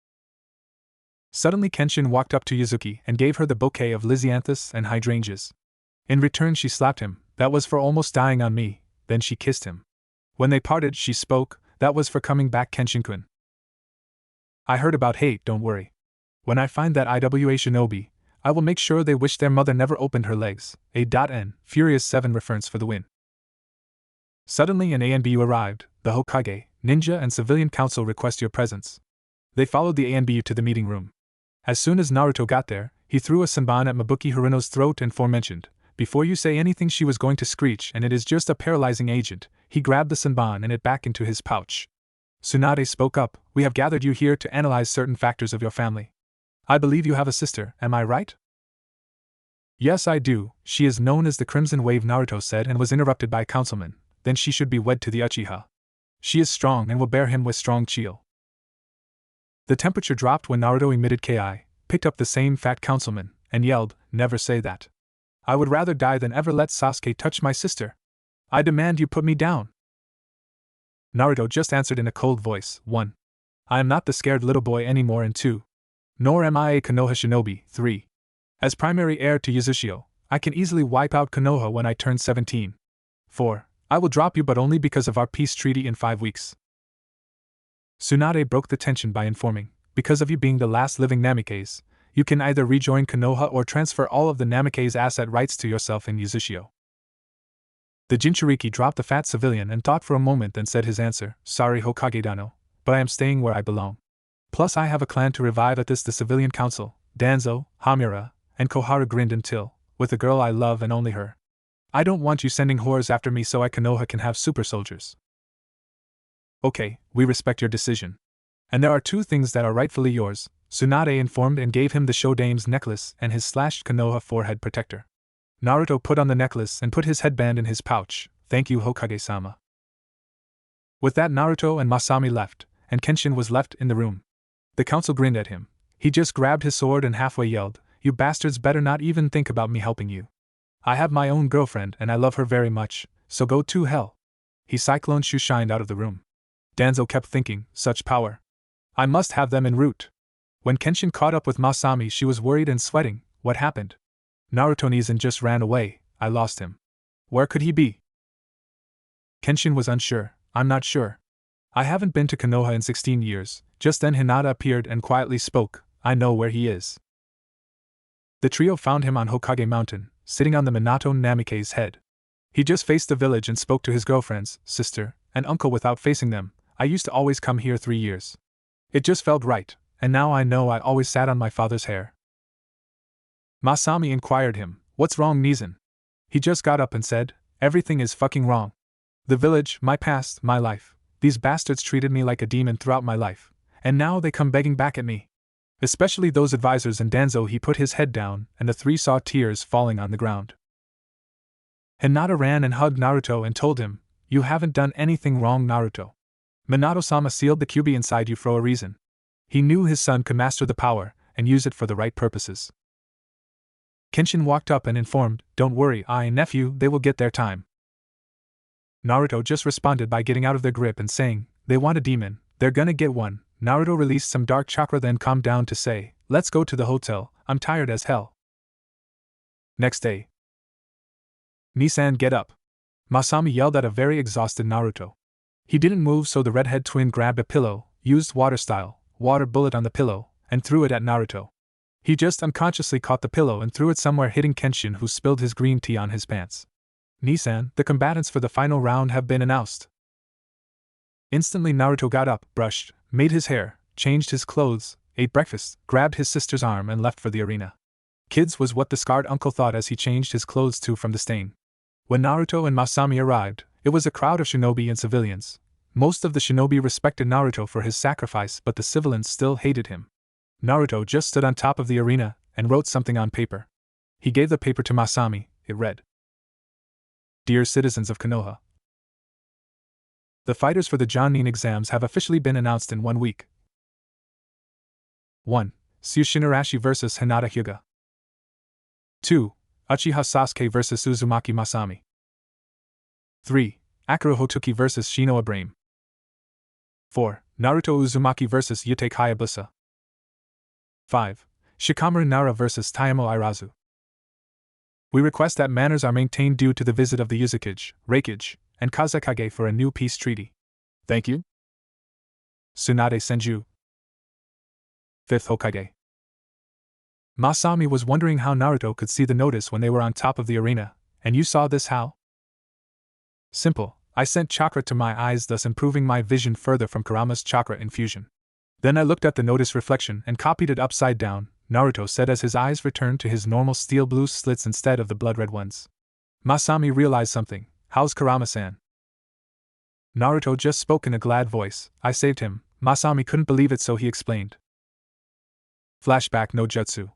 Suddenly Kenshin walked up to Yuzuki and gave her the bouquet of lisianthus and hydrangeas. In return she slapped him, that was for almost dying on me, then she kissed him. When they parted she spoke, that was for coming back Kenshin-kun. I heard about hate, don't worry. When I find that IWA shinobi, I will make sure they wish their mother never opened her legs. A.N. Furious 7 reference for the win. Suddenly an ANBU arrived, the Hokage, ninja and civilian council request your presence. They followed the ANBU to the meeting room. As soon as Naruto got there, he threw a senbon at Mabuki Haruno's throat and forementioned, before you say anything she was going to screech and it is just a paralyzing agent, he grabbed the senbon and it back into his pouch. Tsunade spoke up, we have gathered you here to analyze certain factors of your family. I believe you have a sister, am I right? Yes I do, she is known as the Crimson Wave Naruto said and was interrupted by a councilman, then she should be wed to the Uchiha. She is strong and will bear him with strong chill. The temperature dropped when Naruto emitted Ki, picked up the same fat councilman, and yelled, never say that. I would rather die than ever let Sasuke touch my sister. I demand you put me down. Naruto just answered in a cold voice, 1. I am not the scared little boy anymore and 2. Nor am I a Konoha shinobi, 3. As primary heir to Yuzashio, I can easily wipe out Konoha when I turn 17. 4. I will drop you but only because of our peace treaty in 5 weeks. Tsunade broke the tension by informing, because of you being the last living Namikaze, you can either rejoin Konoha or transfer all of the Namikaze asset rights to yourself in Yuzashio. The Jinchuriki dropped the fat civilian and thought for a moment then said his answer, sorry Hokage-dano, but I am staying where I belong. Plus I have a clan to revive at this the civilian council, Danzo, Hamura, and Koharu grinned until, with the girl I love and only her. I don't want you sending whores after me so I Konoha can have super soldiers. Okay, we respect your decision. And there are 2 things that are rightfully yours, Tsunade informed and gave him the Shodame's necklace and his slashed Konoha forehead protector. Naruto put on the necklace and put his headband in his pouch, thank you Hokage-sama. With that Naruto and Masami left, and Kenshin was left in the room. The council grinned at him. He just grabbed his sword and halfway yelled, you bastards better not even think about me helping you. I have my own girlfriend and I love her very much, so go to hell. He cyclone shoe-shined out of the room. Danzo kept thinking, such power. I must have them en route. When Kenshin caught up with Masami she was worried and sweating, what happened? Naruto Nizan just ran away, I lost him. Where could he be? Kenshin was unsure, I'm not sure. I haven't been to Konoha in 16 years, just then Hinata appeared and quietly spoke, I know where he is. The trio found him on Hokage Mountain, sitting on the Minato Namikaze's head. He just faced the village and spoke to his girlfriends, sister, and uncle without facing them, I used to always come here 3 years. It just felt right, and now I know I always sat on my father's hair. Masami inquired him, what's wrong Nizan? He just got up and said, everything is fucking wrong. The village, my past, my life, these bastards treated me like a demon throughout my life, and now they come begging back at me. Especially those advisors and Danzo. He put his head down and the 3 saw tears falling on the ground. Hinata ran and hugged Naruto and told him, you haven't done anything wrong Naruto. Minato-sama sealed the QB inside you for a reason. He knew his son could master the power and use it for the right purposes. Kenshin walked up and informed, don't worry nephew, they will get their time. Naruto just responded by getting out of their grip and saying, they want a demon, they're gonna get one. Naruto released some dark chakra then calmed down to say, let's go to the hotel, I'm tired as hell. Next day. Nisan get up. Masami yelled at a very exhausted Naruto. He didn't move so the redhead twin grabbed a pillow, used water-style, water bullet on the pillow, and threw it at Naruto. He just unconsciously caught the pillow and threw it somewhere hitting Kenshin who spilled his green tea on his pants. Nisan, the combatants for the final round have been announced. Instantly Naruto got up, brushed, made his hair, changed his clothes, ate breakfast, grabbed his sister's arm and left for the arena. Kids was what the scarred uncle thought as he changed his clothes too from the stain. When Naruto and Masami arrived, it was a crowd of shinobi and civilians. Most of the shinobi respected Naruto for his sacrifice but the civilians still hated him. Naruto just stood on top of the arena, and wrote something on paper. He gave the paper to Masami. It read, "Dear citizens of Konoha, the fighters for the Jonin exams have officially been announced in 1 week. 1. Tsushin Arashi vs. Hinata Hyuga. 2. Uchiha Sasuke vs. Uzumaki Masami. 3. Akira Hotoki vs. Shino Abrame. 4. Naruto Uzumaki vs. Yutake Hayabusa. 5. Shikamaru Nara vs. Tayamo Irazu. We request that manners are maintained due to the visit of the Yuzakage, Reikage, and Kazekage for a new peace treaty. Thank you. Tsunade Senju, 5th Hokage." Masami was wondering how Naruto could see the notice when they were on top of the arena. "And you saw this how?" "Simple. I sent chakra to my eyes, thus improving my vision further from Kurama's chakra infusion. Then I looked at the notice reflection and copied it upside down," Naruto said as his eyes returned to his normal steel blue slits instead of the blood-red ones. Masami realized something. "How's Kurama-san?" Naruto just spoke in a glad voice. "I saved him." Masami couldn't believe it, so he explained. Flashback no Jutsu.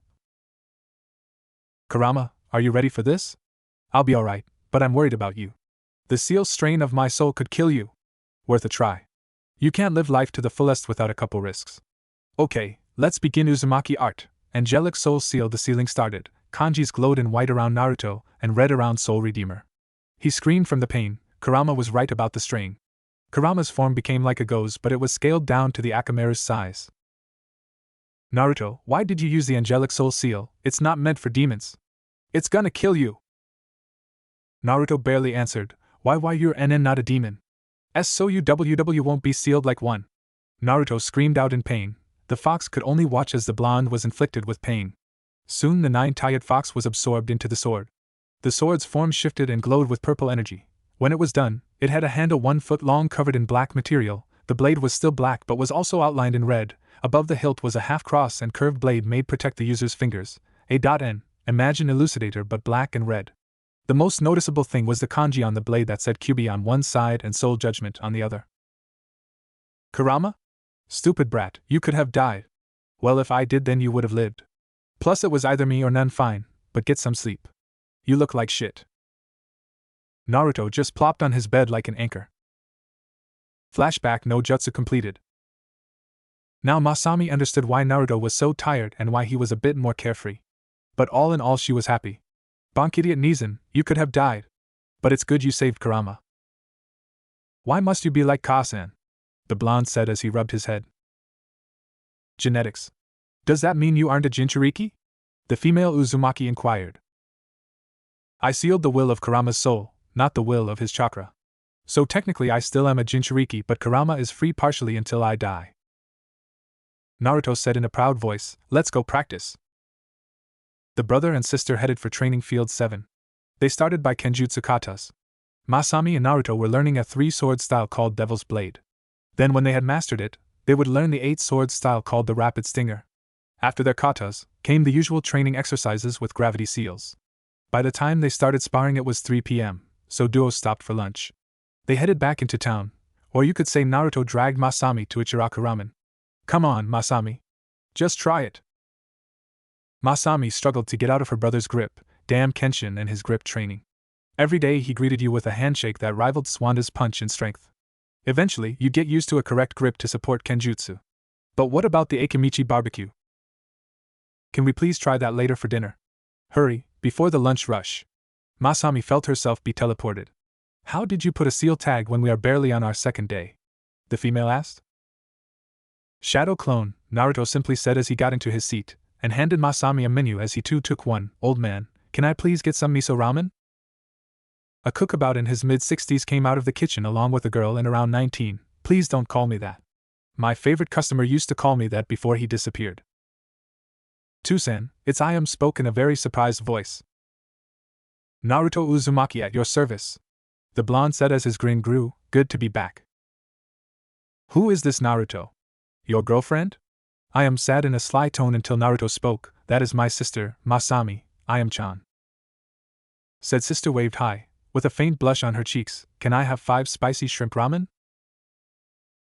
"Kurama, are you ready for this?" "I'll be alright, but I'm worried about you. The seal strain of my soul could kill you." "Worth a try. You can't live life to the fullest without a couple risks." "Okay, let's begin Uzumaki art." Angelic Soul Seal. The ceiling started. Kanjis glowed in white around Naruto and red around Soul Redeemer. He screamed from the pain. Kurama was right about the strain. Kurama's form became like a go's, but it was scaled down to the Akamaru's size. "Naruto, why did you use the Angelic Soul Seal? It's not meant for demons." "It's gonna kill you." Naruto barely answered. Why you're NN not a demon? So UWW won't be sealed like one." Naruto screamed out in pain. The fox could only watch as the blonde was inflicted with pain. Soon the nine-tailed fox was absorbed into the sword. The sword's form shifted and glowed with purple energy. When it was done, it had a handle 1 foot long covered in black material. The blade was still black but was also outlined in red. Above the hilt was a half-cross and curved blade made protect the user's fingers. A.N. Imagine Elucidator but black and red. The most noticeable thing was the kanji on the blade that said Kyubi on one side and Soul Judgment on the other. "Kurama? Stupid brat, you could have died." "Well, if I did, then you would have lived. Plus it was either me or none. Fine, but get some sleep. You look like shit." Naruto just plopped on his bed like an anchor. Flashback no Jutsu completed. Now Masami understood why Naruto was so tired and why he was a bit more carefree. But all in all she was happy. "Bonkidiot Nizan, you could have died. But it's good you saved Kurama." "Why must you be like Ka-san?" the blonde said as he rubbed his head. "Genetics. Does that mean you aren't a Jinchuriki?" the female Uzumaki inquired. "I sealed the will of Kurama's soul, not the will of his chakra. So technically I still am a Jinchuriki, but Kurama is free partially until I die." Naruto said in a proud voice, "Let's go practice." The brother and sister headed for Training Field 7. They started by Kenjutsu katas. Masami and Naruto were learning a 3-sword style called Devil's Blade. Then when they had mastered it, they would learn the 8-sword style called the Rapid Stinger. After their katas, came the usual training exercises with gravity seals. By the time they started sparring it was 3 p.m., so duos stopped for lunch. They headed back into town, or you could say Naruto dragged Masami to Ichiraku Ramen. "Come on, Masami. Just try it." Masami struggled to get out of her brother's grip. Damn Kenshin and his grip training. Every day he greeted you with a handshake that rivaled Swanda's punch in strength. Eventually, you'd get used to a correct grip to support Kenjutsu. But what about the Akimichi barbecue? Can we please try that later for dinner? Hurry, before the lunch rush. Masami felt herself be teleported. "How did you put a seal tag when we are barely on our second day?" the female asked. "Shadow clone," Naruto simply said as he got into his seat, and handed Masami a menu as he too took one. "Old man, can I please get some miso ramen?" A cook about in his mid-60s came out of the kitchen along with a girl in around 19. "Please don't call me that. My favorite customer used to call me that before he disappeared." "Tusan, it's I am," spoke in a very surprised voice. "Naruto Uzumaki at your service," the blonde said as his grin grew. "Good to be back." "Who is this Naruto? Your girlfriend?" I am sad in a sly tone until Naruto spoke. "That is my sister, Masami, I am Chan." Said sister waved high, with a faint blush on her cheeks. "Can I have 5 spicy shrimp ramen?"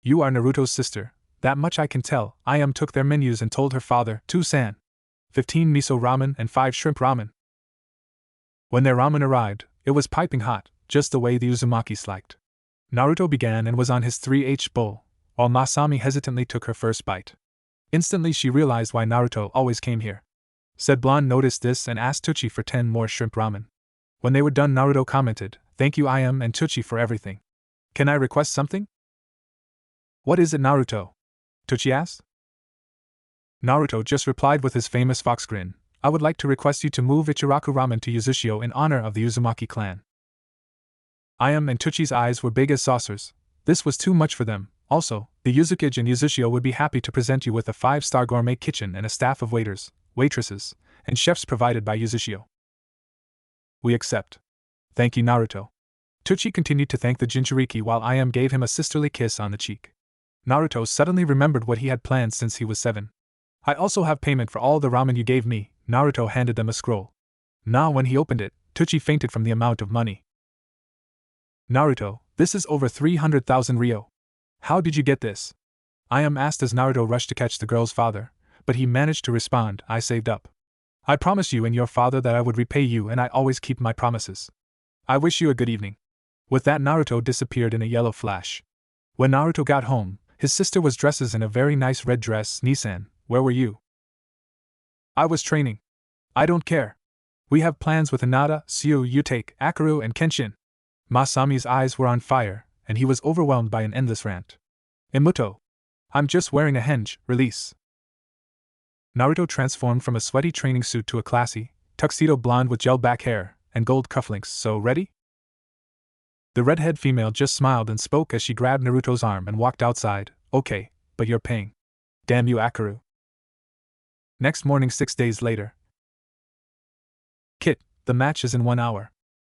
"You are Naruto's sister, that much I can tell." I am took their menus and told her father, "Tusan." 15 miso ramen and 5 shrimp ramen. When their ramen arrived, it was piping hot, just the way the Uzumakis liked. Naruto began and was on his 3H bowl, while Masami hesitantly took her first bite. Instantly she realized why Naruto always came here. Said Blonde noticed this and asked Tucci for 10 more shrimp ramen. When they were done, Naruto commented, "Thank you IM and Tucci for everything. Can I request something?" "What is it, Naruto?" Tucci asked. Naruto just replied with his famous fox grin, "I would like to request you to move Ichiraku ramen to Yuzushio in honor of the Uzumaki clan." IM and Tucci's eyes were big as saucers. This was too much for them. Also, the Yuzukage and Yuzushio would be happy to present you with a 5-star gourmet kitchen and a staff of waiters, waitresses, and chefs provided by Yuzushio. "We accept. Thank you, Naruto." Tucci continued to thank the Jinchuriki while IM gave him a sisterly kiss on the cheek. Naruto suddenly remembered what he had planned since he was 7. "I also have payment for all the ramen you gave me." Naruto handed them a scroll. Now when he opened it, Tucci fainted from the amount of money. "Naruto, this is over 300,000 ryo. How did you get this?" IM asked as Naruto rushed to catch the girl's father, but he managed to respond, "I saved up. I promised you and your father that I would repay you, and I always keep my promises. I wish you a good evening." With that, Naruto disappeared in a yellow flash. When Naruto got home, his sister was dressed in a very nice red dress. "Nissan, where were you?" "I was training." "I don't care. We have plans with Hinata, Sue, Yutake, Akaru, and Kenshin." Masami's eyes were on fire, and he was overwhelmed by an endless rant. "Imuto. I'm just wearing a henge, release." Naruto transformed from a sweaty training suit to a classy, tuxedo blonde with gel back hair and gold cufflinks. "So ready?" The redhead female just smiled and spoke as she grabbed Naruto's arm and walked outside. "Okay, but you're paying." "Damn you, Akaru." Next morning, 6 days later. "Kit, the match is in 1 hour.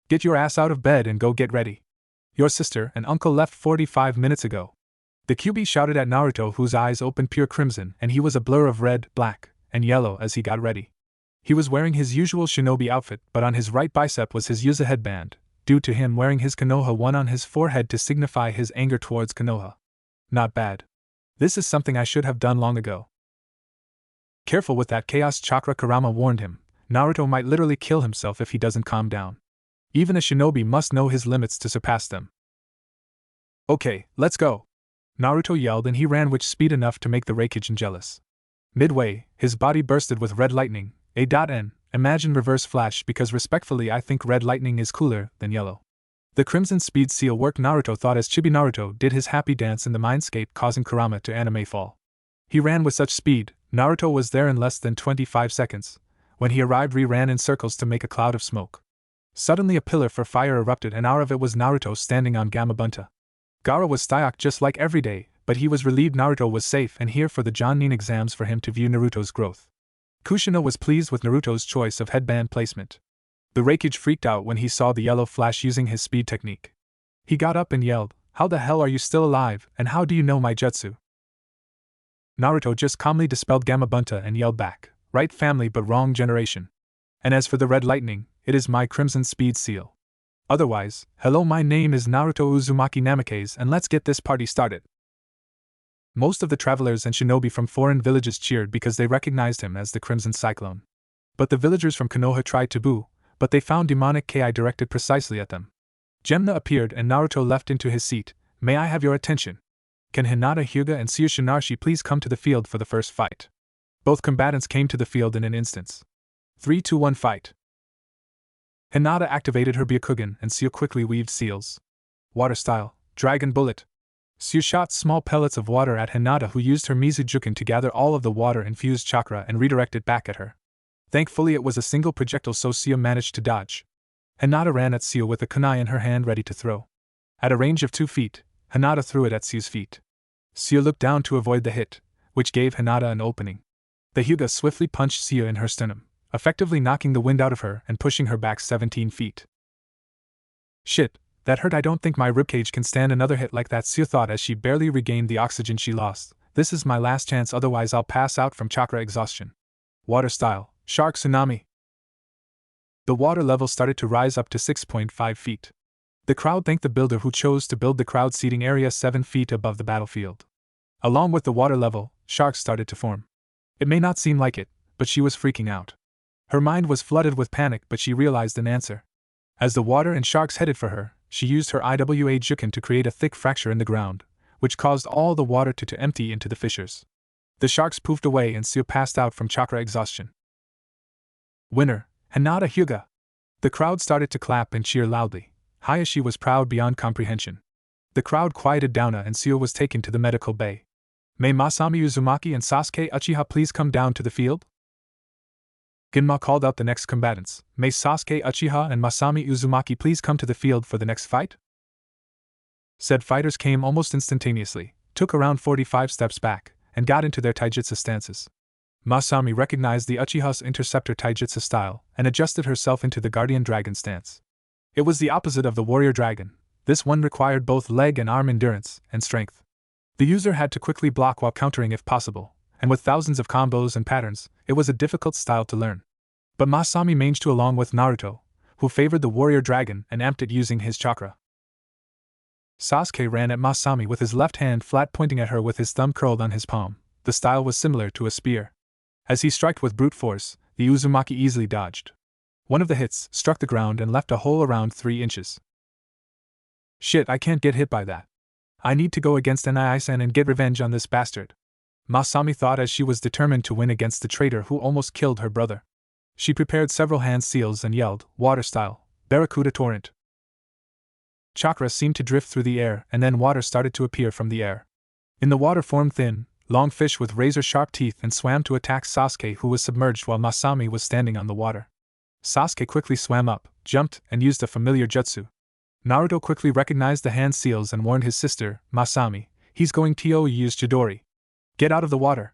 Get your ass out of bed and go get ready. Your sister and uncle left 45 minutes ago." The QB shouted at Naruto, whose eyes opened pure crimson and he was a blur of red, black, and yellow as he got ready. He was wearing his usual shinobi outfit, but on his right bicep was his Yuza headband, due to him wearing his Konoha one on his forehead to signify his anger towards Konoha. Not bad. This is something I should have done long ago. Careful with that chaos chakra, Kurama warned him. Naruto might literally kill himself if he doesn't calm down. Even a shinobi must know his limits to surpass them. "Okay, let's go," Naruto yelled, and he ran with speed enough to make the Raikijin jealous. Midway, his body bursted with red lightning. A.N. Imagine reverse flash, because respectfully I think red lightning is cooler than yellow. The Crimson Speed Seal worked, Naruto thought, as Chibi Naruto did his happy dance in the mindscape, causing Kurama to anime fall. He ran with such speed, Naruto was there in less than 25 seconds. When he arrived, ran in circles to make a cloud of smoke. Suddenly a pillar for fire erupted, and out of it was Naruto standing on Gamabunta. Gaara was Styoc just like every day, but he was relieved Naruto was safe and here for the Jonin exams for him to view Naruto's growth. Kushina was pleased with Naruto's choice of headband placement. The Raikage freaked out when he saw the yellow flash using his speed technique. He got up and yelled, "How the hell are you still alive, and how do you know my jutsu?" Naruto just calmly dispelled Gamabunta and yelled back, "Right family but wrong generation. And as for the red lightning, it is my Crimson Speed Seal. Otherwise, hello, my name is Naruto Uzumaki Namikaze, and let's get this party started." Most of the travelers and shinobi from foreign villages cheered because they recognized him as the Crimson Cyclone. But the villagers from Konoha tried to boo, but they found demonic ki directed precisely at them. Gemna appeared and Naruto leapt into his seat. "May I have your attention? Can Hinata, Hyuga, and Tsuyoshinashi please come to the field for the first fight?" Both combatants came to the field in an instant. 3, 2, 1, fight. Hinata activated her Byakugan and Tsuyu quickly weaved seals. Water style, dragon bullet. Tsuyu shot small pellets of water at Hinata, who used her Mizujuken to gather all of the water-infused chakra and redirect it back at her. Thankfully it was a single projectile, so Tsuyu managed to dodge. Hinata ran at Tsuyu with a kunai in her hand ready to throw. At a range of 2 feet, Hinata threw it at Tsuyu's feet. Tsuyu looked down to avoid the hit, which gave Hinata an opening. The Hyuga swiftly punched Tsuyu in her sternum, effectively knocking the wind out of her and pushing her back 17 feet. "Shit, that hurt. I don't think my ribcage can stand another hit like that," Tsuyu thought as she barely regained the oxygen she lost. "This is my last chance, otherwise I'll pass out from chakra exhaustion." Water style, shark tsunami. The water level started to rise up to 6.5 feet. The crowd thanked the builder who chose to build the crowd seating area 7 feet above the battlefield. Along with the water level, sharks started to form. It may not seem like it, but she was freaking out. Her mind was flooded with panic, but she realized an answer. As the water and sharks headed for her, she used her Iwa Jukin to create a thick fracture in the ground, which caused all the water to empty into the fissures. The sharks poofed away and Seo passed out from chakra exhaustion. Winner, Hinata Hyuga! The crowd started to clap and cheer loudly. Hayashi was proud beyond comprehension. The crowd quieted down and Seo was taken to the medical bay. May Masami Uzumaki and Sasuke Uchiha please come down to the field? Ginma called out the next combatants. May Sasuke Uchiha and Masami Uzumaki please come to the field for the next fight? Said fighters came almost instantaneously, took around 45 steps back, and got into their taijutsu stances. Masami recognized the Uchiha's interceptor taijutsu style and adjusted herself into the guardian dragon stance. It was the opposite of the warrior dragon. This one required both leg and arm endurance and strength. The user had to quickly block while countering if possible, and with thousands of combos and patterns, it was a difficult style to learn. But Masami managed to along with Naruto, who favored the warrior dragon and amped it using his chakra. Sasuke ran at Masami with his left hand flat pointing at her with his thumb curled on his palm. The style was similar to a spear. As he struck with brute force, the Uzumaki easily dodged. One of the hits struck the ground and left a hole around 3 inches. Shit, I can't get hit by that. I need to go against Nai-san and get revenge on this bastard. Masami thought as she was determined to win against the traitor who almost killed her brother. She prepared several hand seals and yelled, water style, Barracuda Torrent. Chakra seemed to drift through the air and then water started to appear from the air. In the water formed thin, long fish with razor-sharp teeth and swam to attack Sasuke who was submerged while Masami was standing on the water. Sasuke quickly swam up, jumped, and used a familiar jutsu. Naruto quickly recognized the hand seals and warned his sister, Masami, he's going to use Chidori. Get out of the water.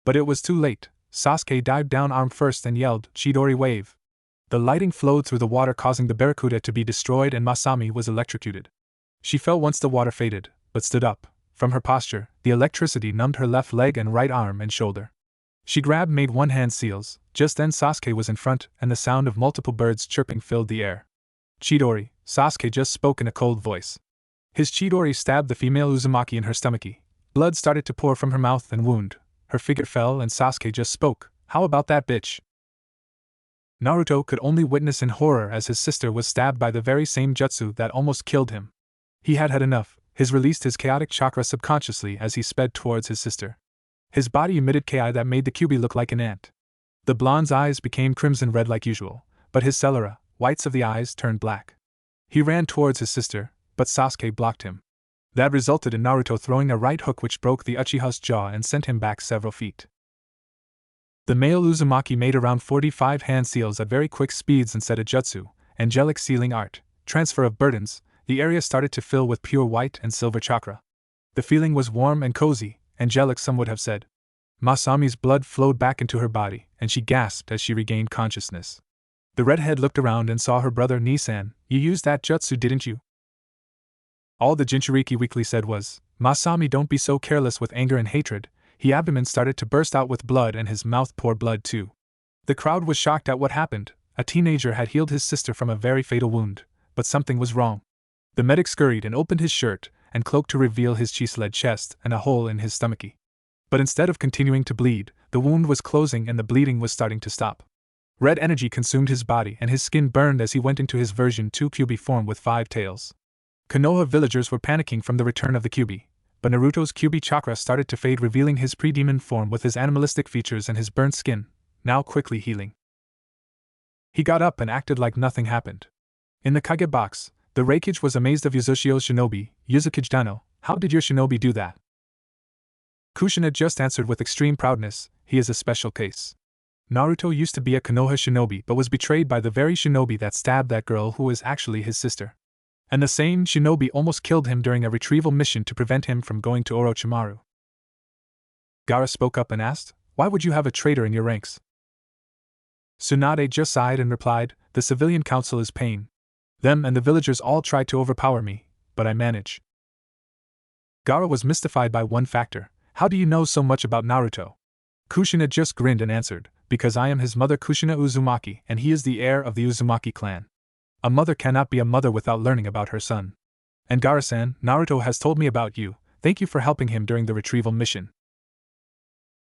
But it was too late. Sasuke dived down arm first and yelled, Chidori wave. The lighting flowed through the water causing the Barracuda to be destroyed and Masami was electrocuted. She fell once the water faded, but stood up. From her posture, the electricity numbed her left leg and right arm and shoulder. She grabbed made one hand seals, just then Sasuke was in front and the sound of multiple birds chirping filled the air. Chidori, Sasuke just spoke in a cold voice. His Chidori stabbed the female Uzumaki in her stomachy. Blood started to pour from her mouth and wound. Her figure fell and Sasuke just spoke, how about that bitch? Naruto could only witness in horror as his sister was stabbed by the very same jutsu that almost killed him. He had had enough. He released his chaotic chakra subconsciously as he sped towards his sister. His body emitted Ki that made the Kyuubi look like an ant. The blonde's eyes became crimson red like usual, but his sclera, whites of the eyes, turned black. He ran towards his sister, but Sasuke blocked him. That resulted in Naruto throwing a right hook which broke the Uchiha's jaw and sent him back several feet. The male Uzumaki made around 45 hand seals at very quick speeds and said a jutsu, angelic sealing art, transfer of burdens. The area started to fill with pure white and silver chakra. The feeling was warm and cozy, angelic some would have said. Masami's blood flowed back into her body, and she gasped as she regained consciousness. The redhead looked around and saw her brother Nisan. You used that jutsu, didn't you? All the Jinchuriki weekly said was, Masami, don't be so careless with anger and hatred. His abdomen started to burst out with blood and his mouth poured blood too. The crowd was shocked at what happened. A teenager had healed his sister from a very fatal wound, but something was wrong. The medic scurried and opened his shirt and cloak to reveal his cheese-led chest and a hole in his stomachy. But instead of continuing to bleed, the wound was closing and the bleeding was starting to stop. Red energy consumed his body and his skin burned as he went into his version 2 Kyuubi form with 5 tails. Konoha villagers were panicking from the return of the Kyuubi, but Naruto's Kyuubi chakra started to fade, revealing his pre-demon form with his animalistic features and his burnt skin, now quickly healing. He got up and acted like nothing happened. In the Kage box, the Reikage was amazed of Yuzushio's shinobi. Yuzukage Dano, how did your shinobi do that? Kushina just answered with extreme proudness, he is a special case. Naruto used to be a Konoha shinobi but was betrayed by the very shinobi that stabbed that girl who is actually his sister. And the same shinobi almost killed him during a retrieval mission to prevent him from going to Orochimaru. Gaara spoke up and asked, why would you have a traitor in your ranks? Tsunade just sighed and replied, the civilian council is paying. Them and the villagers all tried to overpower me, but I manage. Gaara was mystified by one factor. How do you know so much about Naruto? Kushina just grinned and answered, because I am his mother Kushina Uzumaki and he is the heir of the Uzumaki clan. A mother cannot be a mother without learning about her son. And Gaara-san, Naruto has told me about you. Thank you for helping him during the retrieval mission.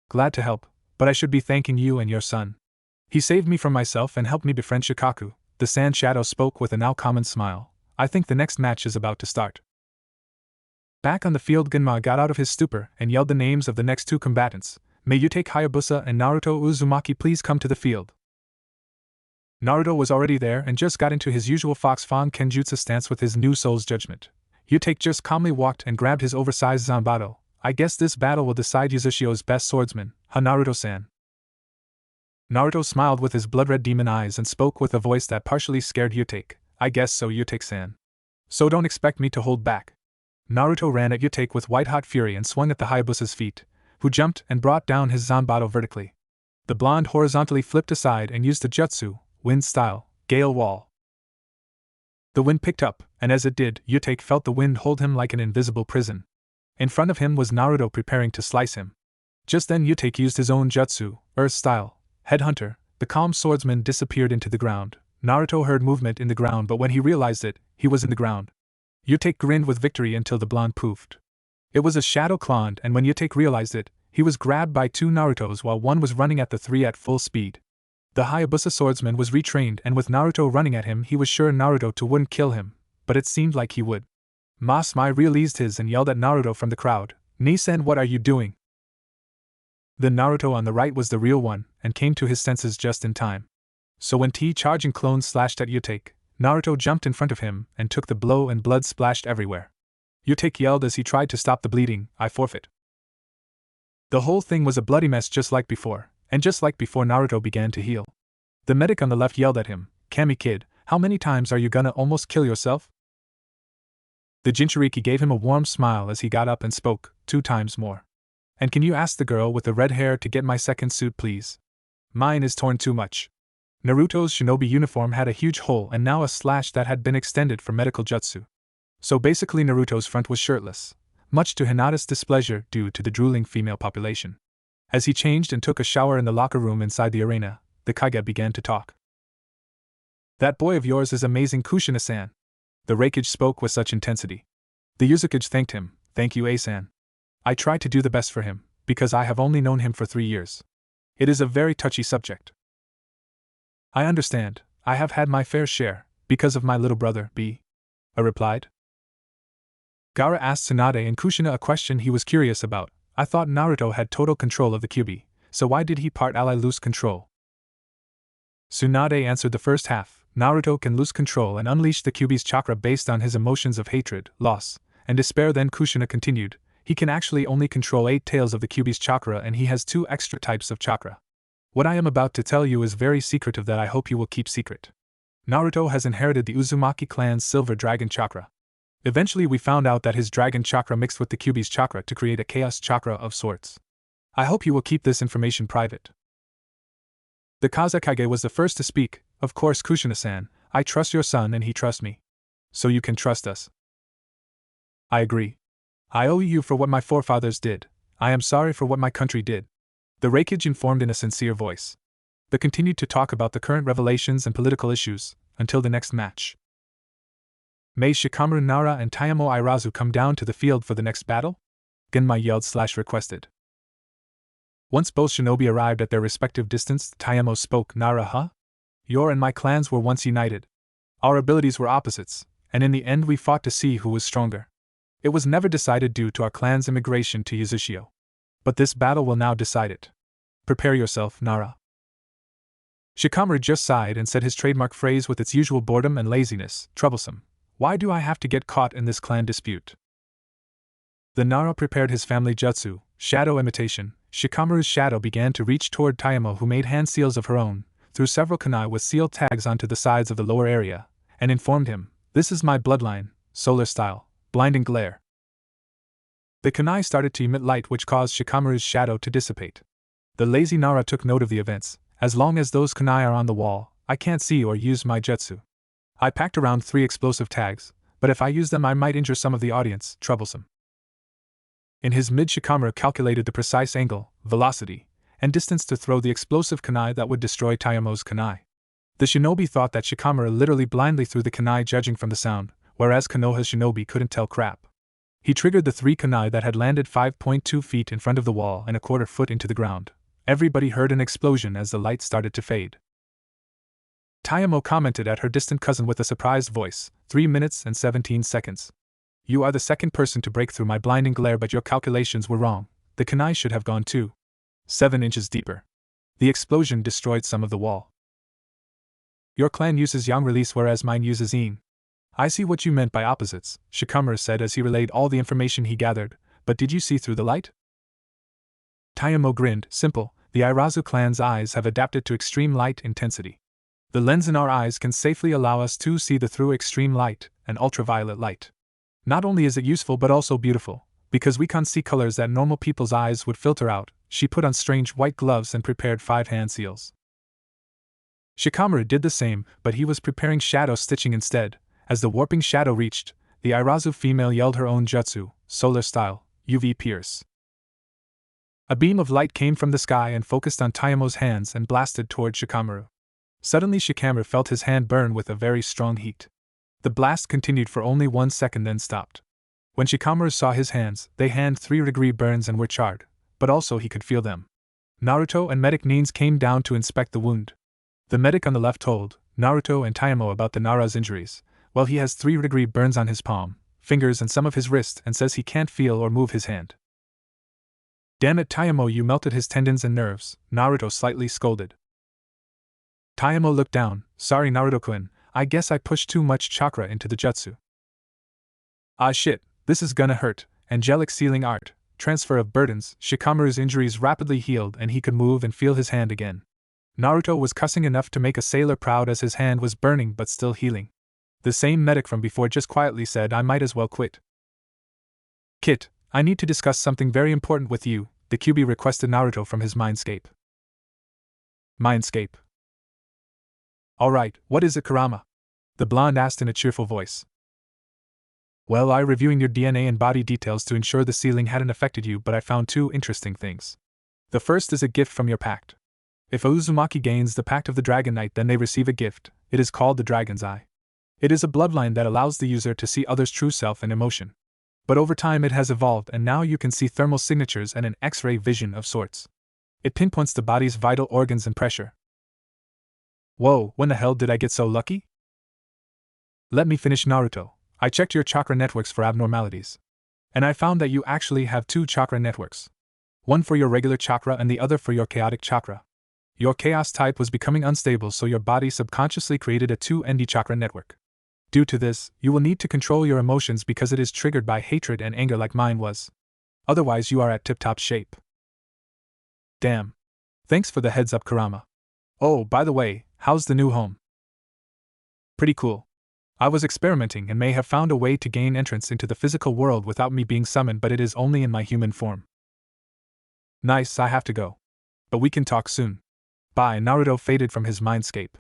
Glad to help, But I should be thanking you and your son. He saved me from myself and helped me befriend Shikaku. The sand shadow spoke with a now common smile. I think the next match is about to start. Back on the field, Genma got out of his stupor and yelled the names of the next two combatants. May you take Hayabusa and Naruto Uzumaki please come to the field. Naruto was already there and just got into his usual Fox Fang Kenjutsu stance with his new soul's judgment. Yutake just calmly walked and grabbed his oversized Zanbato. I guess this battle will decide Uzushio's best swordsman, Naruto-san. Naruto smiled with his blood-red demon eyes and spoke with a voice that partially scared Yutake. I guess so, Yutake-san. So don't expect me to hold back. Naruto ran at Yutake with white-hot fury and swung at the Hayabusa's feet, who jumped and brought down his Zanbato vertically. The blonde horizontally flipped aside and used a jutsu, wind style, gale wall. The wind picked up, and as it did, Yutake felt the wind hold him like an invisible prison. In front of him was Naruto preparing to slice him. Just then Yutake used his own jutsu, earth style, headhunter. The calm swordsman disappeared into the ground. Naruto heard movement in the ground, but when he realized it, he was in the ground. Yutake grinned with victory until the blonde poofed. It was a shadow clone, and when Yutake realized it, he was grabbed by two Narutos while one was running at the three at full speed. The Hayabusa swordsman was retrained, and with Naruto running at him he was sure Naruto wouldn't kill him, but it seemed like he would. Masmai realized his and yelled at Naruto from the crowd, "Ni-sen, what are you doing?" The Naruto on the right was the real one, and came to his senses just in time. So when T-charging clones slashed at Yutake, Naruto jumped in front of him and took the blow and blood splashed everywhere. Yutake yelled as he tried to stop the bleeding, "I forfeit." The whole thing was a bloody mess just like before, and just like before Naruto began to heal. The medic on the left yelled at him, "Kami kid, how many times are you gonna almost kill yourself?" The Jinchuriki gave him a warm smile as he got up and spoke, 2 times more. "And can you ask the girl with the red hair to get my second suit please? Mine is torn too much." Naruto's shinobi uniform had a huge hole and now a slash that had been extended for medical jutsu. So basically Naruto's front was shirtless, much to Hinata's displeasure due to the drooling female population. As he changed and took a shower in the locker room inside the arena, the Kage began to talk. "That boy of yours is amazing, Kushina-san." The Reikage spoke with such intensity. The Uzukage thanked him, "Thank you, A-san. I try to do the best for him, because I have only known him for 3 years. It is a very touchy subject." "I understand, I have had my fair share, because of my little brother, B." A replied. Gaara asked Tsunade and Kushina a question he was curious about. "I thought Naruto had total control of the Kyuubi, so why did he part ally lose control?" Tsunade answered the first half. Naruto can lose control and unleash the Kyuubi's chakra based on his emotions of hatred, loss, and despair. Then Kushina continued, he can actually only control 8 tails of the Kyuubi's chakra and he has 2 extra types of chakra. What I am about to tell you is very secretive that I hope you will keep secret. Naruto has inherited the Uzumaki clan's silver dragon chakra. Eventually we found out that his dragon chakra mixed with the Kyuubi's chakra to create a chaos chakra of sorts. I hope you will keep this information private. The Kazekage was the first to speak. "Of course, Kushina-san, I trust your son and he trusts me. So you can trust us." "I agree. I owe you for what my forefathers did. I am sorry for what my country did." The Reikage informed in a sincere voice. They continued to talk about the current revelations and political issues, until the next match. "May Shikamaru Nara and Tayamo Irazu come down to the field for the next battle?" Genma yelled/requested. Once both shinobi arrived at their respective distance, Tayamo spoke. "Nara, huh? Your and my clans were once united. Our abilities were opposites, and in the end we fought to see who was stronger. It was never decided due to our clan's immigration to Uzushio. But this battle will now decide it. Prepare yourself, Nara." Shikamaru just sighed and said his trademark phrase with its usual boredom and laziness, "Troublesome. Why do I have to get caught in this clan dispute?" The Nara prepared his family jutsu, shadow imitation. Shikamaru's shadow began to reach toward Tayamo, who made hand seals of her own, threw several kunai with seal tags onto the sides of the lower area, and informed him, "This is my bloodline, solar style, blinding glare." The kunai started to emit light which caused Shikamaru's shadow to dissipate. The lazy Nara took note of the events. "As long as those kunai are on the wall, I can't see or use my jutsu. I packed around 3 explosive tags, but if I use them I might injure some of the audience, troublesome." In his mid, Shikamaru calculated the precise angle, velocity, and distance to throw the explosive kunai that would destroy Tayamo's kunai. The shinobi thought that Shikamaru literally blindly threw the kunai judging from the sound, whereas Konoha's shinobi couldn't tell crap. He triggered the 3 kunai that had landed 5.2 feet in front of the wall and a quarter foot into the ground. Everybody heard an explosion as the light started to fade. Tayamo commented at her distant cousin with a surprised voice, 3 minutes and 17 seconds. You are the second person to break through my blinding glare, but your calculations were wrong. The kunai should have gone 7 inches deeper. The explosion destroyed some of the wall. Your clan uses yang release whereas mine uses yin. I see what you meant by opposites, Shikamaru said as he relayed all the information he gathered, but did you see through the light? Tayamo grinned. Simple, the Irazu clan's eyes have adapted to extreme light intensity. The lens in our eyes can safely allow us to see through extreme light and ultraviolet light. Not only is it useful but also beautiful, because we can see colors that normal people's eyes would filter out. She put on strange white gloves and prepared 5 hand seals. Shikamaru did the same, but he was preparing shadow stitching instead. As the warping shadow reached, the Irazu female yelled her own jutsu, solar style, UV pierce. A beam of light came from the sky and focused on Tayamo's hands and blasted toward Shikamaru. Suddenly Shikamaru felt his hand burn with a very strong heat. The blast continued for only 1 second then stopped. When Shikamaru saw his hands, they had 3-degree burns and were charred, but also he could feel them. Naruto and medic Nins came down to inspect the wound. The medic on the left told Naruto and Tayamo about the Nara's injuries. Well, he has 3-degree burns on his palm, fingers and some of his wrist and says he can't feel or move his hand. Damn it, Tayamo, you melted his tendons and nerves, Naruto slightly scolded. Tayamo looked down. Sorry Naruto-kun, I guess I pushed too much chakra into the jutsu. Ah shit, this is gonna hurt. Angelic sealing art, transfer of burdens. Shikamaru's injuries rapidly healed and he could move and feel his hand again. Naruto was cussing enough to make a sailor proud as his hand was burning but still healing. The same medic from before just quietly said I might as well quit. Kit, I need to discuss something very important with you, the QB requested Naruto from his mindscape. Mindscape. Alright, what is it, Kurama? The blonde asked in a cheerful voice. Well, I reviewing your DNA and body details to ensure the sealing hadn't affected you, but I found 2 interesting things. The first is a gift from your pact. If a Uzumaki gains the pact of the Dragon Knight, then they receive a gift. It is called the Dragon's Eye. It is a bloodline that allows the user to see others' true self and emotion. But over time it has evolved and now you can see thermal signatures and an X-ray vision of sorts. It pinpoints the body's vital organs and pressure. Whoa, when the hell did I get so lucky? Let me finish, Naruto. I checked your chakra networks for abnormalities. And I found that you actually have 2 chakra networks. One for your regular chakra and the other for your chaotic chakra. Your chaos type was becoming unstable, so your body subconsciously created a 2 ND chakra network. Due to this, you will need to control your emotions because it is triggered by hatred and anger like mine was. Otherwise you are at tip-top shape. Damn. Thanks for the heads up, Kurama. Oh, by the way, how's the new home? Pretty cool. I was experimenting and may have found a way to gain entrance into the physical world without me being summoned, but it is only in my human form. Nice, I have to go. But we can talk soon. Bye. Naruto faded from his mindscape.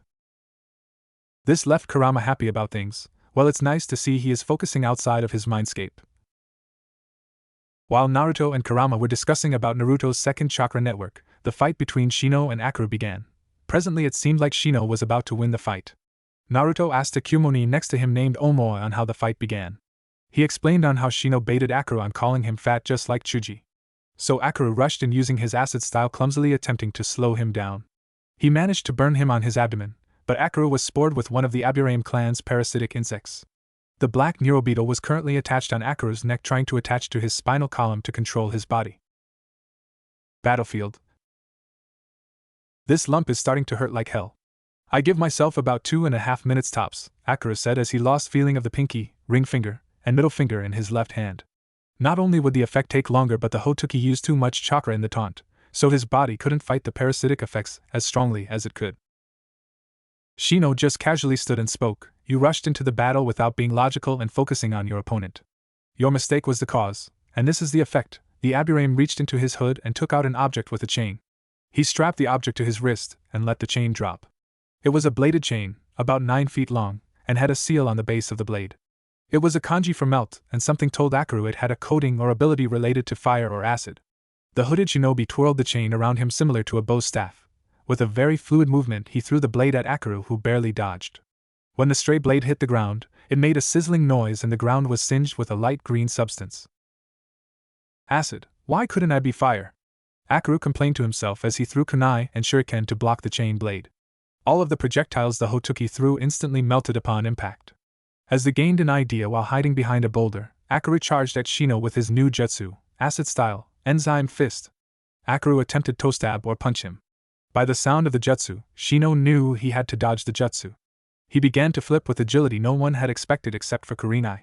This left Kurama happy about things. Well, it's nice to see he is focusing outside of his mindscape. While Naruto and Kurama were discussing about Naruto's second chakra network, the fight between Shino and Akuru began. Presently it seemed like Shino was about to win the fight. Naruto asked a Kumoni next to him named Omoe on how the fight began. He explained on how Shino baited Akuru on calling him fat just like Chuji. So Akuru rushed in using his acid style, clumsily attempting to slow him down. He managed to burn him on his abdomen, but Akuru was spored with one of the Aburame clan's parasitic insects. The black neurobeetle was currently attached on Akuru's neck, trying to attach to his spinal column to control his body. Battlefield. This lump is starting to hurt like hell. I give myself about 2.5 minutes tops, Akuru said as he lost feeling of the pinky, ring finger, and middle finger in his left hand. Not only would the effect take longer, but the Hotoki used too much chakra in the taunt, so his body couldn't fight the parasitic effects as strongly as it could. Shino just casually stood and spoke. You rushed into the battle without being logical and focusing on your opponent. Your mistake was the cause, and this is the effect. The Aburame reached into his hood and took out an object with a chain. He strapped the object to his wrist and let the chain drop. It was a bladed chain, about 9 feet long, and had a seal on the base of the blade. It was a kanji for melt, and something told Akuru it had a coating or ability related to fire or acid. The hooded shinobi twirled the chain around him similar to a bow staff. With a very fluid movement he threw the blade at Akuru, who barely dodged. When the stray blade hit the ground, it made a sizzling noise and the ground was singed with a light green substance. Acid, why couldn't I be fire? Akaru complained to himself as he threw kunai and shuriken to block the chain blade. All of the projectiles the Hotoki threw instantly melted upon impact. As they gained an idea while hiding behind a boulder, Akaru charged at Shino with his new jutsu, Acid Style, Enzyme Fist. Akaru attempted toe stab or punch him. By the sound of the jutsu, Shino knew he had to dodge the jutsu. He began to flip with agility no one had expected except for Kurenai.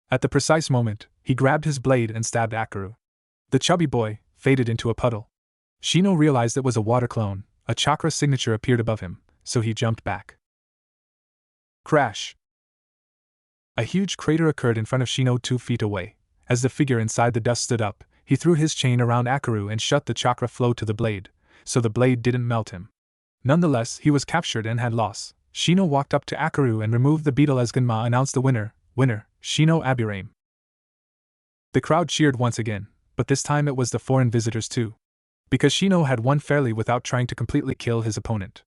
At the precise moment, he grabbed his blade and stabbed Akaru. The chubby boy faded into a puddle. Shino realized it was a water clone. A chakra signature appeared above him, so he jumped back. Crash! A huge crater occurred in front of Shino 2 feet away. As the figure inside the dust stood up, he threw his chain around Akaru and shut the chakra flow to the blade, so the blade didn't melt him. Nonetheless, he was captured and had loss. Shino walked up to Akaru and removed the beetle as Genma announced the winner, Shino Aburame. The crowd cheered once again, but this time it was the foreign visitors too. Because Shino had won fairly without trying to completely kill his opponent.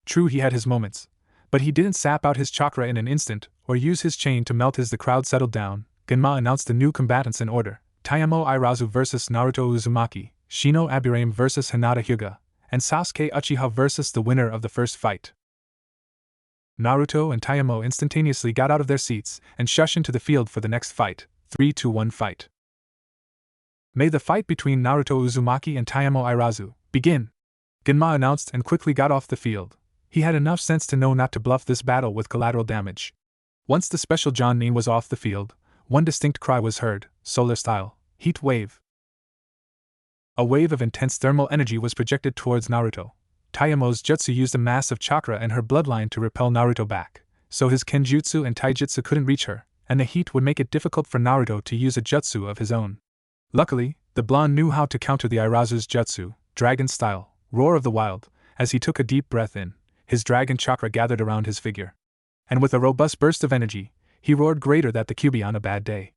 True, he had his moments, but he didn't sap out his chakra in an instant, or use his chain to melt. As the crowd settled down, Genma announced the new combatants in order: Taimo Irazu vs Naruto Uzumaki, Shino Aburame vs Hinata Hyuga, and Sasuke Uchiha vs the winner of the first fight. Naruto and Taimo instantaneously got out of their seats and shushed into the field for the next fight. 3-1 fight. May the fight between Naruto Uzumaki and Taimo Irazu begin! Genma announced and quickly got off the field. He had enough sense to know not to bluff this battle with collateral damage. Once the special Jonin was off the field, one distinct cry was heard: Solar Style, Heat Wave. A wave of intense thermal energy was projected towards Naruto. Taimo's jutsu used a mass of chakra and her bloodline to repel Naruto back, so his kenjutsu and taijutsu couldn't reach her, and the heat would make it difficult for Naruto to use a jutsu of his own. Luckily, the blonde knew how to counter the Irazu's jutsu, Dragon Style, Roar of the Wild. As he took a deep breath in, his dragon chakra gathered around his figure. And with a robust burst of energy, he roared greater than the Kyuubi on a bad day.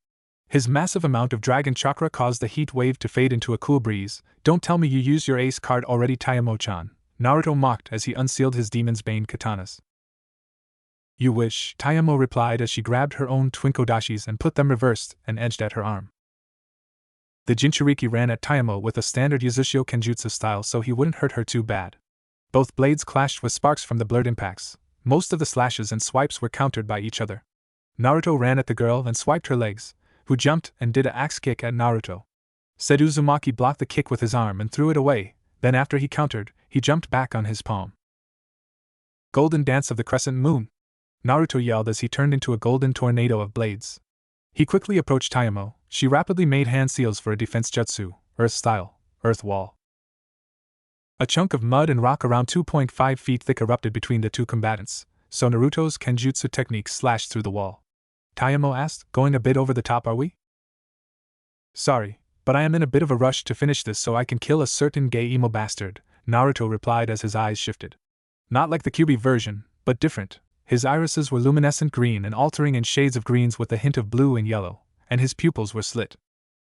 His massive amount of dragon chakra caused the heat wave to fade into a cool breeze. Don't tell me you used your ace card already, Taimo-chan, Naruto mocked as he unsealed his Demon's Bane katanas. You wish, Taimo replied as she grabbed her own twin kodashis and put them reversed and edged at her arm. The Jinchuriki ran at Taimo with a standard Yuzusho Kenjutsu style so he wouldn't hurt her too bad. Both blades clashed with sparks from the blurred impacts. Most of the slashes and swipes were countered by each other. Naruto ran at the girl and swiped her legs, who jumped and did an axe kick at Naruto. Said Uzumaki blocked the kick with his arm and threw it away, then after he countered, he jumped back on his palm. Golden Dance of the Crescent Moon! Naruto yelled as he turned into a golden tornado of blades. He quickly approached Taimo. She rapidly made hand seals for a defense jutsu, Earth Style, Earth Wall. A chunk of mud and rock around 2.5 feet thick erupted between the two combatants, so Naruto's kenjutsu technique slashed through the wall. Taimo asked, going a bit over the top, are we? Sorry, but I am in a bit of a rush to finish this so I can kill a certain gay emo bastard, Naruto replied as his eyes shifted. Not like the Kyuubi version, but different. His irises were luminescent green and altering in shades of greens with a hint of blue and yellow, and his pupils were slit.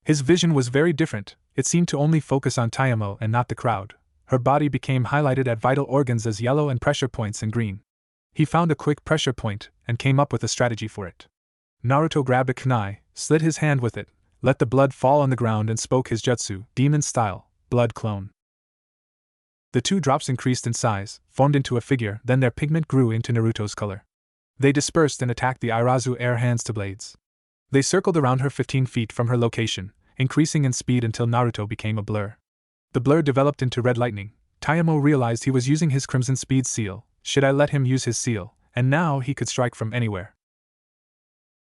His vision was very different, it seemed to only focus on Taimo and not the crowd. Her body became highlighted at vital organs as yellow and pressure points in green. He found a quick pressure point and came up with a strategy for it. Naruto grabbed a kunai, slit his hand with it, let the blood fall on the ground and spoke his jutsu, Demon Style, Blood Clone. The two drops increased in size, formed into a figure, then their pigment grew into Naruto's color. They dispersed and attacked the Irazu air hands to blades. They circled around her 15 feet from her location, increasing in speed until Naruto became a blur. The blur developed into red lightning. Taimo realized he was using his Crimson Speed seal. Should I let him use his seal? And now he could strike from anywhere.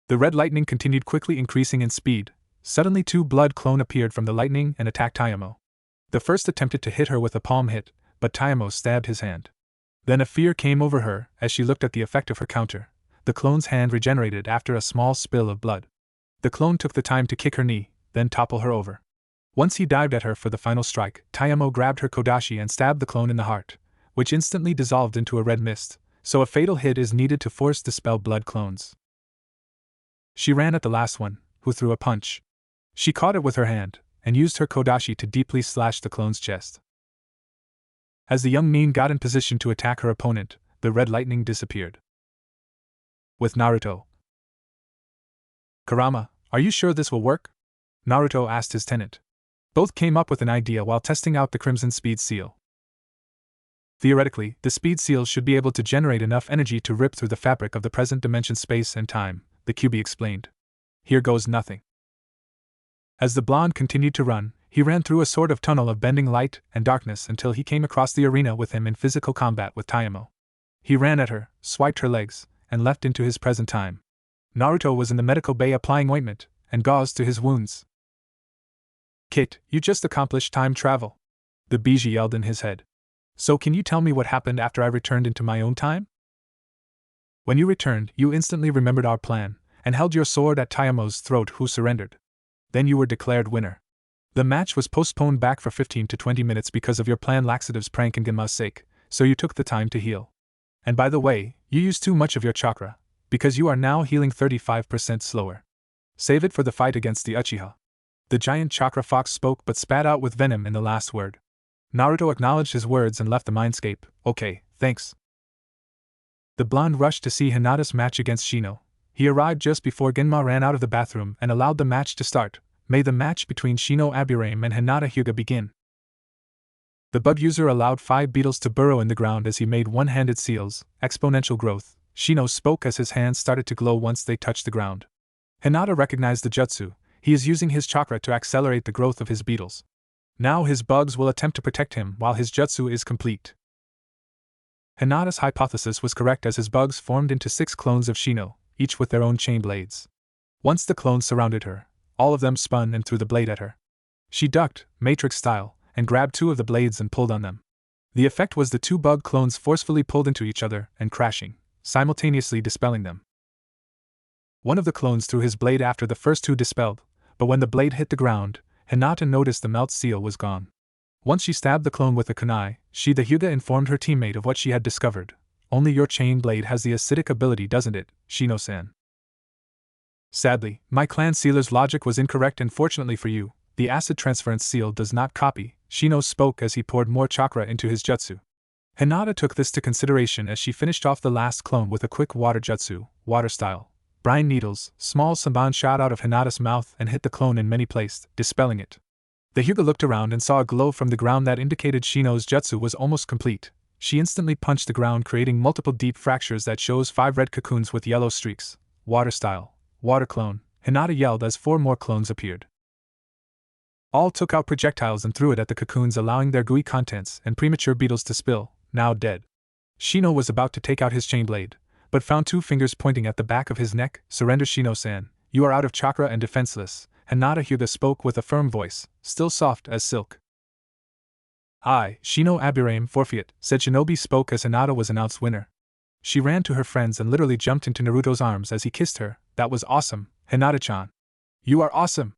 The red lightning continued quickly increasing in speed. Suddenly two blood clone appeared from the lightning and attacked Taimo. The first attempted to hit her with a palm hit, but Taimo stabbed his hand. Then a fear came over her as she looked at the effect of her counter. The clone's hand regenerated after a small spill of blood. The clone took the time to kick her knee, then topple her over. Once he dived at her for the final strike, Taimo grabbed her kodashi and stabbed the clone in the heart, which instantly dissolved into a red mist, so a fatal hit is needed to force dispel blood clones. She ran at the last one, who threw a punch. She caught it with her hand, and used her kodashi to deeply slash the clone's chest. As the young nin got in position to attack her opponent, the red lightning disappeared. With Naruto. Kurama, are you sure this will work? Naruto asked his tenant. Both came up with an idea while testing out the Crimson Speed Seal. Theoretically, the Speed Seal should be able to generate enough energy to rip through the fabric of the present dimension space and time, the QB explained. Here goes nothing. As the blonde continued to run, he ran through a sort of tunnel of bending light and darkness until he came across the arena with him in physical combat with Taimo. He ran at her, swiped her legs, and leapt into his present time. Naruto was in the medical bay applying ointment and gauze to his wounds. Kit, you just accomplished time travel, the Biji yelled in his head. So can you tell me what happened after I returned into my own time? When you returned, you instantly remembered our plan, and held your sword at Taimo's throat, who surrendered. Then you were declared winner. The match was postponed back for 15 to 20 minutes because of your planned laxatives prank and Genma's sake, so you took the time to heal. And by the way, you used too much of your chakra, because you are now healing 35% slower. Save it for the fight against the Uchiha. The giant chakra fox spoke but spat out with venom in the last word. Naruto acknowledged his words and left the mindscape. Okay, thanks. The blonde rushed to see Hinata's match against Shino. He arrived just before Genma ran out of the bathroom and allowed the match to start. May the match between Shino Aburame and Hinata Hyuga begin. The bug user allowed 5 beetles to burrow in the ground as he made one-handed seals, exponential growth. Shino spoke as his hands started to glow once they touched the ground. Hinata recognized the jutsu. He is using his chakra to accelerate the growth of his beetles. Now his bugs will attempt to protect him while his jutsu is complete. Hinata's hypothesis was correct as his bugs formed into 6 clones of Shino, each with their own chain blades. Once the clones surrounded her, all of them spun and threw the blade at her. She ducked, Matrix style, and grabbed 2 of the blades and pulled on them. The effect was the 2 bug clones forcefully pulled into each other and crashing, simultaneously dispelling them. One of the clones threw his blade after the first 2 dispelled, but when the blade hit the ground, Hinata noticed the melt seal was gone. Once she stabbed the clone with a kunai, the Hyuga informed her teammate of what she had discovered. Only your chain blade has the acidic ability, doesn't it, Shino-san? Sadly, my clan sealer's logic was incorrect, and fortunately for you, the acid transference seal does not copy, Shino spoke as he poured more chakra into his jutsu. Hinata took this to consideration as she finished off the last clone with a quick water jutsu, water style. Brine needles, small samban shot out of Hinata's mouth and hit the clone in many places, dispelling it. The Hyuga looked around and saw a glow from the ground that indicated Shino's jutsu was almost complete. She instantly punched the ground, creating multiple deep fractures that shows 5 red cocoons with yellow streaks. Water style, water clone, Hinata yelled as 4 more clones appeared. All took out projectiles and threw it at the cocoons, allowing their gooey contents and premature beetles to spill, now dead. Shino was about to take out his chain blade, but found 2 fingers pointing at the back of his neck. Surrender, Shino-san, you are out of chakra and defenseless, Hinata Hyuga spoke with a firm voice, still soft as silk. I, Shino Aburame, forfeit, said Shinobi spoke as Hinata was announced winner. She ran to her friends and literally jumped into Naruto's arms as he kissed her. That was awesome, Hinata-chan. You are awesome.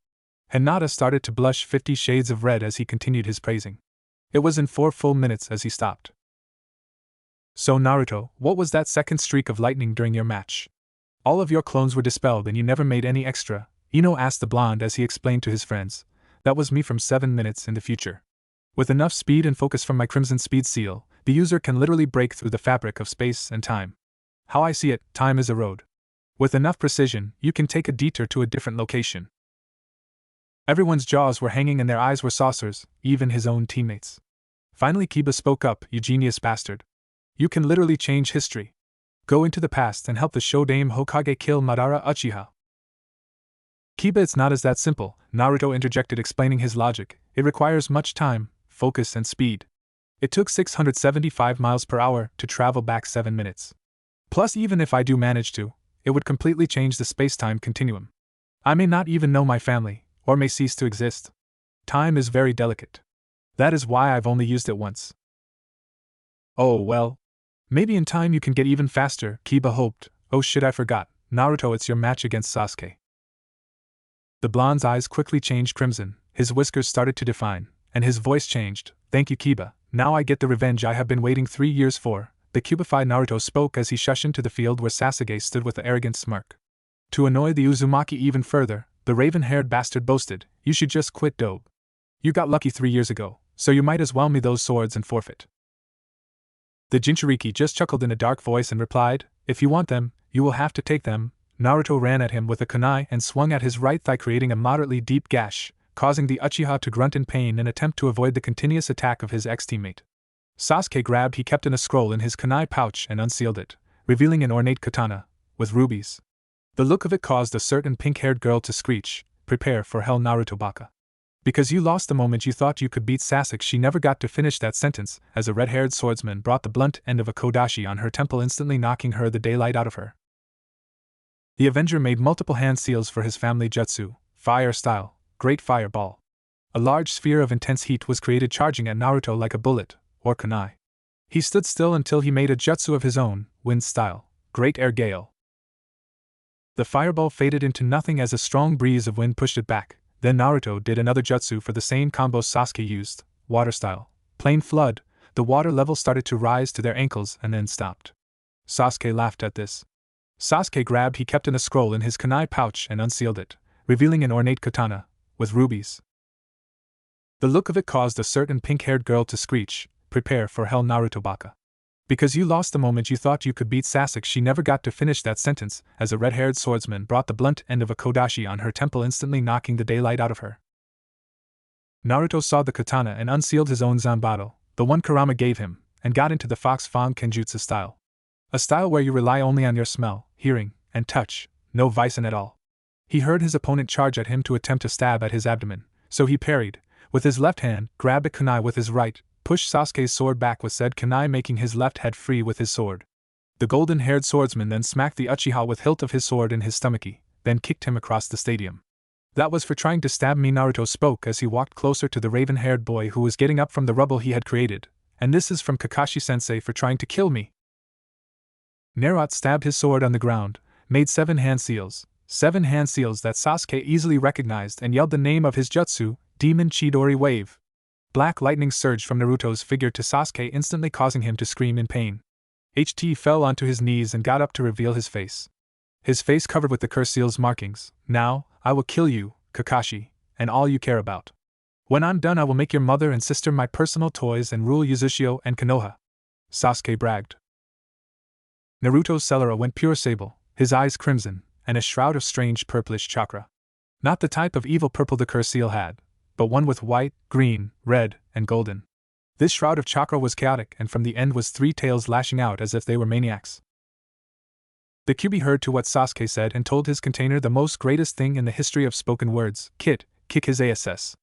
Hinata started to blush 50 shades of red as he continued his praising. It was in 4 full minutes as he stopped. So Naruto, what was that second streak of lightning during your match? All of your clones were dispelled and you never made any extra, Ino asked the blonde as he explained to his friends. That was me from 7 minutes in the future. With enough speed and focus from my Crimson Speed Seal, the user can literally break through the fabric of space and time. How I see it, time is a road. With enough precision, you can take a detour to a different location. Everyone's jaws were hanging and their eyes were saucers, even his own teammates. Finally Kiba spoke up, you genius bastard. You can literally change history. Go into the past and help the Shodaime Hokage kill Madara Uchiha. Kiba, it's not as that simple, Naruto interjected, explaining his logic. It requires much time, focus and speed. It took 675 miles per hour to travel back 7 minutes. Plus, even if I do manage to, it would completely change the space-time continuum. I may not even know my family, or may cease to exist. Time is very delicate. That is why I've only used it once. Oh well. Maybe in time you can get even faster, Kiba hoped. Oh shit, I forgot. Naruto, it's your match against Sasuke. The blonde's eyes quickly changed crimson, his whiskers started to define, and his voice changed. Thank you, Kiba. Now I get the revenge I have been waiting 3 years for. The cubified Naruto spoke as he shushed into the field where Sasuke stood with an arrogant smirk. To annoy the Uzumaki even further, the raven-haired bastard boasted, you should just quit, dope. You got lucky 3 years ago, so you might as well me those swords and forfeit. The Jinchuriki just chuckled in a dark voice and replied, if you want them, you will have to take them. Naruto ran at him with a kunai and swung at his right thigh, creating a moderately deep gash, causing the Uchiha to grunt in pain and attempt to avoid the continuous attack of his ex-teammate. Sasuke grabbed he kept in a scroll in his kunai pouch and unsealed it, revealing an ornate katana, with rubies. The look of it caused a certain pink-haired girl to screech, "Prepare for hell, Naruto baka. Because you lost the moment you thought you could beat Sasuke." She never got to finish that sentence, as a red-haired swordsman brought the blunt end of a kodashi on her temple, instantly knocking her the daylight out of her. The Avenger made multiple hand seals for his family jutsu, fire style, Great Fireball. A large sphere of intense heat was created, charging at Naruto like a bullet, or kunai. He stood still until he made a jutsu of his own, Wind style, Great Air Gale. The fireball faded into nothing as a strong breeze of wind pushed it back. Then Naruto did another jutsu for the same combo Sasuke used, Water style, Plain Flood. The water level started to rise to their ankles and then stopped. Sasuke laughed at this. Sasuke grabbed he kept in a scroll in his kunai pouch and unsealed it, revealing an ornate katana, with rubies. The look of it caused a certain pink-haired girl to screech, "Prepare for hell, Naruto baka. Because you lost the moment you thought you could beat Sasuke." She never got to finish that sentence, as a red-haired swordsman brought the blunt end of a kodashi on her temple, instantly knocking the daylight out of her. Naruto saw the katana and unsealed his own zanbato, the one Kurama gave him, and got into the Fox Fang Kenjutsu style. A style where you rely only on your smell, hearing, and touch, no Vicen at all. He heard his opponent charge at him to attempt to stab at his abdomen, so he parried, with his left hand, grabbed a kunai with his right, pushed Sasuke's sword back with said kunai, making his left head free with his sword. The golden-haired swordsman then smacked the Uchiha with hilt of his sword in his stomachi, then kicked him across the stadium. "That was for trying to stab me," Naruto spoke as he walked closer to the raven-haired boy who was getting up from the rubble he had created, "and this is from Kakashi-sensei for trying to kill me." Naruto stabbed his sword on the ground, made 7 hand seals that Sasuke easily recognized, and yelled the name of his jutsu, Demon Chidori Wave. Black lightning surged from Naruto's figure to Sasuke, instantly causing him to scream in pain. HT fell onto his knees and got up to reveal his face. His face covered with the curse seal's markings. "Now, I will kill you, Kakashi, and all you care about. When I'm done, I will make your mother and sister my personal toys and rule Uzushio and Konoha," Sasuke bragged. Naruto's Celery went pure sable, his eyes crimson, and a shroud of strange purplish chakra. Not the type of evil purple the curse seal had, but one with white, green, red, and golden. This shroud of chakra was chaotic, and from the end was 3 tails lashing out as if they were maniacs. The Kyuubi heard to what Sasuke said and told his container the most greatest thing in the history of spoken words: "Kick his ass."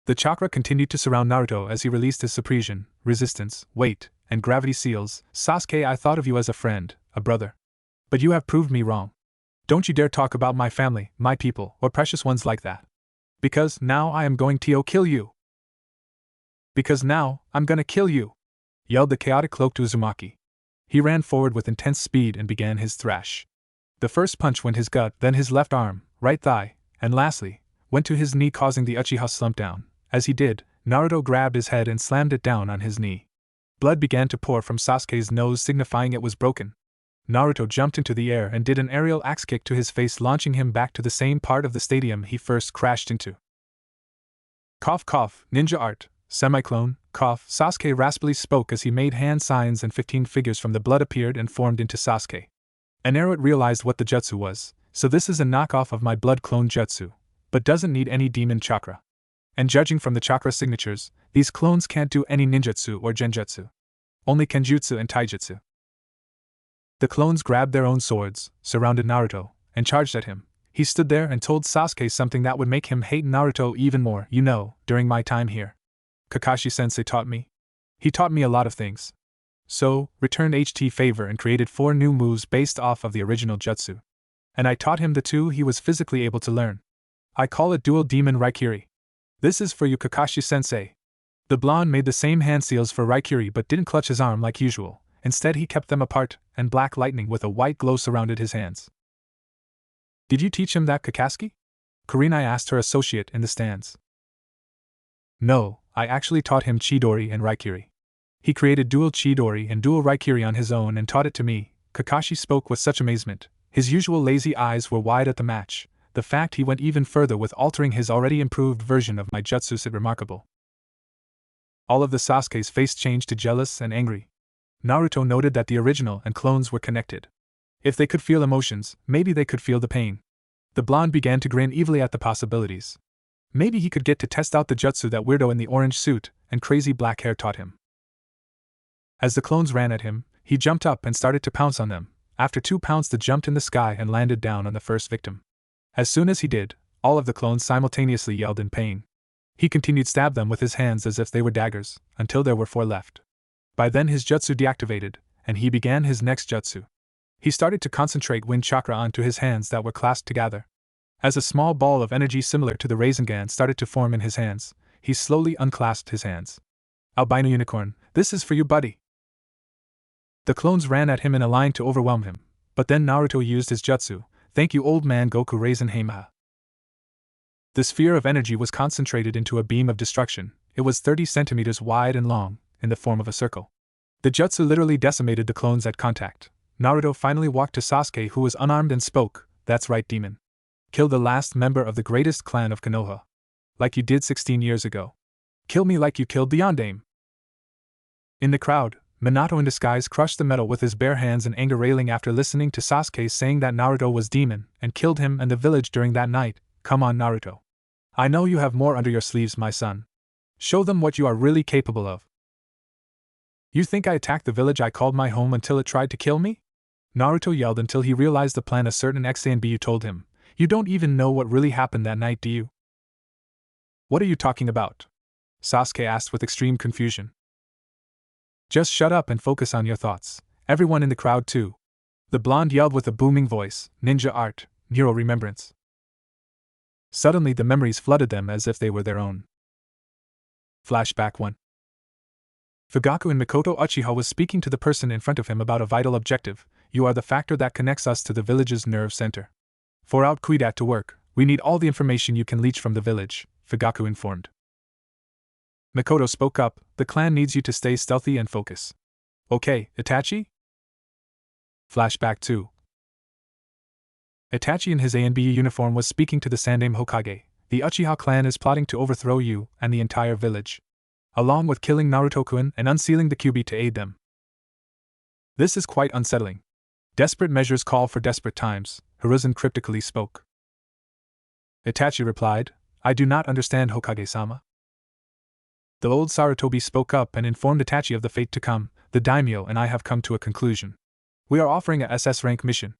The chakra continued to surround Naruto as he released his suppression, resistance, weight, and gravity seals. "Sasuke, I thought of you as a friend, a brother. But you have proved me wrong. Don't you dare talk about my family, my people, or precious ones like that. Because now I am going to kill you. Because now I'm gonna kill you," yelled the chaotic cloaked Uzumaki. He ran forward with intense speed and began his thrash. The first punch went his gut, then his left arm, right thigh, and lastly, went to his knee, causing the Uchiha slump down. As he did, Naruto grabbed his head and slammed it down on his knee. Blood began to pour from Sasuke's nose, signifying it was broken. Naruto jumped into the air and did an aerial axe kick to his face, launching him back to the same part of the stadium he first crashed into. "Cough cough, ninja art, semi-clone, cough," Sasuke raspily spoke as he made hand signs and 15 figures from the blood appeared and formed into Sasuke. And Naruto realized what the jutsu was. "So this is a knockoff of my blood clone jutsu, but doesn't need any demon chakra. And judging from the chakra signatures, these clones can't do any ninjutsu or genjutsu. Only kenjutsu and taijutsu." The clones grabbed their own swords, surrounded Naruto, and charged at him. He stood there and told Sasuke something that would make him hate Naruto even more. "You know, during my time here, Kakashi-sensei taught me. He taught me a lot of things. So, returned HT favor and created 4 new moves based off of the original jutsu. And I taught him the 2 he was physically able to learn. I call it Dual Demon Raikiri. This is for you, Kakashi-sensei." The blonde made the same hand seals for Raikiri but didn't clutch his arm like usual. Instead he kept them apart, and black lightning with a white glow surrounded his hands. "Did you teach him that, Kakashi?" Kurenai asked her associate in the stands. "No, I actually taught him Chidori and Raikiri. He created dual Chidori and dual Raikiri on his own and taught it to me," Kakashi spoke with such amazement. His usual lazy eyes were wide at the match. The fact he went even further with altering his already improved version of my jutsu is remarkable. All of the Sasuke's face changed to jealous and angry. Naruto noted that the original and clones were connected. If they could feel emotions, maybe they could feel the pain. The blonde began to grin evilly at the possibilities. Maybe he could get to test out the jutsu that weirdo in the orange suit and crazy black hair taught him. As the clones ran at him, he jumped up and started to pounce on them. After 2 pounds, they jumped in the sky and landed down on the first victim. As soon as he did, all of the clones simultaneously yelled in pain. He continued to stab them with his hands as if they were daggers, until there were 4 left. By then his jutsu deactivated, and he began his next jutsu. He started to concentrate wind chakra onto his hands that were clasped together. As a small ball of energy similar to the Rasengan started to form in his hands, he slowly unclasped his hands. Albino Unicorn, this is for you, buddy. The clones ran at him in a line to overwhelm him, but then Naruto used his jutsu, thank you old man Goku Rasenheima. The sphere of energy was concentrated into a beam of destruction. It was 30 centimeters wide and long, in the form of a circle. The jutsu literally decimated the clones at contact. Naruto finally walked to Sasuke, who was unarmed, and spoke, that's right, demon. Kill the last member of the greatest clan of Konoha. Like you did 16 years ago. Kill me like you killed the Yondaime. In the crowd, Minato in disguise crushed the metal with his bare hands in anger, railing after listening to Sasuke saying that Naruto was demon and killed him and the village during that night. Come on, Naruto. I know you have more under your sleeves, my son. Show them what you are really capable of. You think I attacked the village I called my home until it tried to kill me? Naruto yelled until he realized the plan a certain XANBU told him. You don't even know what really happened that night, do you? What are you talking about? Sasuke asked with extreme confusion. Just shut up and focus on your thoughts. Everyone in the crowd too. The blonde yelled with a booming voice, ninja art, Nero remembrance. Suddenly the memories flooded them as if they were their own. Flashback 1. Fugaku in Mikoto Uchiha was speaking to the person in front of him about a vital objective. You are the factor that connects us to the village's nerve center. For out Quidat to work, we need all the information you can leech from the village, Fugaku informed. Mikoto spoke up, the clan needs you to stay stealthy and focus. Okay, Itachi? Flashback 2. Itachi in his ANBU uniform was speaking to the Sandaime Hokage. The Uchiha clan is plotting to overthrow you and the entire village, along with killing Naruto-kun and unsealing the Kyuubi to aid them. This is quite unsettling. Desperate measures call for desperate times, Hiruzen cryptically spoke. Itachi replied, I do not understand, Hokage-sama. The old Sarutobi spoke up and informed Itachi of the fate to come. The daimyo and I have come to a conclusion. We are offering a SS rank mission.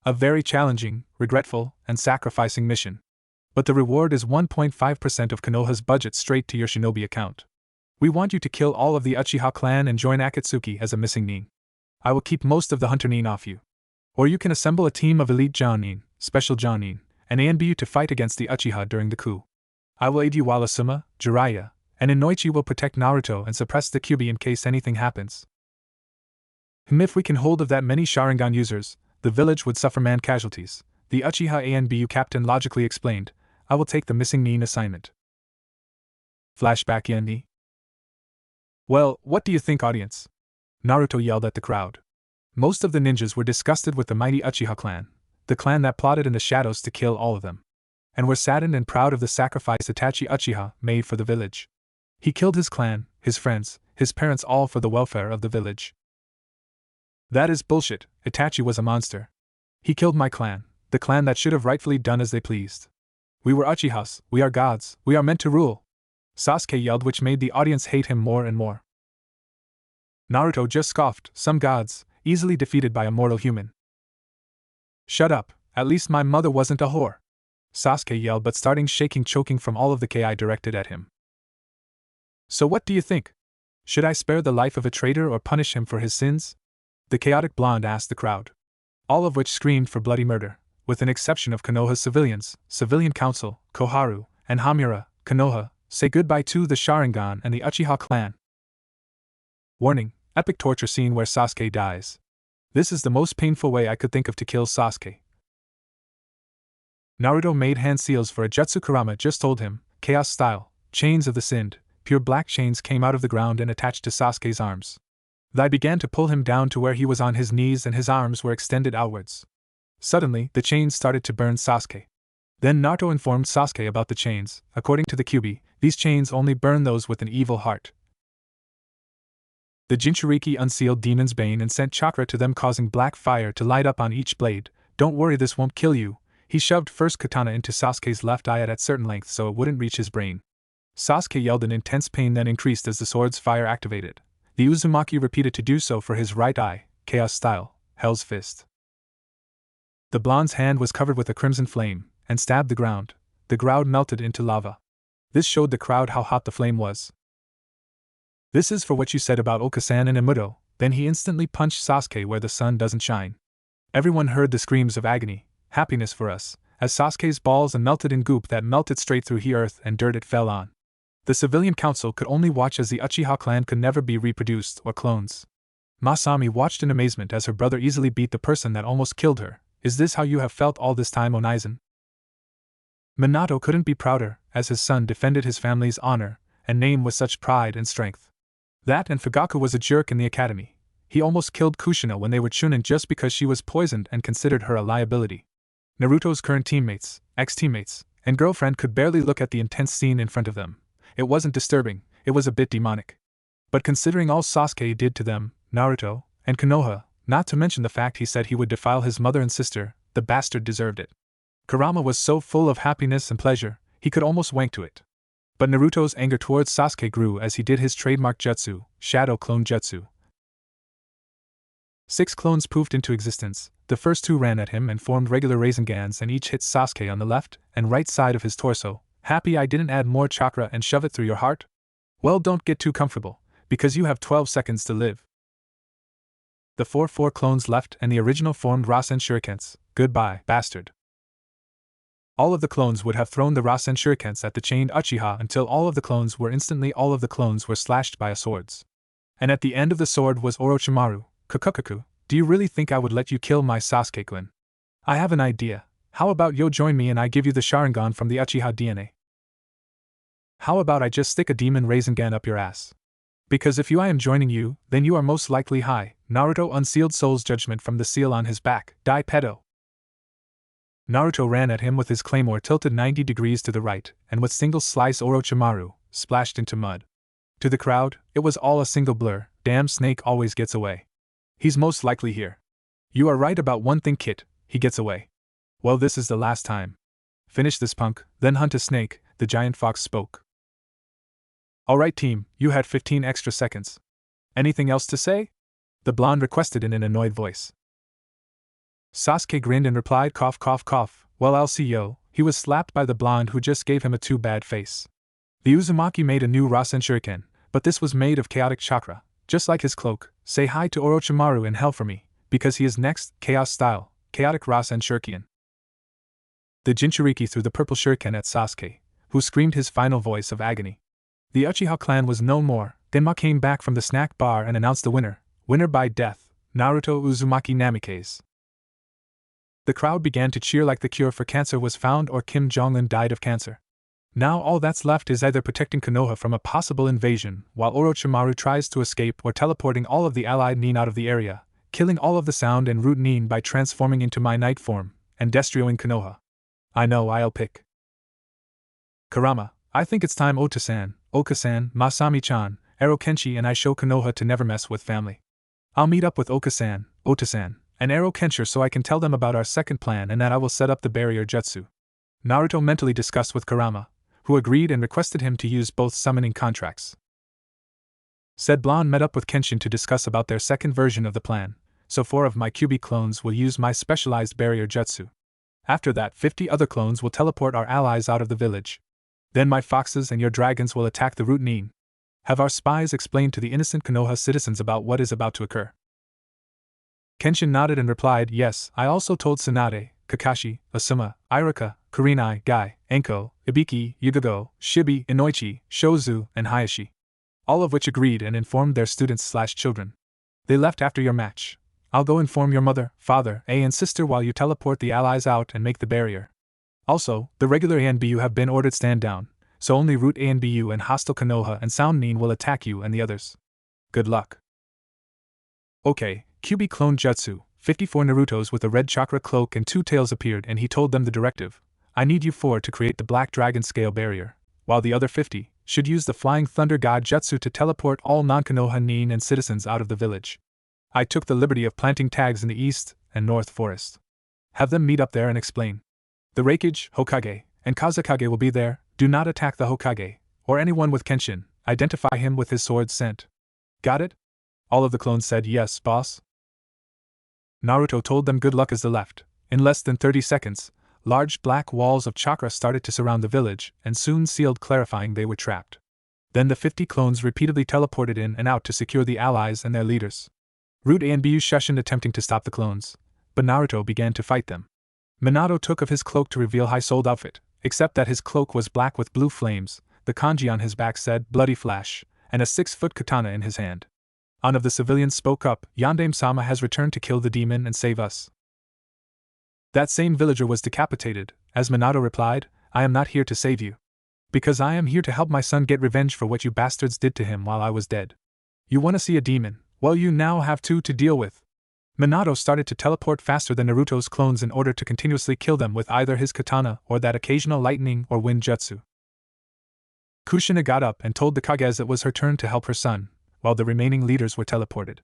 A very challenging, regretful, and sacrificing mission. But the reward is 1.5% of Konoha's budget straight to your shinobi account. We want you to kill all of the Uchiha clan and join Akatsuki as a missing nin. I will keep most of the hunter nin off you. Or you can assemble a team of elite Jonin, special Jonin, and ANBU to fight against the Uchiha during the coup. I will aid you while Asuma, Jiraiya, and Inoichi will protect Naruto and suppress the Kyuubi in case anything happens. If we can hold of that many Sharingan users, the village would suffer man casualties, the Uchiha ANBU captain logically explained. I will take the missing nin assignment. Flashback Yen. Well, what do you think, audience? Naruto yelled at the crowd. Most of the ninjas were disgusted with the mighty Uchiha clan, the clan that plotted in the shadows to kill all of them, and were saddened and proud of the sacrifice Itachi Uchiha made for the village. He killed his clan, his friends, his parents, all for the welfare of the village. That is bullshit. Itachi was a monster. He killed my clan, the clan that should have rightfully done as they pleased. We were Uchihas, we are gods, we are meant to rule. Sasuke yelled, which made the audience hate him more and more. Naruto just scoffed, some gods, easily defeated by a mortal human. Shut up, at least my mother wasn't a whore. Sasuke yelled, but starting shaking, choking from all of the ki directed at him. So what do you think? Should I spare the life of a traitor or punish him for his sins? The chaotic blonde asked the crowd. All of which screamed for bloody murder, with an exception of Konoha's civilians, Civilian Council, Koharu, and Hamura. Konoha, say goodbye to the Sharingan and the Uchiha clan. Warning, epic torture scene where Sasuke dies. This is the most painful way I could think of to kill Sasuke. Naruto made hand seals for a Jutsu Kurama just told him, chaos style, chains of the Sind, pure black chains came out of the ground and attached to Sasuke's arms. They began to pull him down to where he was on his knees and his arms were extended outwards. Suddenly, the chains started to burn Sasuke. Then Naruto informed Sasuke about the chains. According to the Kyuubi, these chains only burn those with an evil heart. The Jinchuriki unsealed Demon's Bane and sent chakra to them, causing black fire to light up on each blade. Don't worry, this won't kill you. He shoved first katana into Sasuke's left eye at certain length so it wouldn't reach his brain. Sasuke yelled in intense pain, then increased as the sword's fire activated. The Uzumaki repeated to do so for his right eye, chaos style, Hell's Fist. The blonde's hand was covered with a crimson flame, and stabbed the ground. The ground melted into lava. This showed the crowd how hot the flame was. This is for what you said about Okasan and Imuto. Then he instantly punched Sasuke where the sun doesn't shine. Everyone heard the screams of agony, happiness for us, as Sasuke's balls melted in goop that melted straight through the earth and dirt it fell on. The civilian council could only watch as the Uchiha clan could never be reproduced or clones. Masami watched in amazement as her brother easily beat the person that almost killed her. Is this how you have felt all this time, Onaizen? Minato couldn't be prouder, as his son defended his family's honor and name with such pride and strength. That and Fugaku was a jerk in the academy. He almost killed Kushina when they were Chunin just because she was poisoned and considered her a liability. Naruto's current teammates, ex-teammates, and girlfriend could barely look at the intense scene in front of them. It wasn't disturbing, it was a bit demonic. But considering all Sasuke did to them, Naruto, and Konoha, not to mention the fact he said he would defile his mother and sister, the bastard deserved it. Kurama was so full of happiness and pleasure, he could almost wank to it. But Naruto's anger towards Sasuke grew as he did his trademark jutsu, Shadow Clone Jutsu. 6 clones poofed into existence. The first 2 ran at him and formed regular Razengans and each hit Sasuke on the left and right side of his torso. Happy I didn't add more chakra and shove it through your heart? Well, don't get too comfortable, because you have 12 seconds to live. The 4 clones left and the original formed Rasen Shurikens. Goodbye, bastard. All of the clones would have thrown the Rasen Shurikens at the chained Uchiha until all of the clones were slashed by a swords. And at the end of the sword was Orochimaru. Kakukaku, do you really think I would let you kill my Sasuke-kun? I have an idea. How about you join me and I give you the Sharingan from the Uchiha DNA? How about I just stick a demon Rasengan up your ass? Because if I am joining you, then you are most likely high. Naruto unsealed Soul's judgment from the seal on his back. Dai pedo. Naruto ran at him with his claymore tilted 90 degrees to the right, and with single slice Orochimaru splashed into mud. To the crowd, it was all a single blur. Damn, Snake always gets away. He's most likely here. You are right about one thing, Kit, he gets away. Well, this is the last time. Finish this punk, then hunt a snake, the giant fox spoke. Alright team, you had 15 extra seconds. Anything else to say? The blonde requested in an annoyed voice. Sasuke grinned and replied, cough cough cough, well I'll see yo. He was slapped by the blonde who just gave him a too bad face. The Uzumaki made a new Rasen Shuriken, but this was made of chaotic chakra, just like his cloak. Say hi to Orochimaru in hell for me, because he is next, chaos style, chaotic Rasen Shuriken. The Jinchuriki threw the purple shuriken at Sasuke, who screamed his final voice of agony. The Uchiha clan was no more. Denma came back from the snack bar and announced the winner by death, Naruto Uzumaki Namikaze. The crowd began to cheer like the cure for cancer was found or Kim Jong-un died of cancer. Now all that's left is either protecting Konoha from a possible invasion while Orochimaru tries to escape or teleporting all of the allied Nin out of the area, killing all of the sound and root Nin by transforming into my night form, and destroying Konoha. I know I'll pick Kurama. I think it's time Ota-san, Oka-san, Masami-chan, Ero Kenshi and I show Konoha to never mess with family. I'll meet up with Oka-san, Ota-san, and Ero Kensher so I can tell them about our second plan and that I will set up the barrier jutsu. Naruto mentally discussed with Kurama, who agreed and requested him to use both summoning contracts. Said blonde met up with Kenshin to discuss about their second version of the plan, so 4 of my QB clones will use my specialized barrier jutsu. After that 50 other clones will teleport our allies out of the village. Then my foxes and your dragons will attack the root Nin. Have our spies explained to the innocent Konoha citizens about what is about to occur? Kenshin nodded and replied, yes, I also told Tsunade, Kakashi, Asuma, Iruka, Kurenai, Gai, Enko, Ibiki, Yugago, Shibi, Inoichi, Shozu, and Hayashi. All of which agreed and informed their students/children. They left after your match. I'll go inform your mother, father, and sister while you teleport the allies out and make the barrier. Also, the regular ANBU have been ordered stand down, so only root ANBU and hostile Konoha and Sound Nin will attack you and the others. Good luck. Okay, QB clone jutsu. 54 Narutos with a red chakra cloak and 2 tails appeared and he told them the directive. I need you 4 to create the black dragon scale barrier, while the other 50 should use the flying thunder god jutsu to teleport all non-Konoha Nin and citizens out of the village. I took the liberty of planting tags in the east and north forest. Have them meet up there and explain. The Reikage, Hokage, and Kazekage will be there. Do not attack the Hokage, or anyone with Kenshin. Identify him with his sword's scent. Got it? All of the clones said yes, boss. Naruto told them good luck as they left. In less than 30 seconds, large black walls of chakra started to surround the village, and soon sealed, clarifying they were trapped. Then the 50 clones repeatedly teleported in and out to secure the allies and their leaders. Root A and Bu shushed attempting to stop the clones, but Naruto began to fight them. Minato took off his cloak to reveal high-souled outfit, except that his cloak was black with blue flames, the kanji on his back said Bloody Flash, and a 6-foot katana in his hand. One of the civilians spoke up, Yandame-sama has returned to kill the demon and save us. That same villager was decapitated. As Minato replied, I am not here to save you. Because I am here to help my son get revenge for what you bastards did to him while I was dead. You want to see a demon? Well, you now have 2 to deal with. Minato started to teleport faster than Naruto's clones in order to continuously kill them with either his katana or that occasional lightning or wind jutsu. Kushina got up and told the Kage it was her turn to help her son, while the remaining leaders were teleported.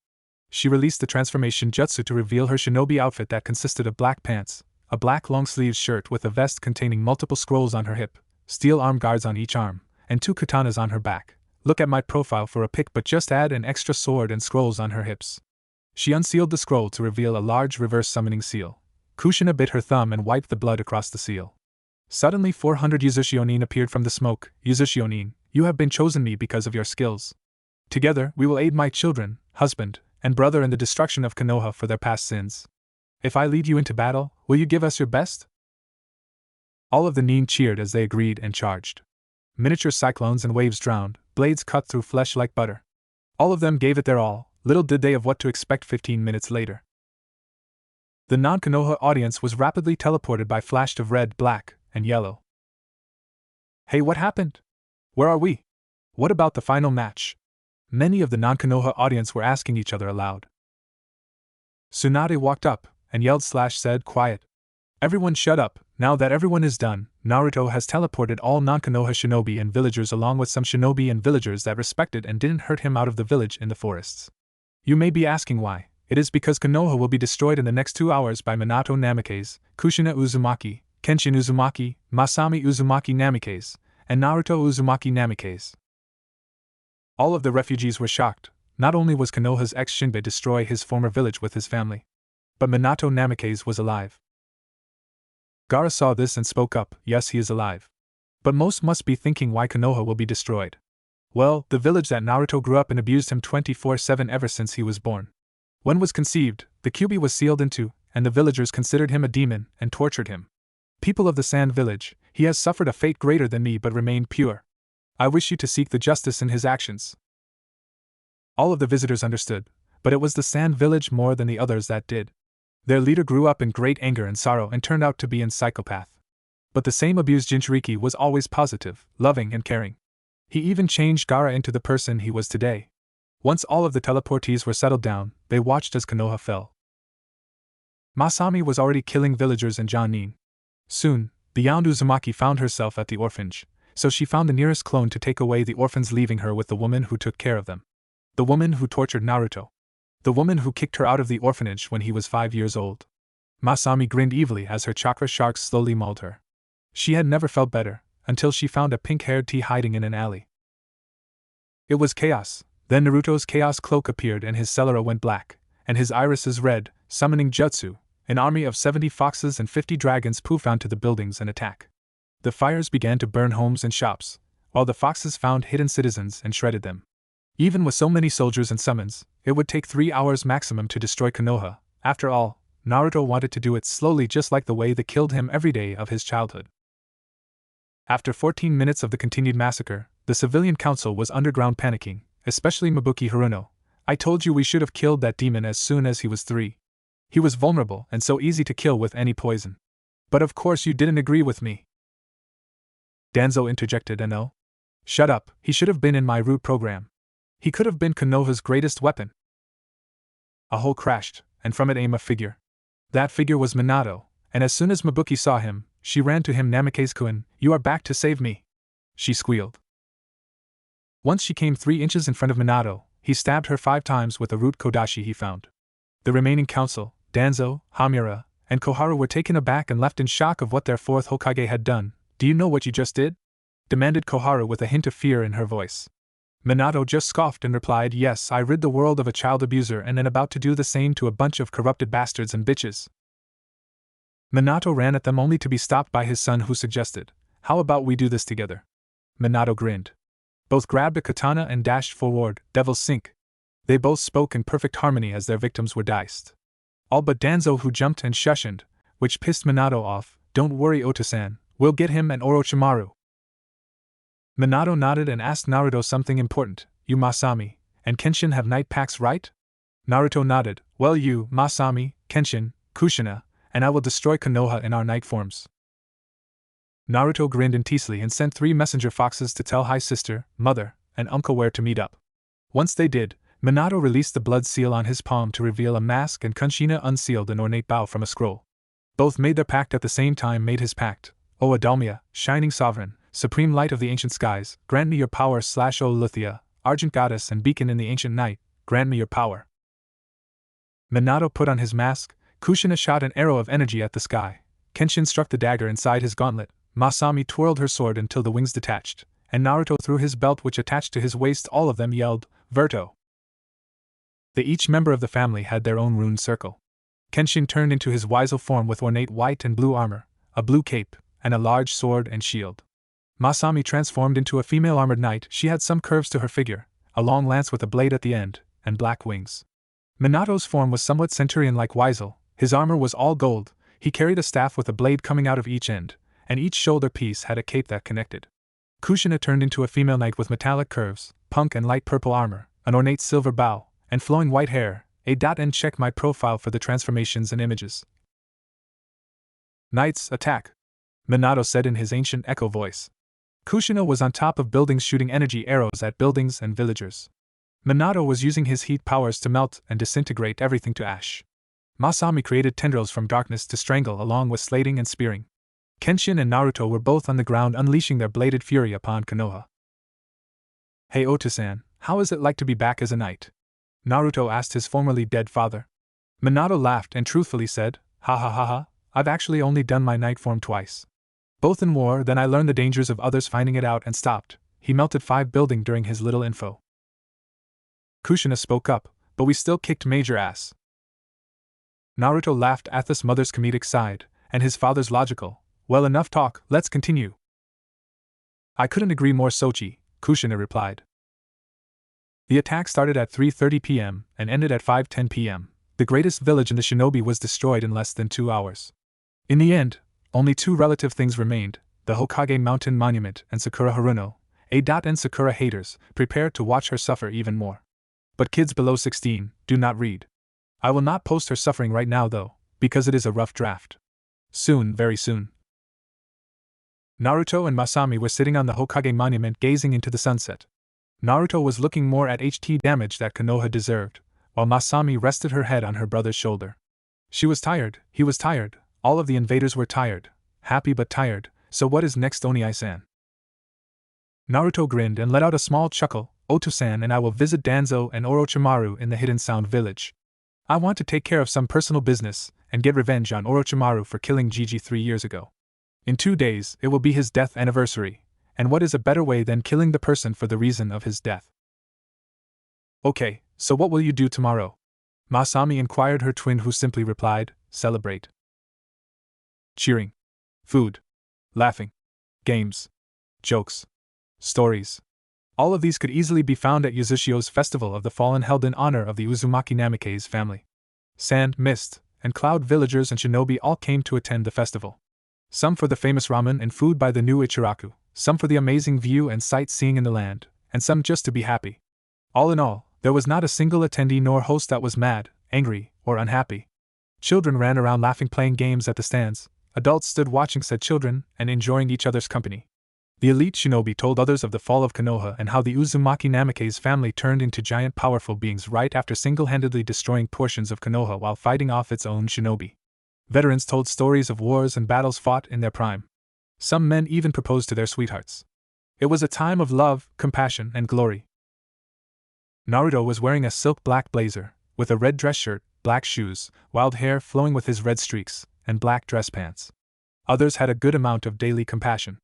She released the transformation jutsu to reveal her shinobi outfit that consisted of black pants, a black long-sleeved shirt with a vest containing multiple scrolls on her hip, steel arm guards on each arm, and 2 katanas on her back. Look at my profile for a pic, but just add an extra sword and scrolls on her hips. She unsealed the scroll to reveal a large reverse summoning seal. Kushina bit her thumb and wiped the blood across the seal. Suddenly 400 Yuzushionin appeared from the smoke. Yuzushionin, you have been chosen me because of your skills. Together, we will aid my children, husband, and brother in the destruction of Konoha for their past sins. If I lead you into battle, will you give us your best? All of the Nin cheered as they agreed and charged. Miniature cyclones and waves drowned, blades cut through flesh like butter. All of them gave it their all, little did they of what to expect 15 minutes later. The non-Konoha audience was rapidly teleported by flash of red, black, and yellow. Hey, what happened? Where are we? What about the final match? Many of the non-Konoha audience were asking each other aloud. Tsunade walked up and yelled / said, quiet. Everyone shut up. Now that everyone is done, Naruto has teleported all non-Konoha shinobi and villagers along with some shinobi and villagers that respected and didn't hurt him out of the village in the forests. You may be asking why. It is because Konoha will be destroyed in the next 2 hours by Minato Namikaze, Kushina Uzumaki, Kenshin Uzumaki, Masami Uzumaki Namikaze, and Naruto Uzumaki Namikaze. All of the refugees were shocked. Not only was Konoha's ex-Shinbei destroy his former village with his family, but Minato Namikaze was alive. Gaara saw this and spoke up, yes, he is alive. But most must be thinking why Konoha will be destroyed. Well, the village that Naruto grew up in abused him 24/7 ever since he was born. When was conceived, the Kyuubi was sealed into, and the villagers considered him a demon and tortured him. People of the Sand Village, he has suffered a fate greater than me but remained pure. I wish you to seek the justice in his actions. All of the visitors understood, but it was the Sand Village more than the others that did. Their leader grew up in great anger and sorrow and turned out to be a psychopath. But the same abused Jinchuriki was always positive, loving, and caring. He even changed Gaara into the person he was today. Once all of the teleportees were settled down, they watched as Konoha fell. Masami was already killing villagers in Jonin. Soon, the young Uzumaki found herself at the orphanage, so she found the nearest clone to take away the orphans, leaving her with the woman who took care of them. The woman who tortured Naruto. The woman who kicked her out of the orphanage when he was 5 years old. Masami grinned evilly as her chakra sharks slowly mauled her. She had never felt better, until she found a pink-haired tea hiding in an alley. It was chaos. Then Naruto's chaos cloak appeared and his celera went black, and his irises red, summoning jutsu. An army of 70 foxes and 50 dragons poofed onto the buildings and attack. The fires began to burn homes and shops, while the foxes found hidden citizens and shredded them. Even with so many soldiers and summons, it would take 3 hours maximum to destroy Konoha. After all, Naruto wanted to do it slowly, just like the way they killed him every day of his childhood. After 14 minutes of the continued massacre, the civilian council was underground panicking, especially Mabuki Haruno. I told you we should have killed that demon as soon as he was 3. He was vulnerable and so easy to kill with any poison. But of course you didn't agree with me. Danzo interjected, no. Shut up, he should have been in my root program. He could have been Konoha's greatest weapon. A hole crashed, and from it came a figure. That figure was Minato, and as soon as Mabuki saw him, she ran to him. Namikaze-kun, you are back to save me, she squealed. Once she came 3 inches in front of Minato, he stabbed her 5 times with a root kodashi he found. The remaining council, Danzo, Hamura, and Koharu were taken aback and left in shock of what their fourth Hokage had done. "Do you know what you just did?" demanded Koharu with a hint of fear in her voice. Minato just scoffed and replied, "Yes, I rid the world of a child abuser and am about to do the same to a bunch of corrupted bastards and bitches." Minato ran at them only to be stopped by his son, who suggested, "How about we do this together?" Minato grinned. Both grabbed a katana and dashed forward, Devil's Sink. They both spoke in perfect harmony as their victims were diced. All but Danzo, who jumped and shushened, which pissed Minato off. "Don't worry, Oto-san, we'll get him and Orochimaru." Minato nodded and asked Naruto something important. "You, Masami, and Kenshin have night packs, right?" Naruto nodded. "Well, you, Masami, Kenshin, Kushina, and I will destroy Konoha in our night forms." Naruto grinned intensely and sent 3 messenger foxes to tell High Sister, Mother, and Uncle where to meet up. Once they did, Minato released the blood seal on his palm to reveal a mask, and Kushina unsealed an ornate bow from a scroll. Both made their pact at the same time. Made his pact. "O Adalmia, shining sovereign, supreme light of the ancient skies, grant me your power. O Lithia, argent goddess and beacon in the ancient night, grant me your power." Minato put on his mask. Kushina shot an arrow of energy at the sky. Kenshin struck the dagger inside his gauntlet. Masami twirled her sword until the wings detached, and Naruto threw his belt, which attached to his waist. All of them yelled, "Verto!" Each member of the family had their own rune circle. Kenshin turned into his Wizel form with ornate white and blue armor, a blue cape, and a large sword and shield. Masami transformed into a female armored knight. She had some curves to her figure, a long lance with a blade at the end, and black wings. Minato's form was somewhat centurion-like Wizel. His armor was all gold. He carried a staff with a blade coming out of each end, and each shoulder piece had a cape that connected. Kushina turned into a female knight with metallic curves, punk and light purple armor, an ornate silver bow, and flowing white hair. And check my profile for the transformations and images. "Knights, attack!" Minato said in his ancient echo voice. Kushina was on top of buildings shooting energy arrows at buildings and villagers. Minato was using his heat powers to melt and disintegrate everything to ash. Masami created tendrils from darkness to strangle, along with slating and spearing. Kenshin and Naruto were both on the ground, unleashing their bladed fury upon Konoha. "Hey Oto-san, how is it like to be back as a knight?" Naruto asked his formerly dead father. Minato laughed and truthfully said, "Ha ha ha ha, I've actually only done my night form twice. Both in war, then I learned the dangers of others finding it out and stopped." He melted 5 building during his little info. Kushina spoke up, "But we still kicked major ass." Naruto laughed at his mother's comedic side, and his father's logical, "Well, enough talk, let's continue." "I couldn't agree more, Sochi," Kushina replied. The attack started at 3:30 p.m. and ended at 5:10 p.m. The greatest village in the shinobi was destroyed in less than 2 hours. In the end, only 2 relative things remained: the Hokage Mountain Monument and Sakura Haruno. And Sakura haters, prepare to watch her suffer even more. But kids below 16, do not read. I will not post her suffering right now though, because it is a rough draft. Soon, very soon. Naruto and Masami were sitting on the Hokage Monument gazing into the sunset. Naruto was looking more at HT damage that Konoha deserved, while Masami rested her head on her brother's shoulder. She was tired, he was tired, all of the invaders were tired, happy but tired. So what is next, Oniai-san? Naruto grinned and let out a small chuckle. "Oto-san and I will visit Danzo and Orochimaru in the Hidden Sound Village. I want to take care of some personal business and get revenge on Orochimaru for killing Gigi 3 years ago. In 2 days, it will be his death anniversary, and what is a better way than killing the person for the reason of his death?" "Okay, so what will you do tomorrow?" Masami inquired her twin, who simply replied, "Celebrate." Cheering. Food. Laughing. Games. Jokes. Stories. All of these could easily be found at Yuzushiyo's Festival of the Fallen, held in honor of the Uzumaki Namikaze family. Sand, mist, and cloud villagers and shinobi all came to attend the festival. Some for the famous ramen and food by the new Ichiraku, some for the amazing view and sightseeing in the land, and some just to be happy. All in all, there was not a single attendee nor host that was mad, angry, or unhappy. Children ran around laughing, playing games at the stands. Adults stood watching said children and enjoying each other's company. The elite shinobi told others of the fall of Konoha and how the Uzumaki Namikaze family turned into giant powerful beings right after single-handedly destroying portions of Konoha while fighting off its own shinobi. Veterans told stories of wars and battles fought in their prime. Some men even proposed to their sweethearts. It was a time of love, compassion, and glory. Naruto was wearing a silk black blazer, with a red dress shirt, black shoes, wild hair flowing with his red streaks, and black dress pants. Others had a good amount of daily compassion.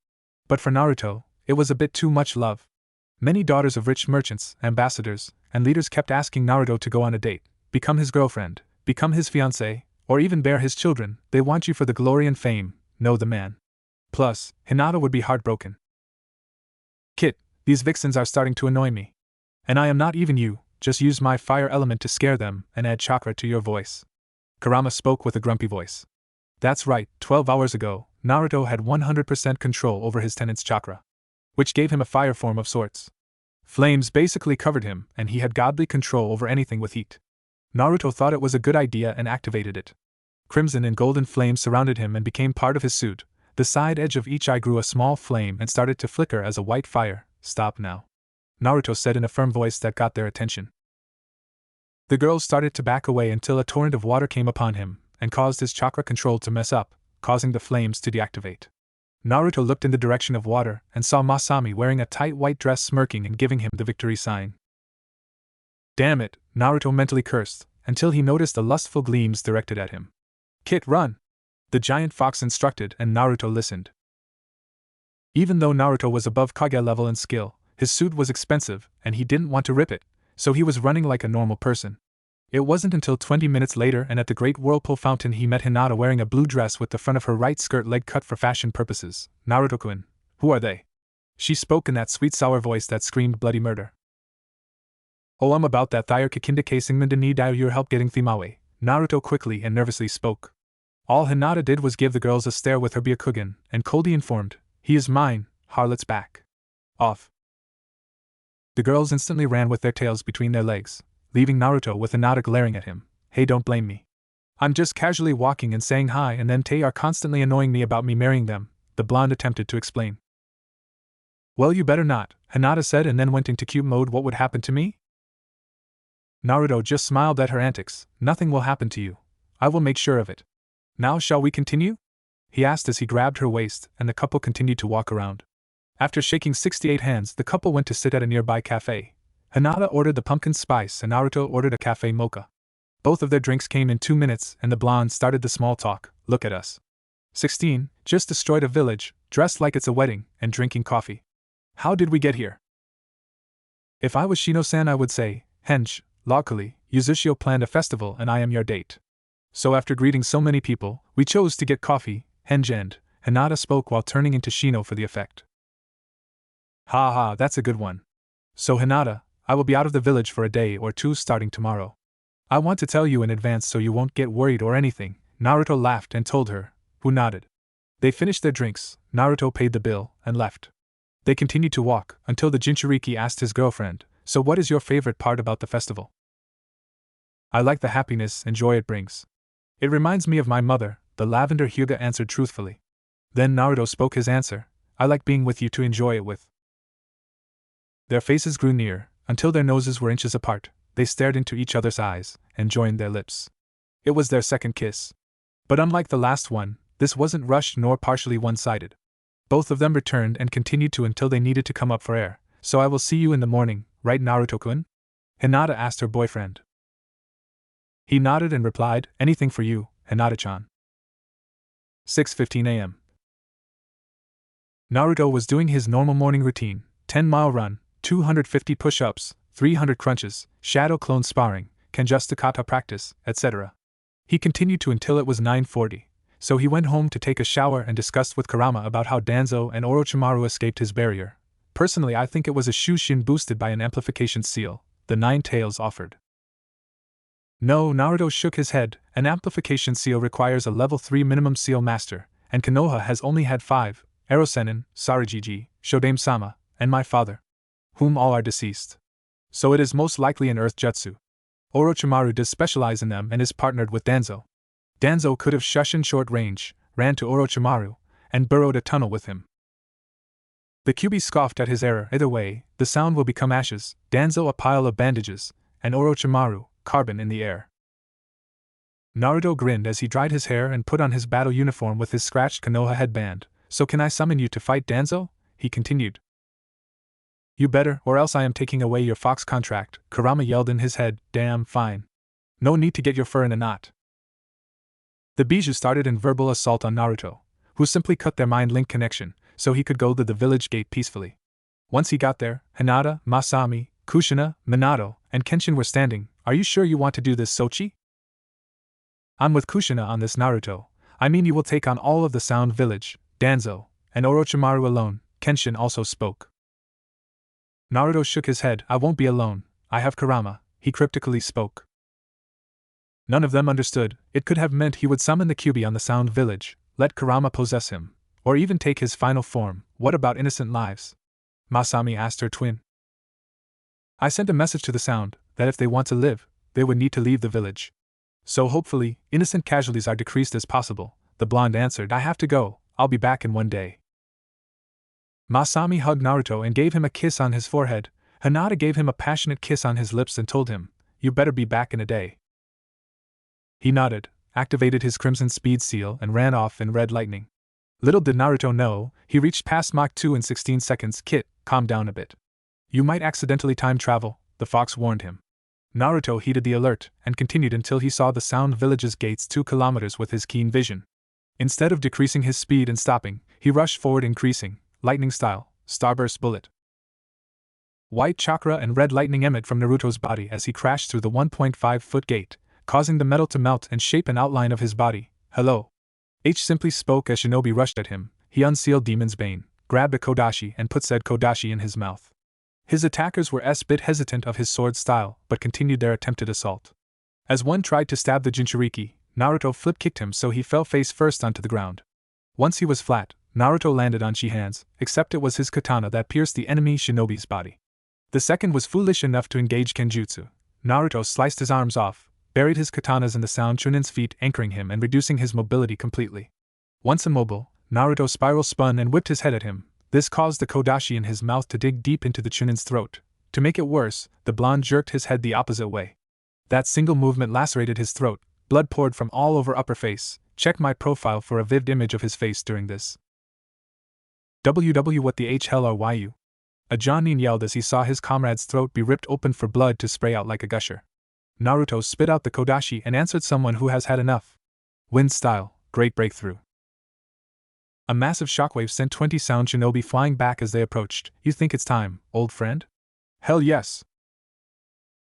But for Naruto, it was a bit too much love. Many daughters of rich merchants, ambassadors, and leaders kept asking Naruto to go on a date, become his girlfriend, become his fiancée, or even bear his children. They want you for the glory and fame, know the man. Plus, Hinata would be heartbroken. Kit, these vixens are starting to annoy me. And I am not even you, just use my fire element to scare them and add chakra to your voice. Kurama spoke with a grumpy voice. That's right, 12 hours ago, Naruto had 100% control over his tenant's chakra, which gave him a fire form of sorts. Flames basically covered him, and he had godly control over anything with heat. Naruto thought it was a good idea and activated it. Crimson and golden flames surrounded him and became part of his suit. The side edge of each eye grew a small flame and started to flicker as a white fire. Stop now, Naruto said in a firm voice that got their attention. The girls started to back away until a torrent of water came upon him and caused his chakra control to mess up, causing the flames to deactivate. Naruto looked in the direction of water and saw Masami wearing a tight white dress smirking and giving him the victory sign. Damn it, Naruto mentally cursed, until he noticed the lustful gleams directed at him. Kit, run! The giant fox instructed, and Naruto listened. Even though Naruto was above Kage level in skill, his suit was expensive, and he didn't want to rip it, so he was running like a normal person. It wasn't until 20 minutes later and at the Great Whirlpool Fountain he met Hinata wearing a blue dress with the front of her right skirt leg cut for fashion purposes. Naruto-kun, who are they? She spoke in that sweet sour voice that screamed bloody murder. Oh, I'm about that Thayer Kikinda Kasingman need your help getting Thimawe, Naruto quickly and nervously spoke. All Hinata did was give the girls a stare with her Byakugan, and coldly informed, he is mine, harlot's back. Off. The girls instantly ran with their tails between their legs, leaving Naruto with Hinata glaring at him. Hey, don't blame me. I'm just casually walking and saying hi, and then they are constantly annoying me about me marrying them, the blonde attempted to explain. Well, you better not, Hinata said and then went into cute mode. What would happen to me? Naruto just smiled at her antics. Nothing will happen to you. I will make sure of it. Now shall we continue? He asked as he grabbed her waist, and the couple continued to walk around. After shaking 68 hands, the couple went to sit at a nearby cafe. Hinata ordered the pumpkin spice and Naruto ordered a cafe mocha. Both of their drinks came in 2 minutes and the blonde started the small talk. Look at us. 16, just destroyed a village, dressed like it's a wedding, and drinking coffee. How did we get here? If I was Shino-san I would say, Henge, locally, Yuzushio planned a festival and I am your date. So after greeting so many people, we chose to get coffee, Henge, and Hinata spoke while turning into Shino for the effect. Ha ha, that's a good one. So Hinata, I will be out of the village for a day or two starting tomorrow. I want to tell you in advance so you won't get worried or anything. Naruto laughed and told her, who nodded. They finished their drinks, Naruto paid the bill, and left. They continued to walk, until the Jinchuriki asked his girlfriend, so what is your favorite part about the festival? I like the happiness and joy it brings. It reminds me of my mother, the Lavender Hyuga answered truthfully. Then Naruto spoke his answer, I like being with you to enjoy it with. Their faces grew near, until their noses were inches apart. They stared into each other's eyes, and joined their lips. It was their second kiss. But unlike the last one, this wasn't rushed nor partially one-sided. Both of them returned and continued to until they needed to come up for air. So I will see you in the morning, right Naruto-kun? Hinata asked her boyfriend. He nodded and replied, anything for you, Hinata-chan. 6:15 a.m. Naruto was doing his normal morning routine, 10-mile run, 250 push-ups, 300 crunches, shadow clone sparring, Kenjutsu kata practice, etc. He continued to until it was 9:40, so he went home to take a shower and discussed with Kurama about how Danzo and Orochimaru escaped his barrier. Personally, I think it was a Shushin boosted by an amplification seal, the Nine Tails offered. No, Naruto shook his head, an amplification seal requires a level 3 minimum seal master, and Konoha has only had 5, Erosenin, Sarijiji, Shodame-sama, and my father, whom all are deceased. So it is most likely an earth jutsu. Orochimaru does specialize in them and is partnered with Danzo. Danzo could have shushin short range, ran to Orochimaru, and burrowed a tunnel with him. The Kyuubi scoffed at his error. Either way, the sound will become ashes, Danzo a pile of bandages, and Orochimaru, carbon in the air. Naruto grinned as he dried his hair and put on his battle uniform with his scratched Konoha headband. So can I summon you to fight Danzo? He continued. You better, or else I am taking away your fox contract, Kurama yelled in his head. Damn, fine. No need to get your fur in a knot. The Bijou started an verbal assault on Naruto, who simply cut their mind-link connection so he could go to the village gate peacefully. Once he got there, Hinata, Masami, Kushina, Minato, and Kenshin were standing. Are you sure you want to do this, Sochi? I'm with Kushina on this, Naruto. I mean, you will take on all of the Sound Village, Danzo, and Orochimaru alone. Kenshin also spoke. Naruto shook his head. I won't be alone. I have Kurama, he cryptically spoke. None of them understood. It could have meant he would summon the Kyuubi on the Sound Village, let Kurama possess him, or even take his final form. What about innocent lives? Masami asked her twin. I sent a message to the Sound that if they want to live, they would need to leave the village. So hopefully, innocent casualties are decreased as possible, the blonde answered. I have to go, I'll be back in one day. Masami hugged Naruto and gave him a kiss on his forehead. Hinata gave him a passionate kiss on his lips and told him, you better be back in a day. He nodded, activated his Crimson Speed Seal and ran off in red lightning. Little did Naruto know, he reached past Mach 2 in 16 seconds. Kit, calm down a bit. You might accidentally time travel, the fox warned him. Naruto heeded the alert and continued until he saw the Sound Village's gates 2 kilometers with his keen vision. Instead of decreasing his speed and stopping, he rushed forward, increasing, lightning style, starburst bullet. White chakra and red lightning emitted from Naruto's body as he crashed through the 1.5-foot gate, causing the metal to melt and shape an outline of his body. Hello. H simply spoke as Shinobi rushed at him. He unsealed Demon's Bane, grabbed a Kodashi and put said Kodashi in his mouth. His attackers were a bit hesitant of his sword style, but continued their attempted assault. As one tried to stab the Jinchuriki, Naruto flip-kicked him so he fell face first onto the ground. Once he was flat, Naruto landed on Shi hands, except it was his katana that pierced the enemy Shinobi's body. The second was foolish enough to engage Kenjutsu. Naruto sliced his arms off, buried his katanas in the Sound Chunin's feet, anchoring him and reducing his mobility completely. Once immobile, Naruto spiral spun and whipped his head at him. This caused the Kodashi in his mouth to dig deep into the Chunin's throat. To make it worse, the blonde jerked his head the opposite way. That single movement lacerated his throat, blood poured from all over upper face. Check my profile for a vivid image of his face during this. What the hell are you? A Jonin yelled as he saw his comrade's throat be ripped open for blood to spray out like a gusher. Naruto spit out the Kodashi and answered, someone who has had enough. Wind style, great breakthrough. A massive shockwave sent 20 Sound Shinobi flying back as they approached. You think it's time, old friend? Hell yes.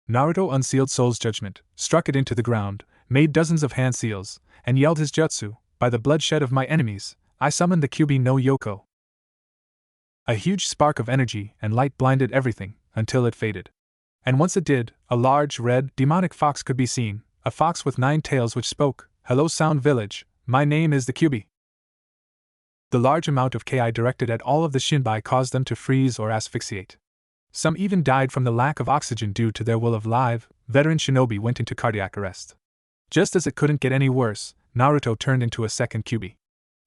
Naruto unsealed Soul's Judgment, struck it into the ground, made dozens of hand seals, and yelled his jutsu, by the bloodshed of my enemies, I summoned the Kyuubi no Yoko. A huge spark of energy and light blinded everything, until it faded. And once it did, a large, red, demonic fox could be seen, a fox with 9 tails which spoke, Hello Sound Village, my name is the Kyuubi. The large amount of Ki directed at all of the Shinbai caused them to freeze or asphyxiate. Some even died from the lack of oxygen due to their will of live. Veteran Shinobi went into cardiac arrest. Just as it couldn't get any worse, Naruto turned into a second Kyuubi.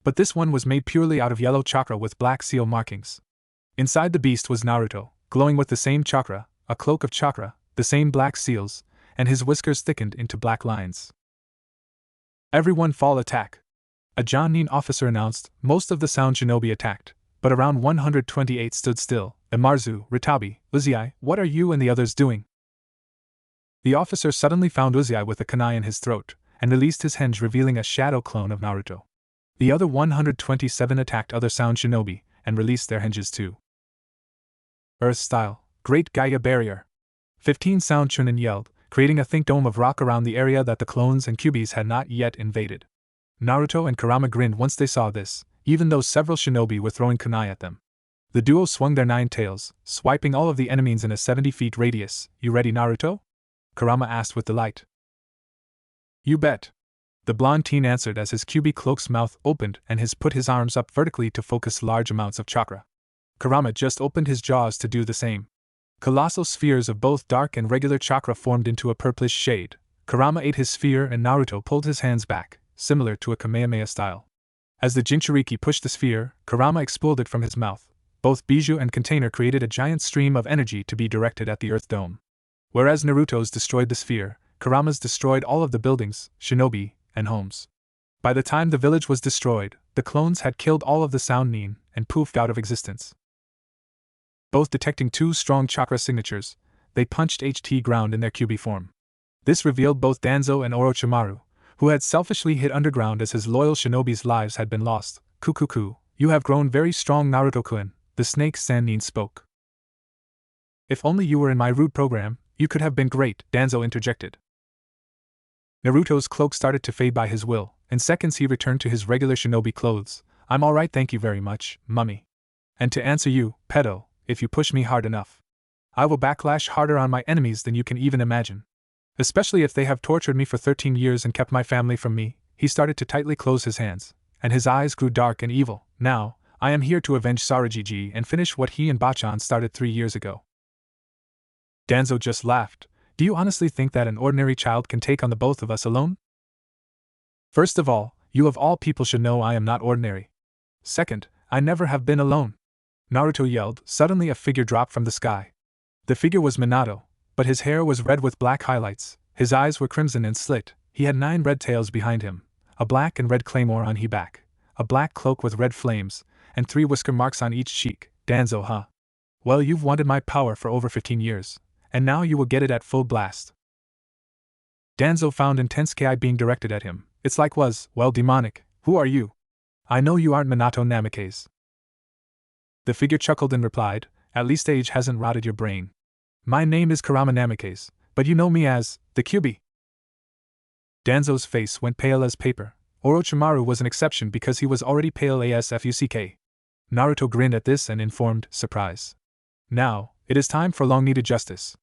But this one was made purely out of yellow chakra with black seal markings. Inside the beast was Naruto, glowing with the same chakra, a cloak of chakra, the same black seals, and his whiskers thickened into black lines. Everyone fall attack. A Jonin officer announced. Most of the Sound Shinobi attacked, but around 128 stood still. Emarzu, Ritabi, Uzui, what are you and the others doing? The officer suddenly found Uzui with a kunai in his throat, and released his henge, revealing a shadow clone of Naruto. The other 127 attacked other Sound Shinobi, and released their henges too. Earth style, Great Gaia Barrier. 15 Sound Chunin yelled, creating a think dome of rock around the area that the clones and Kyuubis had not yet invaded. Naruto and Kurama grinned once they saw this, even though several shinobi were throwing kunai at them. The duo swung their 9 tails, swiping all of the enemies in a 70-feet radius. You ready, Naruto? Kurama asked with delight. You bet. The blonde teen answered as his Kyuubi cloak's mouth opened and put his arms up vertically to focus large amounts of chakra. Kurama just opened his jaws to do the same. Colossal spheres of both dark and regular chakra formed into a purplish shade. Kurama ate his sphere and Naruto pulled his hands back, similar to a Kamehameha style. As the Jinchuriki pushed the sphere, Kurama exploded from his mouth. Both Bijou and container created a giant stream of energy to be directed at the Earth Dome. Whereas Naruto's destroyed the sphere, Kurama's destroyed all of the buildings, shinobi, and homes. By the time the village was destroyed, the clones had killed all of the Sound Nin and poofed out of existence. Both detecting 2 strong chakra signatures, they punched HT ground in their Kyuubi form. This revealed both Danzo and Orochimaru, who had selfishly hid underground as his loyal shinobi's lives had been lost. Kukuku, you have grown very strong, Naruto-kun, the snake Sannin spoke. If only you were in my rude program, you could have been great, Danzo interjected. Naruto's cloak started to fade by his will. In seconds he returned to his regular shinobi clothes. I'm alright, thank you very much, mummy. And to answer you, pedo, if you push me hard enough, I will backlash harder on my enemies than you can even imagine. Especially if they have tortured me for 13 years and kept my family from me. He started to tightly close his hands, and his eyes grew dark and evil. Now, I am here to avenge Sarajiji and finish what he and Bachan started 3 years ago. Danzo just laughed. Do you honestly think that an ordinary child can take on the both of us alone? First of all, you of all people should know I am not ordinary. Second, I never have been alone. Naruto yelled. Suddenly a figure dropped from the sky. The figure was Minato, but his hair was red with black highlights, his eyes were crimson and slit, he had 9 red tails behind him, a black and red claymore on his back, a black cloak with red flames, and 3 whisker marks on each cheek. Danzo, huh? Well, you've wanted my power for over 15 years, and now you will get it at full blast. Danzo found intense ki being directed at him. It's like well, demonic. Who are you? I know you aren't Minato Namikaze. The figure chuckled and replied, at least age hasn't rotted your brain. My name is Kurama Namikaze, but you know me as the Kyuubi. Danzo's face went pale as paper. Orochimaru was an exception because he was already pale asfuck. Naruto grinned at this and informed, surprise. Now, it is time for long-needed justice.